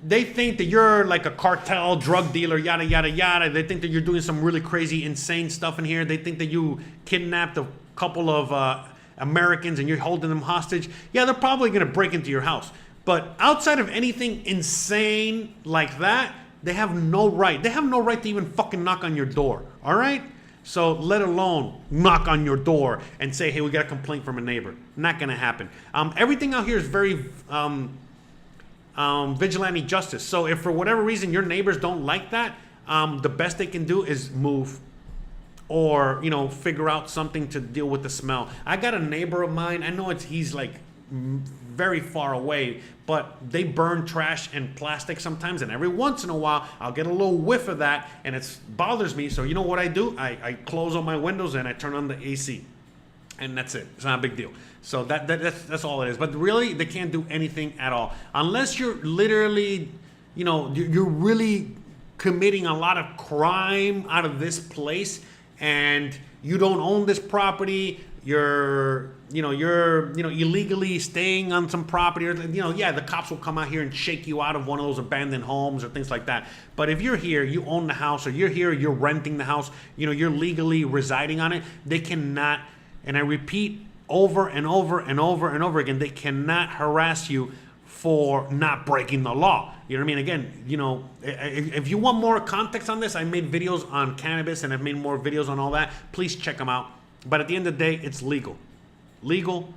they think that you're like a cartel drug dealer, yada, yada, yada. They think that you're doing some really crazy, insane stuff in here. They think that you kidnapped a couple of Americans and you're holding them hostage. Yeah, they're probably going to break into your house. But outside of anything insane like that, they have no right. They have no right to even fucking knock on your door. All right? So let alone knock on your door and say, hey, we got a complaint from a neighbor. Not going to happen. Everything out here is very vigilante justice. So if for whatever reason your neighbors don't like that, the best they can do is move or, you know, figure out something to deal with the smell. I got a neighbor of mine. I know he's like very far away, but they burn trash and plastic sometimes, and every once in a while I'll get a little whiff of that and it bothers me. So you know what I do? I close all my windows and I turn on the AC, and that's it. It's not a big deal. So that's all it is. But really, they can't do anything at all unless you're literally, you know, you're really committing a lot of crime out of this place and you don't own this property. You're illegally staying on some property, or, you know, yeah, the cops will come out here and shake you out of one of those abandoned homes or things like that. But if you're here, you own the house, or you're here, you're renting the house, you know, you're legally residing on it, they cannot, and I repeat over and over and over and over again, they cannot harass you for not breaking the law. You know what I mean? Again, you know, if you want more context on this, I made videos on cannabis and I've made more videos on all that. Please check them out. But at the end of the day, it's legal. Legal.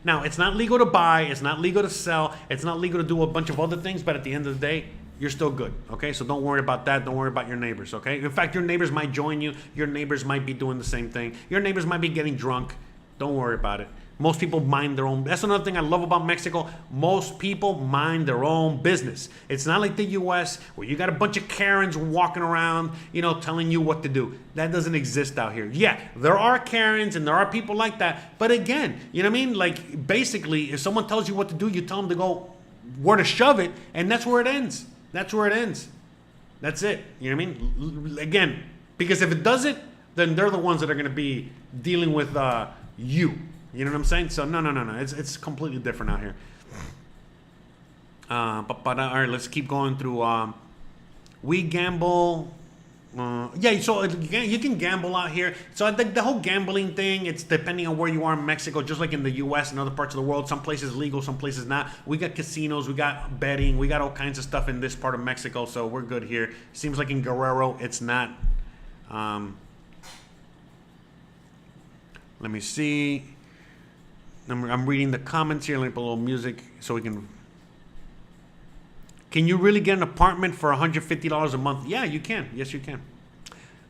Now, it's not legal to buy. It's not legal to sell. It's not legal to do a bunch of other things. But at the end of the day, you're still good. Okay? So don't worry about that. Don't worry about your neighbors. Okay? In fact, your neighbors might join you. Your neighbors might be doing the same thing. Your neighbors might be getting drunk. Don't worry about it. Most people mind their own. That's another thing I love about Mexico. Most people mind their own business. It's not like the U.S. where you got a bunch of Karens walking around, you know, telling you what to do. That doesn't exist out here. Yeah, there are Karens and there are people like that. But again, you know what I mean? Like, basically, if someone tells you what to do, you tell them to go where to shove it, and that's where it ends. That's where it ends. That's it. You know what I mean? Again, because if it doesn't, then they're the ones that are going to be dealing with you. You know what I'm saying? So no. It's completely different out here. But all right, let's keep going through. We gamble. Yeah, so you can gamble out here. So the whole gambling thing, it's depending on where you are in Mexico, just like in the U.S. and other parts of the world. Some places legal, some places not. We got casinos, we got betting, we got all kinds of stuff in this part of Mexico, so we're good here. Seems like in Guerrero, it's not. Let me see. I'm reading the comments here. Let me put a little music so we can. Can you really get an apartment for $150 a month? Yeah, you can. Yes, you can.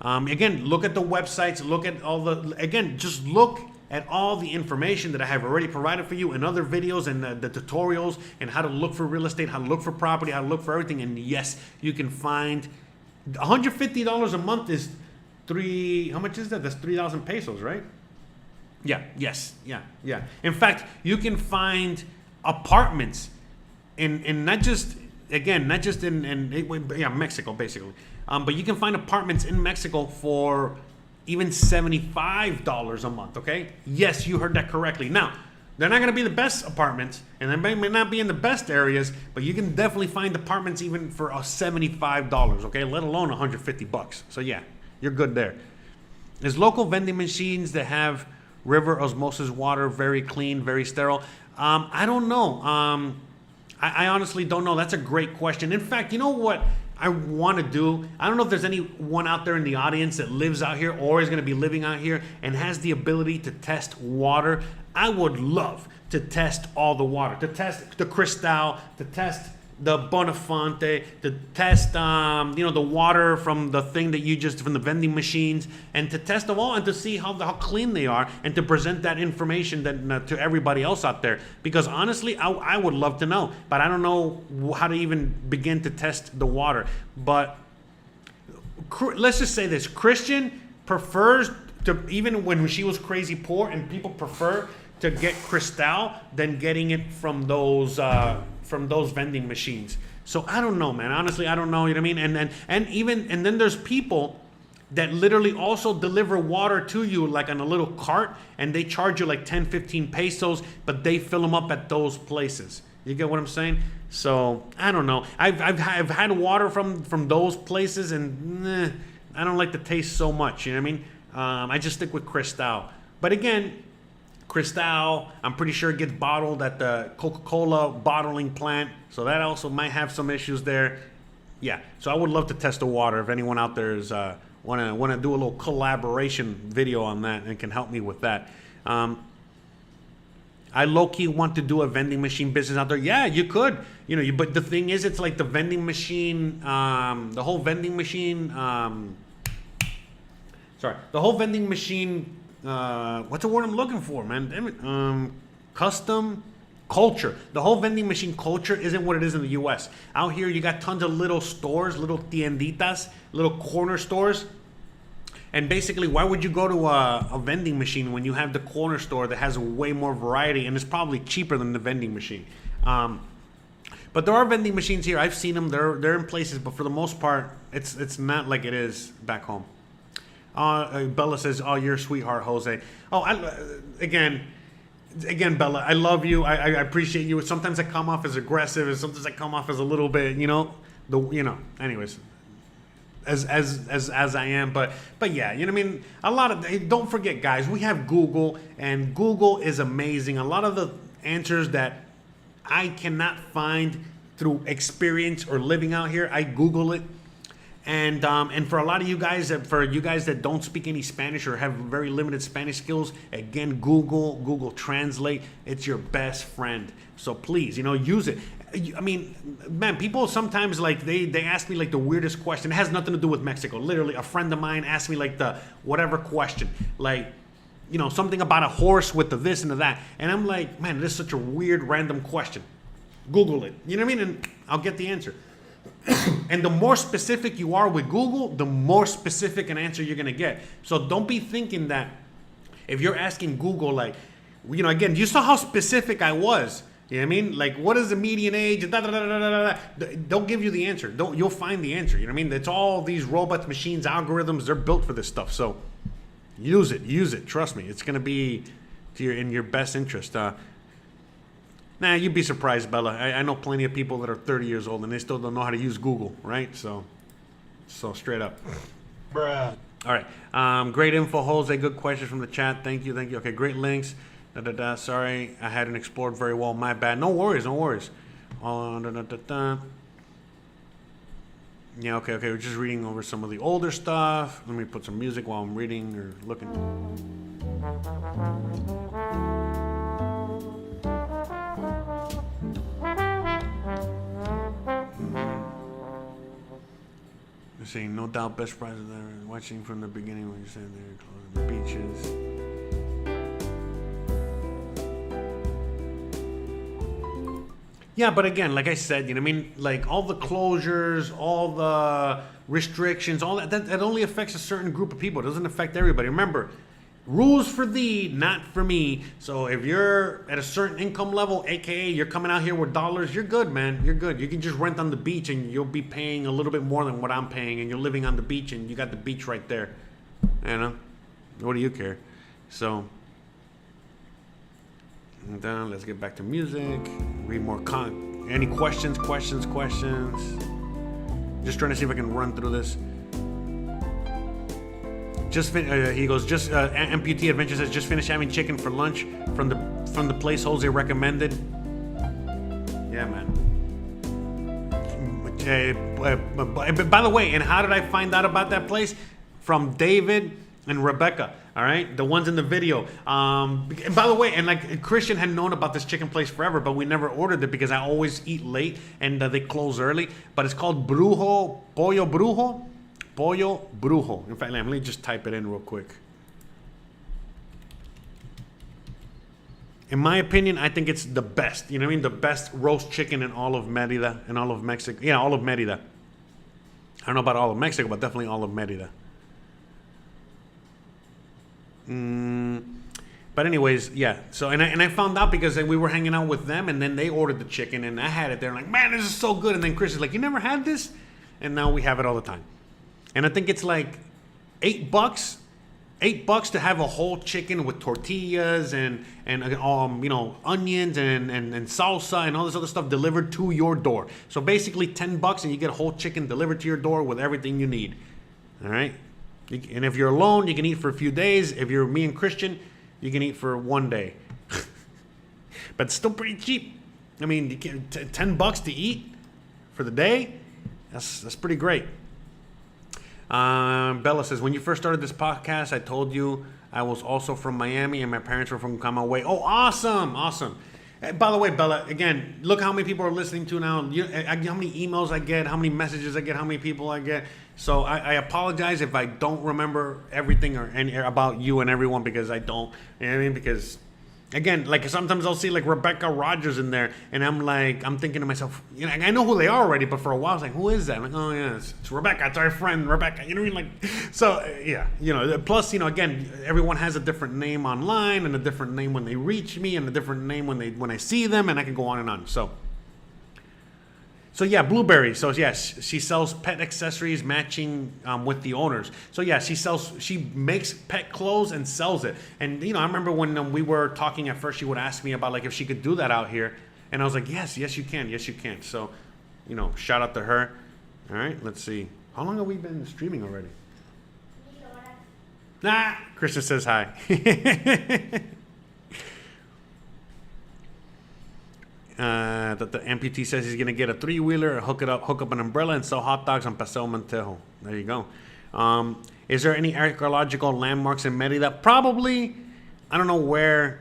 Again, look at the websites. Look at all the. Again, just look at all the information that I have already provided for you in other videos and the tutorials and how to look for real estate, how to look for property, how to look for everything. And yes, you can find $150 a month is how much is that? That's 3,000 pesos, right? Yeah, yes, yeah. In fact, you can find apartments in not just in Mexico, basically. But you can find apartments in Mexico for even $75 a month, okay? Yes, you heard that correctly. Now, they're not going to be the best apartments, and they may not be in the best areas, but you can definitely find apartments even for $75, okay? Let alone $150. So yeah, you're good there. There's local vending machines that have river osmosis water, very clean, very sterile. I don't know. I honestly don't know. That's a great question. In fact, you know what I want to do? I don't know if there's anyone out there in the audience that lives out here or is going to be living out here and has the ability to test water. I would love to test all the water, to test the Cristal, to test the Bonafante, to test the water from the thing that from the vending machines, and to test them all and to see how clean they are and to present that information to everybody else out there. Because honestly, I would love to know, but I don't know how to even begin to test the water. But let's just say this: Christian prefers to, even when she was crazy poor, and people prefer to get Cristal than getting it from those vending machines. So I don't know, man. Honestly, I don't know. You know what I mean? And then there's people that literally also deliver water to you like on a little cart, and they charge you like 10, 15 pesos, but they fill them up at those places. You get what I'm saying? So I don't know. I've had water from those places, and I don't like the taste so much. You know what I mean? I just stick with Cristal. But again, Cristal, I'm pretty sure it gets bottled at the Coca-Cola bottling plant, so that also might have some issues there. Yeah, so I would love to test the water. If anyone out there is want to do a little collaboration video on that and can help me with that. I low-key want to do a vending machine business out there. Yeah, you could. You know, but the thing is, it's like the vending machine, the whole vending machine, the whole vending machine, what's the word I'm looking for, man? Damn it. Custom culture. The whole vending machine culture isn't what it is in the U.S. Out here, you got tons of little stores, little tienditas, little corner stores. And basically, why would you go to a vending machine when you have the corner store that has way more variety and is probably cheaper than the vending machine? But there are vending machines here. I've seen them. They're in places, but for the most part, it's not like it is back home. Bella says, "Oh, you're a sweetheart, Jose." Oh, again, Bella, I love you. I appreciate you. Sometimes I come off as aggressive, and sometimes I come off as a little bit, anyways. As I am, but yeah, you know what I mean? Don't forget, guys, we have Google, and Google is amazing. A lot of the answers that I cannot find through experience or living out here, I Google it. And for a lot of you guys, that don't speak any Spanish or have very limited Spanish skills, again, Google Translate, it's your best friend. So please, use it. I mean, man, people sometimes they ask me the weirdest question. It has nothing to do with Mexico. Literally, a friend of mine asked me the whatever question, something about a horse with the this and the that, and I'm like, man, this is such a weird random question. Google it. You know what I mean? And I'll get the answer. And the more specific you are with Google, the more specific an answer you're gonna get. So don't be thinking that if you're asking Google, again, you saw how specific I was. You know what I mean? What is the median age? Don't give you the answer. You'll find the answer. You know what I mean? It's all these robots, machines, algorithms. They're built for this stuff. So use it. Trust me. It's gonna be in your best interest. Nah, you'd be surprised, Bella. I know plenty of people that are 30 years old and they still don't know how to use Google, right? So straight up. Bruh. All right. Great info, Jose. Good questions from the chat. Thank you. Okay, great links. Sorry, I hadn't explored very well. My bad. No worries. Yeah, okay. We're just reading over some of the older stuff. Let me put some music while I'm reading or looking. You're saying, no doubt, best prizes ever. Watching from the beginning when you said they were closing the beaches. Yeah, but again, like I said, all the closures, all the restrictions, all that only affects a certain group of people. It doesn't affect everybody. Remember, rules for thee, not for me. So if you're at a certain income level, aka you're coming out here with dollars, you're good, man. You're good. You can just rent on the beach and you'll be paying a little bit more than what I'm paying, and you're living on the beach and you got the beach right there. What do you care? So and let's get back to music. Read more any questions? Just trying to see if I can run through this. He goes, Amputee Adventure says, just finished having chicken for lunch from the place Jose recommended. Yeah, man. By the way, and how did I find out about that place? From David and Rebecca. All right, the ones in the video. And by the way, and Christian had known about this chicken place forever, but we never ordered it because I always eat late and they close early. But it's called Pollo Brujo. In fact, let me just type it in real quick. In my opinion, I think it's the best. You know what I mean? The best roast chicken in all of Merida, in all of Mexico. Yeah, all of Merida. I don't know about all of Mexico, but definitely all of Merida. But anyways, yeah. So and I found out because we were hanging out with them, and then they ordered the chicken, and I had it. They're like, man, this is so good. And then Chris is like, you never had this? And now we have it all the time. And I think it's $8 $8 to have a whole chicken with tortillas and you know, onions and salsa and all this other stuff delivered to your door. So basically $10 and you get a whole chicken delivered to your door with everything you need. All right. And if you're alone, you can eat for a few days. If you're me and Christian, you can eat for one day. But it's still pretty cheap. I mean, you get $10 to eat for the day. That's pretty great. Bella says, when you first started this podcast, I told you I was also from Miami and my parents were from Camagüey. Oh, awesome. Awesome. By the way, Bella, again, look how many people are listening to now. How many emails I get, how many messages I get, how many people I get. So I apologize if I don't remember everything or any about you and everyone, because I don't. You know what I mean? Because, again, like sometimes I'll see like Rebecca Rogers in there, and I'm thinking to myself, you know, I know who they are already, but for a while I was like, who is that? I'm like, oh yeah, it's Rebecca, it's our friend Rebecca. You know what I mean? Like, so yeah, you know. Plus, you know, again, everyone has a different name online and a different name when they reach me and a different name when I see them, and I can go on and on. So yeah, Blueberry. So yes, she sells pet accessories matching with the owners. So yeah, she makes pet clothes and sells it. And you know, I remember when we were talking at first, she would ask me about like if she could do that out here, and I was like, yes, you can. So, you know, shout out to her. All right, let's see. How long have we been streaming already? Christian says hi. The amputee says he's gonna get a 3-wheeler, hook up an umbrella, and sell hot dogs on Paseo Montejo. There you go. Is there any archaeological landmarks in Merida? Probably. I don't know where.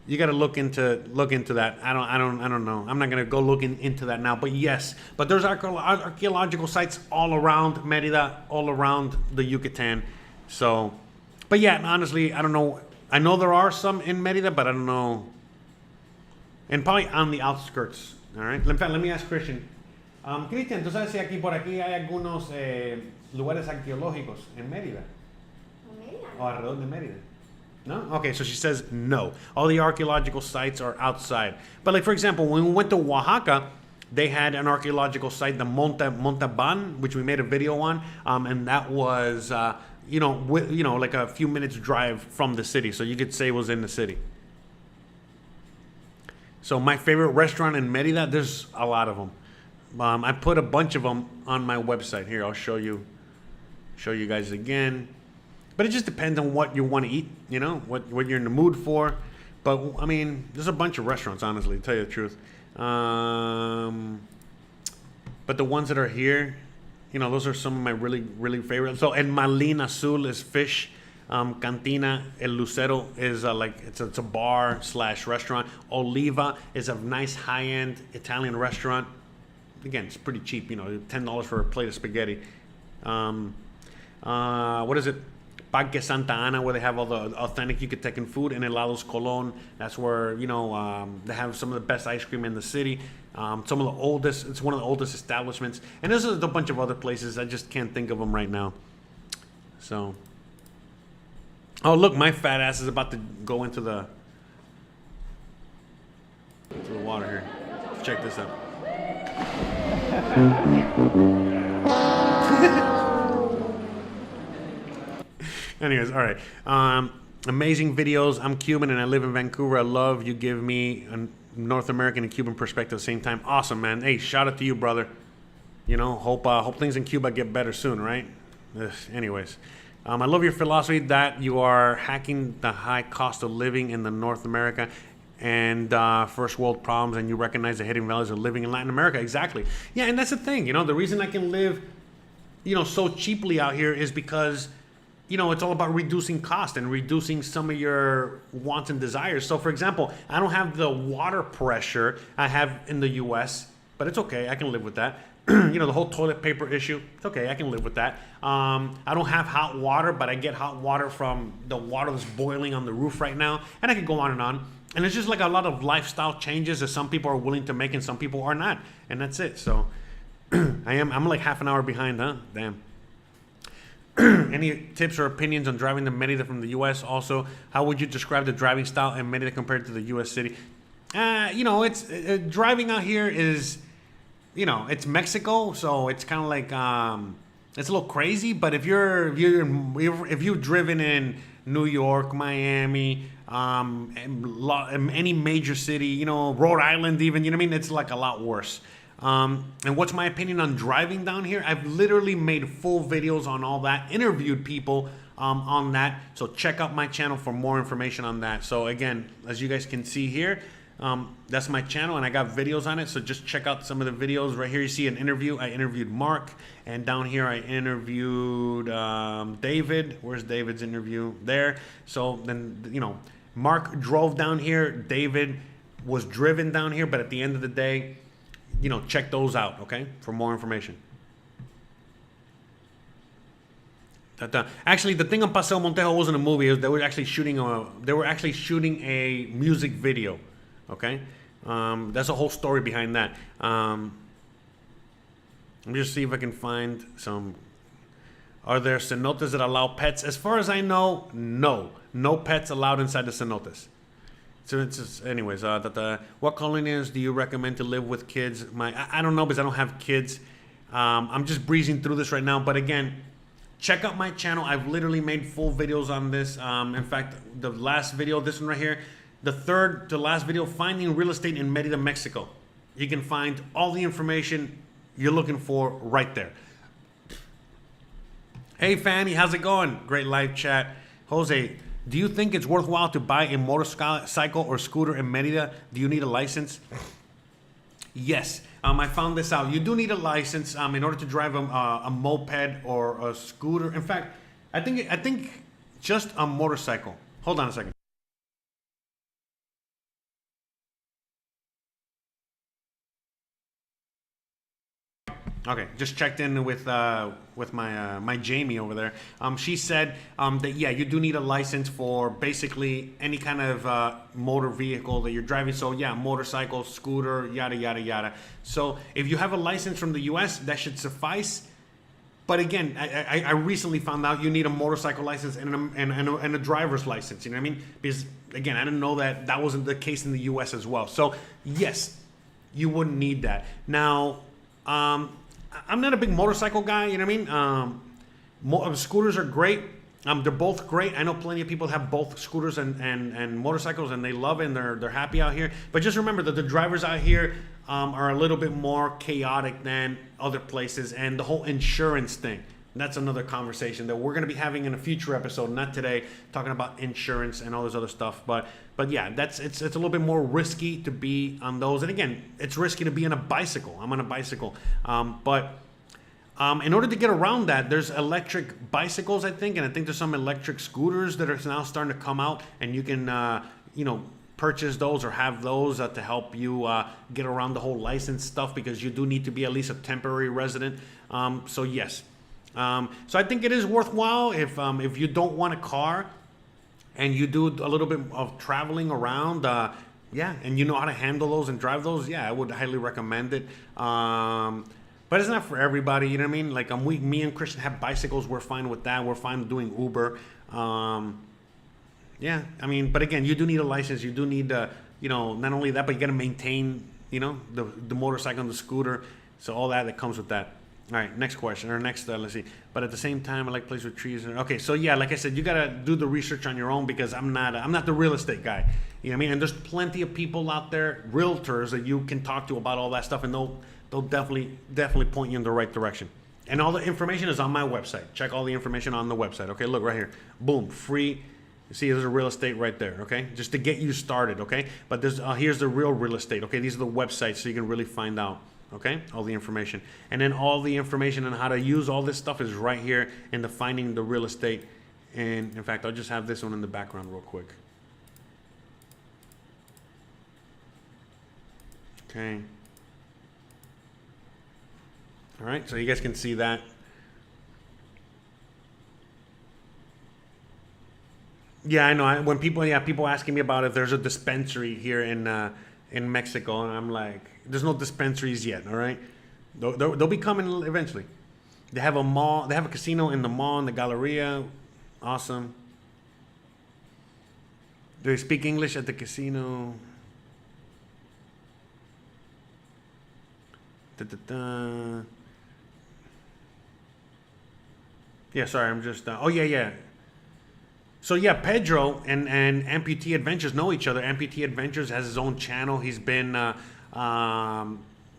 You got to look into that. I don't know. I'm not gonna go looking into that now. But yes, but there's archaeological sites all around Merida, all around the Yucatan. So, but yeah, honestly, I don't know. I know there are some in Merida, but I don't know. And probably on the outskirts, all right? In fact, let me ask Christian. Christian, ¿tú sabes si aquí por aquí hay algunos lugares arqueológicos en Mérida? O alrededor de Mérida? No? Okay, so she says no. All the archaeological sites are outside. But like, for example, when we went to Oaxaca, they had an archaeological site, the Montalban, which we made a video on, and that was, like a few minutes drive from the city. So you could say it was in the city. So my favorite restaurant in Merida, there's a lot of them. I put a bunch of them on my website. Here, I'll show you guys again. But it just depends on what you want to eat, you know, what you're in the mood for. But, I mean, there's a bunch of restaurants, honestly, to tell you the truth. But the ones that are here, you know, those are some of my really, really favorite. So, El Malin Azul is fish. Cantina El Lucero is it's a bar / restaurant. Oliva is a nice high-end Italian restaurant. Again, it's pretty cheap, you know, $10 for a plate of spaghetti. What is it? Parque Santa Ana, where they have all the authentic Yucatecan food, and Helados Colón. That's where, you know, they have some of the best ice cream in the city. It's one of the oldest establishments. And there's a bunch of other places. I just can't think of them right now. So... Oh, look, my fat ass is about to go into the water here. Check this out. Anyways, all right. Amazing videos. I'm Cuban and I live in Vancouver. I love you give me a North American and Cuban perspective at the same time. Awesome, man. Hey, shout out to you, brother. You know, hope things in Cuba get better soon, right? Anyways. I love your philosophy that you are hacking the high cost of living in the North America and first world problems, and you recognize the hidden values of living in Latin America. Exactly. Yeah, and that's the thing. You know, the reason I can live, you know, so cheaply out here is because, you know, it's all about reducing cost and reducing some of your wants and desires. So, for example, I don't have the water pressure I have in the U.S., but it's okay. I can live with that. You know, the whole toilet paper issue, it's okay, I can live with that. I don't have hot water, but I get hot water from the water that's boiling on the roof right now, and I can go on and on. And it's just like a lot of lifestyle changes that some people are willing to make and some people are not, and that's it. So I'm like half an hour behind, huh? Damn. Any tips or opinions on driving to Merida from the U.S.? Also, how would you describe the driving style in Merida compared to the U.S. city? You know, it's driving out here is... You know, it's Mexico, so it's kind of like, it's a little crazy. But if you've driven in New York, Miami, any major city, you know, Rhode Island, even, you know what I mean, it's like a lot worse. And what's my opinion on driving down here? I've literally made full videos on all that, interviewed people on that. So check out my channel for more information on that. So again, as you guys can see here, that's my channel and I got videos on it. So just check out some of the videos. Right here you see an interview. I interviewed Mark, and down here I interviewed David. Where's David's interview? There. So then, you know, Mark drove down here. David was driven down here. But at the end of the day, you know, check those out, okay, for more information. Actually, the thing on Paseo Montejo wasn't a movie. They were actually shooting a music video, okay. That's a whole story behind that. Let me just see if I can find some. Are there cenotes that allow pets? As far as I know, no pets allowed inside the cenotes. So it's just, anyways, what colonies do you recommend to live with kids? I don't know, because I don't have kids. I'm just breezing through this right now. But again, check out my channel. I've literally made full videos on this. In fact, the last video, this one right here, the third to last video, finding real estate in Merida, Mexico. You can find all the information you're looking for right there. Hey, Fanny, how's it going? Great live chat. Jose, do you think it's worthwhile to buy a motorcycle or scooter in Merida? Do you need a license? Yes. I found this out. You do need a license in order to drive a moped or a scooter. In fact, I think just a motorcycle. Hold on a second. Okay, just checked in with my Jamie over there. She said that yeah, you do need a license for basically any kind of motor vehicle that you're driving. So yeah, motorcycle, scooter, yada yada yada. So if you have a license from the U.S., that should suffice. But again, I recently found out you need a motorcycle license and a driver's license. You know what I mean? Because again, I didn't know that wasn't the case in the U.S. as well. So yes, you wouldn't need that now. I'm not a big motorcycle guy, you know what I mean? Scooters are great. They're both great. I know plenty of people have both scooters and motorcycles, and they love it, and they're happy out here. But just remember that the drivers out here are a little bit more chaotic than other places, and the whole insurance thing. That's another conversation that we're going to be having in a future episode, not today, talking about insurance and all this other stuff. But yeah, it's a little bit more risky to be on those. And again, it's risky to be on a bicycle. I'm on a bicycle. But in order to get around that, there's electric bicycles, I think, and I think there's some electric scooters that are now starting to come out, and you can, you know, purchase those or have those to help you get around the whole license stuff, because you do need to be at least a temporary resident. So yes. So I think it is worthwhile if you don't want a car and you do a little bit of traveling around, yeah, and you know how to handle those and drive those, yeah, I would highly recommend it. But it's not for everybody, you know what I mean? Like me and Christian have bicycles, we're fine with that. We're fine doing Uber. Yeah, I mean, but again, you do need a license. You do need, you know, not only that, but you got to maintain, you know, the motorcycle and the scooter. So all that comes with that. All right, next question, or next, let's see. But at the same time, I like places with trees. Okay, so yeah, like I said, you gotta do the research on your own, because I'm not the real estate guy. You know what I mean? And there's plenty of people out there, realtors, that you can talk to about all that stuff, and they'll definitely point you in the right direction. And all the information is on my website. Check all the information on the website. Okay, look right here, boom, free. You see, there's a real estate right there. Okay, just to get you started. Okay, but there's here's the real estate. Okay, these are the websites, so you can really find out. Okay, all the information, and then all the information on how to use all this stuff is right here in the finding the real estate. And in fact, I'll just have this one in the background real quick. Okay. All right, so you guys can see that. Yeah, I know. When people asking me about if there's a dispensary here in Mexico, and I'm like, there's no dispensaries yet. All right, they'll be coming eventually. They have a mall. They have a casino in the mall, in the Galleria. Awesome. Do they speak English at the casino? Da, da, da. Yeah, sorry, I'm just. Oh yeah, yeah. So yeah, Pedro and Amputee Adventures know each other. Amputee Adventures has his own channel. He's been,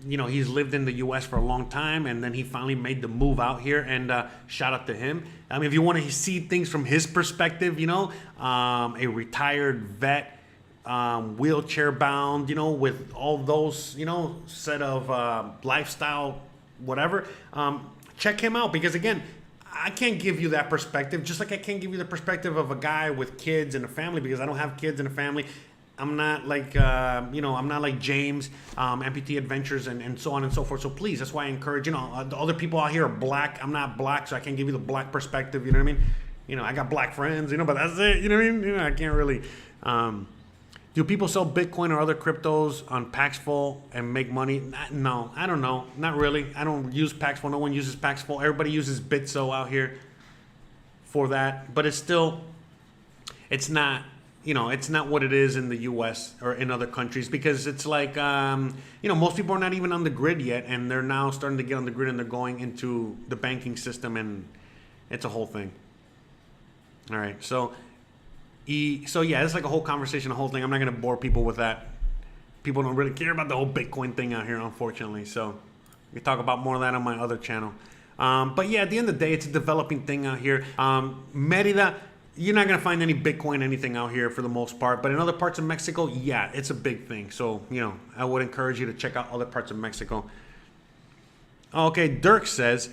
you know, he's lived in the U.S. for a long time, and then he finally made the move out here. And shout out to him. I mean, if you want to see things from his perspective, you know, a retired vet, wheelchair bound, you know, with all those, you know, set of lifestyle, whatever. Check him out, because again, I can't give you that perspective, just like I can't give you the perspective of a guy with kids and a family, because I don't have kids and a family. I'm not like, you know, I'm not like James, Amputee Adventures, and so on and so forth. So please, that's why I encourage, you know, the other people out here are black. I'm not black, so I can't give you the black perspective. You know what I mean? You know, I got black friends, you know, but that's it. You know what I mean? You know, I can't really. Do people sell Bitcoin or other cryptos on Paxful and make money? No, I don't know. Not really. I don't use Paxful. No one uses Paxful. Everybody uses Bitso out here for that. But it's still, it's not, you know, it's not what it is in the U.S. or in other countries, because it's like, you know, most people are not even on the grid yet, and they're now starting to get on the grid, and they're going into the banking system, and it's a whole thing. All right, so yeah, it's like a whole conversation, a whole thing. I'm not going to bore people with that. People don't really care about the whole Bitcoin thing out here, unfortunately. So we talk about more of that on my other channel. But yeah, at the end of the day, it's a developing thing out here. Merida, you're not going to find any Bitcoin, anything out here for the most part. But in other parts of Mexico, yeah, it's a big thing. So, you know, I would encourage you to check out other parts of Mexico. Okay, Dirk says,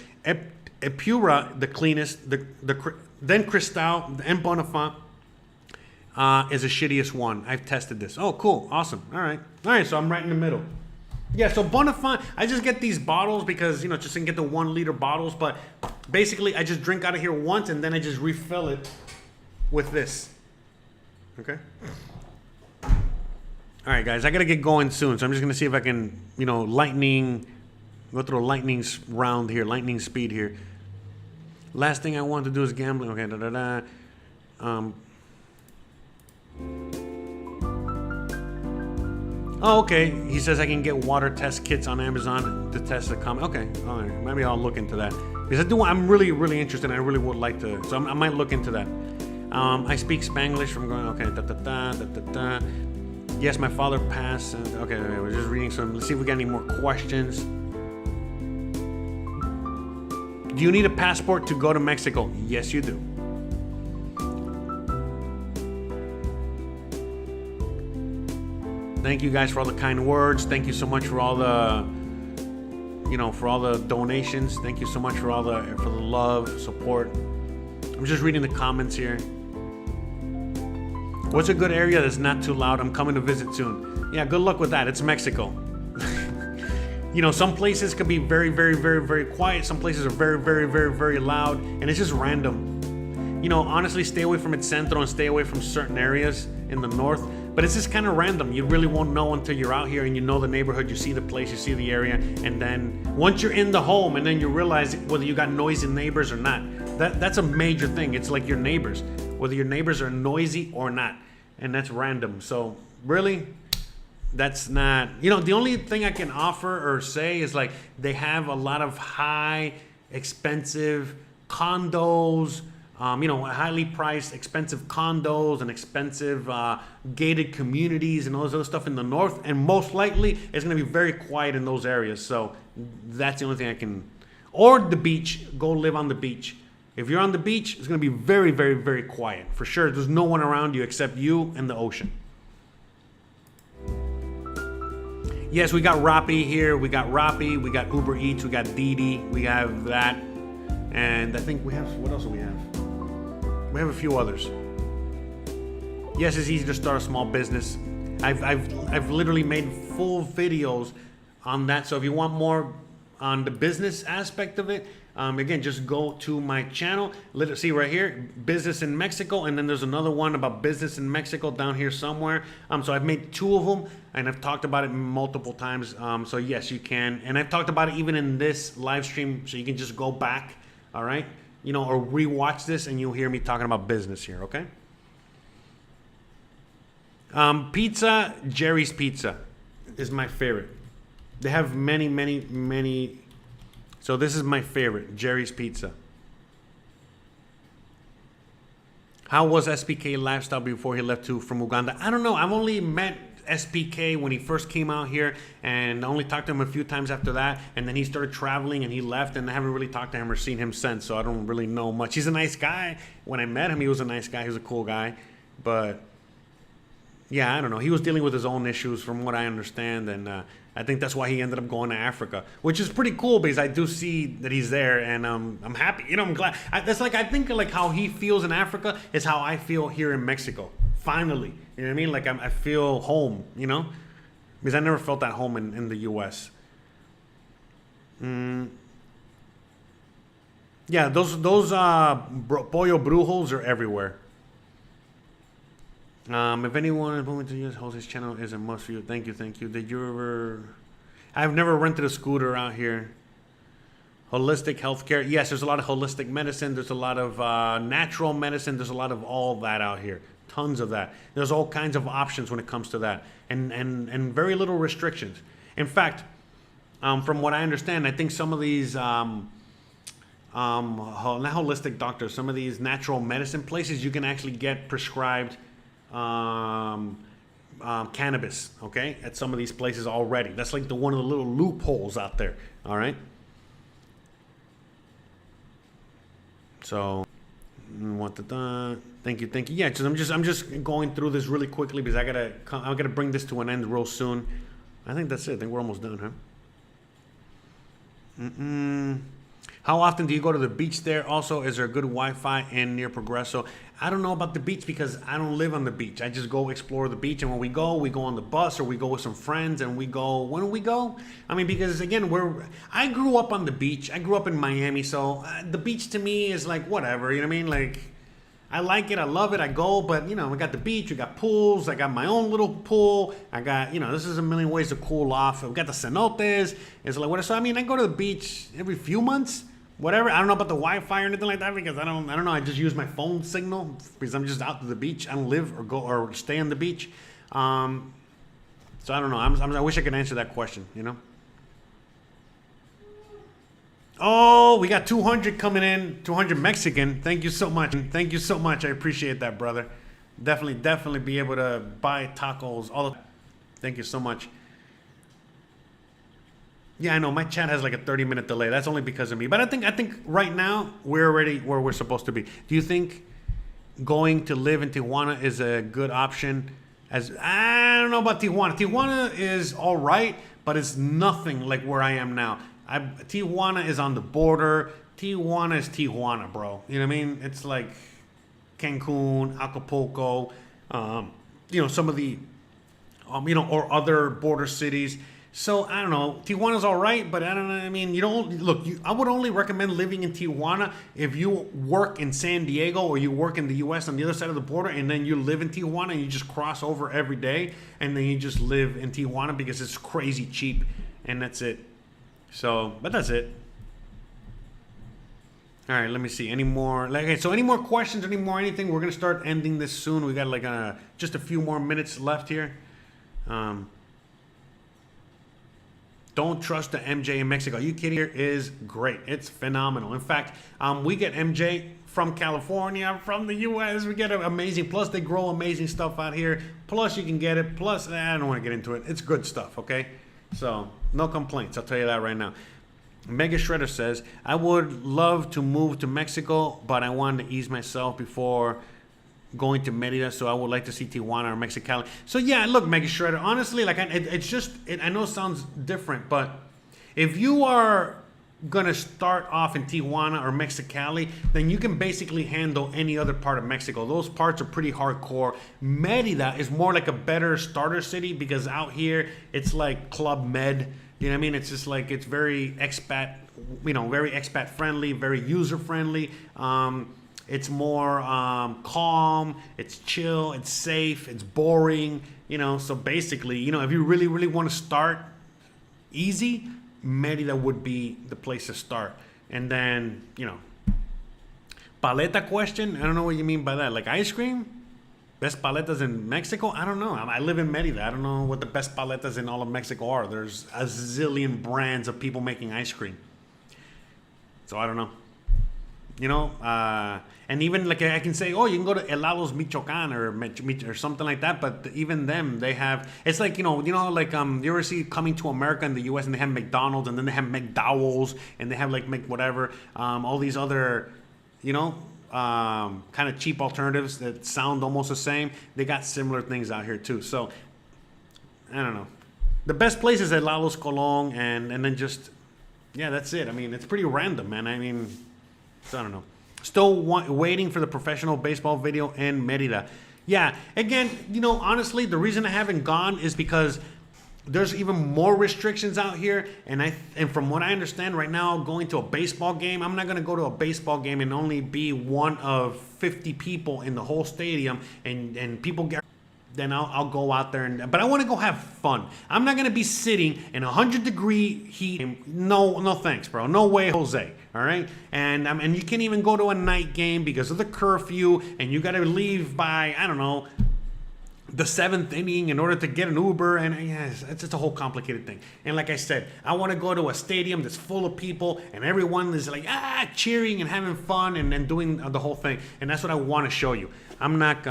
Epura, the cleanest, then Cristal, and Bonafont is the shittiest one. I've tested this. Oh, cool. Awesome. All right. So I'm right in the middle. Yeah, so Bonafont, I just get these bottles because, you know, just to get the 1 liter bottles. But basically, I just drink out of here once, and then I just refill it with this. Okay? All right, guys. I got to get going soon. So I'm just going to see if I can, you know, go through a lightning round here, lightning speed here. Last thing I want to do is gambling. Okay, oh, okay. He says I can get water test kits on Amazon to test the comment. Okay, all right. Maybe I'll look into that, because I'm really, really interested. And I really would like to. So I might look into that. I speak Spanglish from going. Okay, Yes, my father passed. Okay, we're just reading some. Let's see if we got any more questions. Do you need a passport to go to Mexico? Yes, you do. Thank you guys for all the kind words. Thank you so much for all the, you know, for all the donations. Thank you so much for all the love, support. I'm just reading the comments here. What's a good area that's not too loud? I'm coming to visit soon. Yeah, good luck with that. It's Mexico. You know, some places could be very, very, very, very quiet. Some places are very, very, very, very loud, and it's just random. You know, honestly, stay away from El Centro and stay away from certain areas in the north. But it's just kind of random. You really won't know until you're out here and you know the neighborhood, you see the place, you see the area, and then once you're in the home, and then you realize whether you got noisy neighbors or not. That's a major thing. It's like your neighbors, whether your neighbors are noisy or not, and that's random. So really, that's not, you know, the only thing I can offer or say is like they have a lot of high, expensive condos, you know, highly priced, expensive condos and expensive gated communities and all this other stuff in the north. And most likely, it's going to be very quiet in those areas. So that's the only thing I can. Or the beach. Go live on the beach. If you're on the beach, it's going to be very, very, very quiet. For sure, there's no one around you except you and the ocean. Yes, we got Rappi here. We got Rappi. We got Uber Eats. We got Didi. We have that. And I think we have, what else do we have? We have a few others. Yes, it's easy to start a small business. I've literally made full videos on that. So if you want more on the business aspect of it, again, just go to my channel. See right here, business in Mexico, and then there's another one about business in Mexico down here somewhere. So I've made 2 of them, and I've talked about it multiple times. So yes, you can, and I've talked about it even in this live stream, so you can just go back, all right, you know, or rewatch this, and you'll hear me talking about business here, okay? Pizza, Jerry's Pizza is my favorite. They have many. So this is my favorite, Jerry's Pizza. How was SPK lifestyle before he left from Uganda? I don't know. I've only met SPK when he first came out here, and I only talked to him a few times after that, and then he started traveling and he left, and I haven't really talked to him or seen him since, so I don't really know much. He's a nice guy. When I met him, he was a nice guy. He was a cool guy, but yeah, I don't know. He was dealing with his own issues from what I understand, and I think that's why he ended up going to Africa, which is pretty cool because I do see that he's there, and I'm happy. You know, I'm glad. That's like, I think like how he feels in Africa is how I feel here in Mexico. Finally, you know what I mean? Like I feel home, you know, because I never felt at home in the U.S. Yeah, those pollo brujos are everywhere. If anyone is moving to use Jose's channel is a must for you. Thank you. Did you ever? I've never rented a scooter out here. Holistic healthcare. Yes, there's a lot of holistic medicine. There's a lot of natural medicine. There's a lot of all that out here. Tons of that. There's all kinds of options when it comes to that, and very little restrictions. In fact, from what I understand, I think some of these not holistic doctors, some of these natural medicine places, you can actually get prescribed cannabis, okay, at some of these places already. That's like one of the little loopholes out there. All right. So, thank you. Yeah, I'm just going through this really quickly because I gotta bring this to an end real soon. I think that's it. I think we're almost done, huh? How often do you go to the beach there? Also, is there good Wi-Fi in near Progreso? I don't know about the beach because I don't live on the beach. I just go explore the beach, and when we go on the bus or we go with some friends, and we go. When do we go? I mean, because again, I grew up on the beach. I grew up in Miami, so the beach to me is like whatever. You know what I mean? Like, I like it. I love it. I go, but you know, we got the beach. We got pools. I got my own little pool. I got, you know, this is a million ways to cool off. We got the cenotes. It's like what? So I mean, I go to the beach every few months. Whatever. I don't know about the Wi-Fi or anything like that because I don't know. I just use my phone signal because I'm just out to the beach. I don't live or go or stay on the beach. So I don't know. I wish I could answer that question. You know. Oh, we got 200 coming in. 200 Mexican. Thank you so much. Thank you so much. I appreciate that, brother. Definitely be able to buy tacos. Thank you so much. Yeah, I know my chat has like a 30-minute delay. That's only because of me. But I think right now we're already where we're supposed to be. Do you think going to live in Tijuana is a good option? I don't know about Tijuana. Tijuana is all right, but it's nothing like where I am now. Tijuana is on the border. Tijuana is Tijuana, bro. You know what I mean? It's like Cancun, Acapulco, you know, some of the, you know, or other border cities. So I don't know. Tijuana's all right, but I don't know. I mean, you don't look. I would only recommend living in Tijuana if you work in San Diego or you work in the U.S. on the other side of the border, and then you live in Tijuana and you just cross over every day, and then you just live in Tijuana because it's crazy cheap, and that's it. So, but that's it. All right, let me see. Any more? Okay, so any more questions? Any more anything? We're gonna start ending this soon. We got like just a few more minutes left here. Don't trust the MJ in Mexico. Are you kidding? Here is great. It's phenomenal. In fact, we get MJ from California, from the U.S. We get amazing. Plus, they grow amazing stuff out here. Plus, you can get it. Plus, I don't want to get into it. It's good stuff, okay? So, no complaints. I'll tell you that right now. Mega Shredder says, I would love to move to Mexico, but I wanted to ease myself before going to Merida, so I would like to see Tijuana or Mexicali. So yeah, look, Mega Shredder, honestly, like it's just, I know it sounds different, but if you are gonna start off in Tijuana or Mexicali, then you can basically handle any other part of Mexico. Those parts are pretty hardcore. Merida is more like a better starter city because out here it's like Club Med. You know what I mean? It's just like, it's very expat, you know, very expat friendly, very user friendly. It's more calm, it's chill, it's safe, it's boring, you know. So basically, you know, if you really, really want to start easy, Merida would be the place to start. And then, you know, paleta question, I don't know what you mean by that. Like ice cream? Best paletas in Mexico? I don't know. I live in Merida. I don't know what the best paletas in all of Mexico are. There's a zillion brands of people making ice cream. So I don't know. you know, and even like I can say, oh, you can go to Helados Michoacan or something like that. But even them, they have. It's like like you ever see Coming to America in the U.S. and they have McDonald's and then they have McDowell's and they have like whatever, all these other, kind of cheap alternatives that sound almost the same. They got similar things out here too. So I don't know. The best place is Helados Colón and then just that's it. I mean, it's pretty random, man. I mean, so I don't know. Still waiting for the professional baseball video in Merida. Yeah, again, honestly, the reason I haven't gone is because there's even more restrictions out here. And from what I understand right now, going to a baseball game, I'm not going to go to a baseball game and only be one of 50 people in the whole stadium and people get... Then I'll go out there but I want to go have fun. I'm not gonna be sitting in 100-degree heat. No thanks, bro. No way, Jose. All right, and you can't even go to a night game because of the curfew, and you got to leave by I don't know the 7th inning in order to get an Uber, and it's a whole complicated thing. And like I said, I want to go to a stadium that's full of people and everyone is like cheering and having fun and doing the whole thing, and that's what I want to show you. I'm not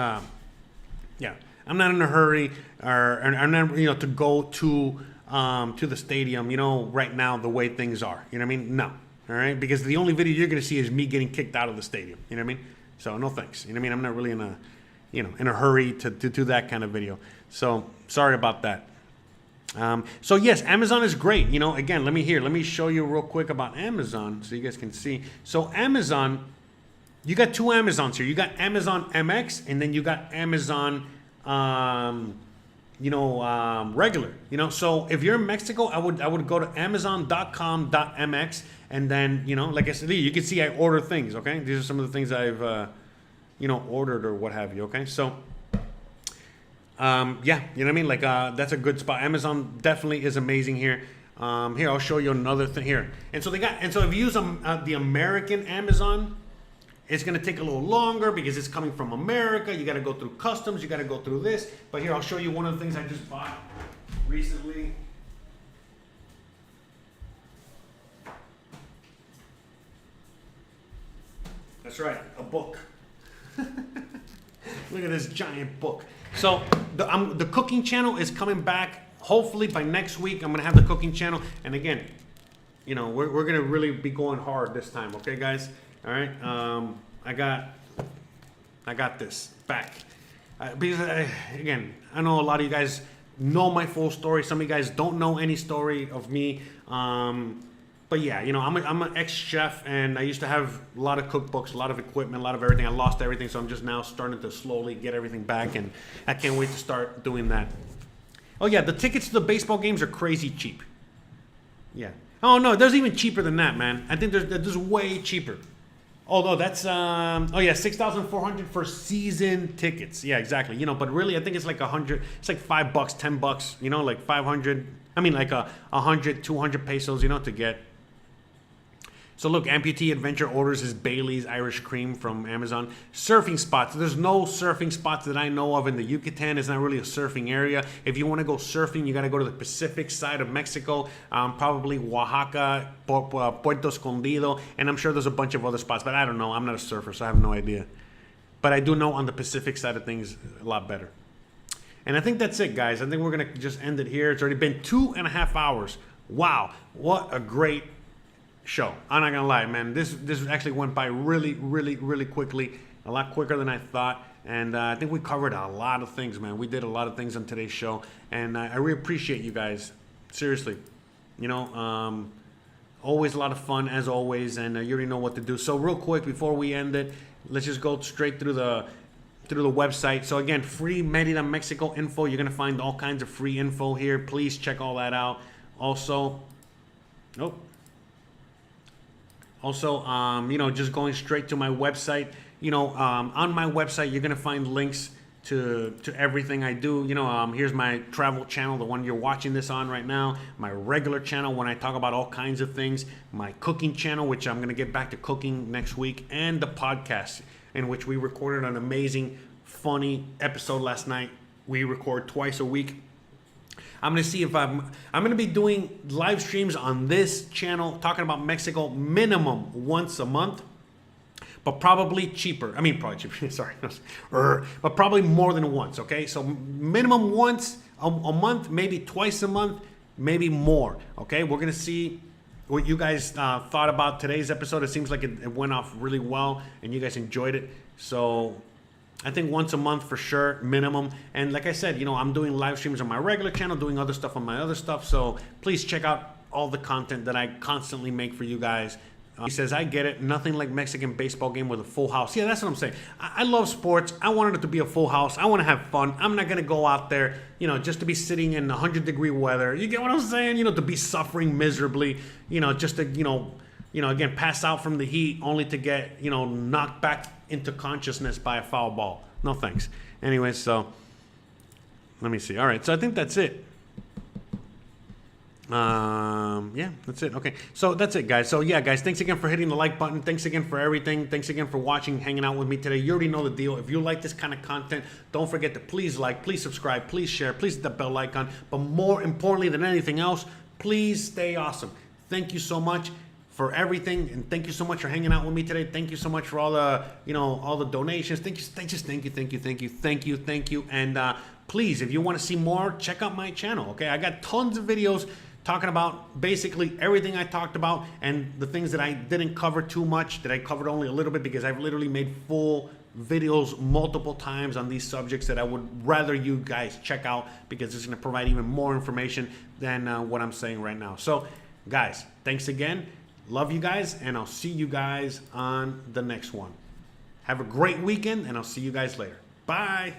I'm not in a hurry or I'm not, to go to the stadium, right now the way things are. You know what I mean? No. All right? Because the only video you're going to see is me getting kicked out of the stadium. You know what I mean? So no thanks. You know what I mean? I'm not really in a hurry to do that kind of video. So sorry about that. So yes, Amazon is great. Again, let me show you real quick about Amazon so you guys can see. So Amazon, you got two Amazons here. You got Amazon MX and then you got Amazon regular, so if you're in Mexico, I would go to amazon.com.mx and then, like I said, you can see I order things. Okay. These are some of the things I've, ordered or what have you. Okay. So, you know what I mean? Like, that's a good spot. Amazon definitely is amazing here. Here, I'll show you another thing here. And so if you use the American Amazon, it's going to take a little longer because it's coming from America. You got to go through customs. You got to go through this. But here, I'll show you one of the things I just bought recently. That's right, a book. Look at this giant book. So the cooking channel is coming back. Hopefully by next week, I'm going to have the cooking channel. And again, we're going to really be going hard this time. Okay, guys? All right, I got this back because again, I know a lot of you guys know my full story. Some of you guys don't know any story of me, but yeah, I'm an ex-chef and I used to have a lot of cookbooks, a lot of equipment, a lot of everything. I lost everything, so I'm just now starting to slowly get everything back, and I can't wait to start doing that. Oh yeah, the tickets to the baseball games are crazy cheap. Yeah. Oh no, there's even cheaper than that, man. I think there's way cheaper. Oh no, that's $6,400 for season tickets. Yeah, exactly. But really, I think it's like $100. It's like $5, $10. Like 500. I mean, like 100, 200 pesos. To get. So look, Amputee Adventure orders his Bailey's Irish Cream from Amazon. Surfing spots. There's no surfing spots that I know of in the Yucatan. It's not really a surfing area. If you want to go surfing, you got to go to the Pacific side of Mexico, probably Oaxaca, Puerto Escondido, and I'm sure there's a bunch of other spots, but I don't know. I'm not a surfer, so I have no idea. But I do know on the Pacific side of things a lot better. And I think that's it, guys. I think we're going to just end it here. It's already been 2.5 hours. Wow, what a great show. I'm not gonna lie, man. This actually went by really, really, really quickly. A lot quicker than I thought. And I think we covered a lot of things, man. We did a lot of things on today's show, and I really appreciate you guys. Seriously, always a lot of fun as always, and you already know what to do. So real quick before we end it, let's just go straight through the website. So again, free Merida Mexico info. You're gonna find all kinds of free info here. Please check all that out. Also, just going straight to my website. On my website, you're going to find links to everything I do. Here's my travel channel, the one you're watching this on right now. My regular channel when I talk about all kinds of things. My cooking channel, which I'm going to get back to cooking next week. And the podcast, in which we recorded an amazing, funny episode last night. We record twice a week. I'm going to see if I'm going to be doing live streams on this channel talking about Mexico minimum once a month. but probably cheaper. I mean, probably cheaper. Sorry, but probably more than once. Okay, so minimum once a month, maybe twice a month, maybe more. Okay, we're gonna see what you guys thought about today's episode. It seems like it went off really well, and you guys enjoyed it. So I think once a month for sure, minimum. And like I said, I'm doing live streams on my regular channel, doing other stuff on my other stuff. So please check out all the content that I constantly make for you guys. He says, I get it. Nothing like Mexican baseball game with a full house. Yeah, that's what I'm saying. I love sports. I wanted it to be a full house. I want to have fun. I'm not going to go out there, just to be sitting in 100-degree weather. You get what I'm saying? To be suffering miserably, just to, again, pass out from the heat only to get, knocked back into consciousness by a foul ball. No thanks. Anyway, so let me see. All right, so I think that's it. Yeah, that's it. Okay, so that's it, guys. So yeah, guys, thanks again for hitting the like button. Thanks again for everything. Thanks again for watching, hanging out with me today. You already know the deal. If you like this kind of content, don't forget to please like, please subscribe, please share, please hit the bell icon. But more importantly than anything else, please stay awesome. Thank you so much for everything, and thank you so much for hanging out with me today. Thank you so much for all the, all the donations. Thank you. And please, if you want to see more, check out my channel. Okay, I got tons of videos talking about basically everything I talked about, and the things that I didn't cover too much, that I covered only a little bit, because I've literally made full videos multiple times on these subjects that I would rather you guys check out, because it's going to provide even more information than what I'm saying right now. So guys, thanks again. Love you guys, and I'll see you guys on the next one. Have a great weekend, and I'll see you guys later. Bye.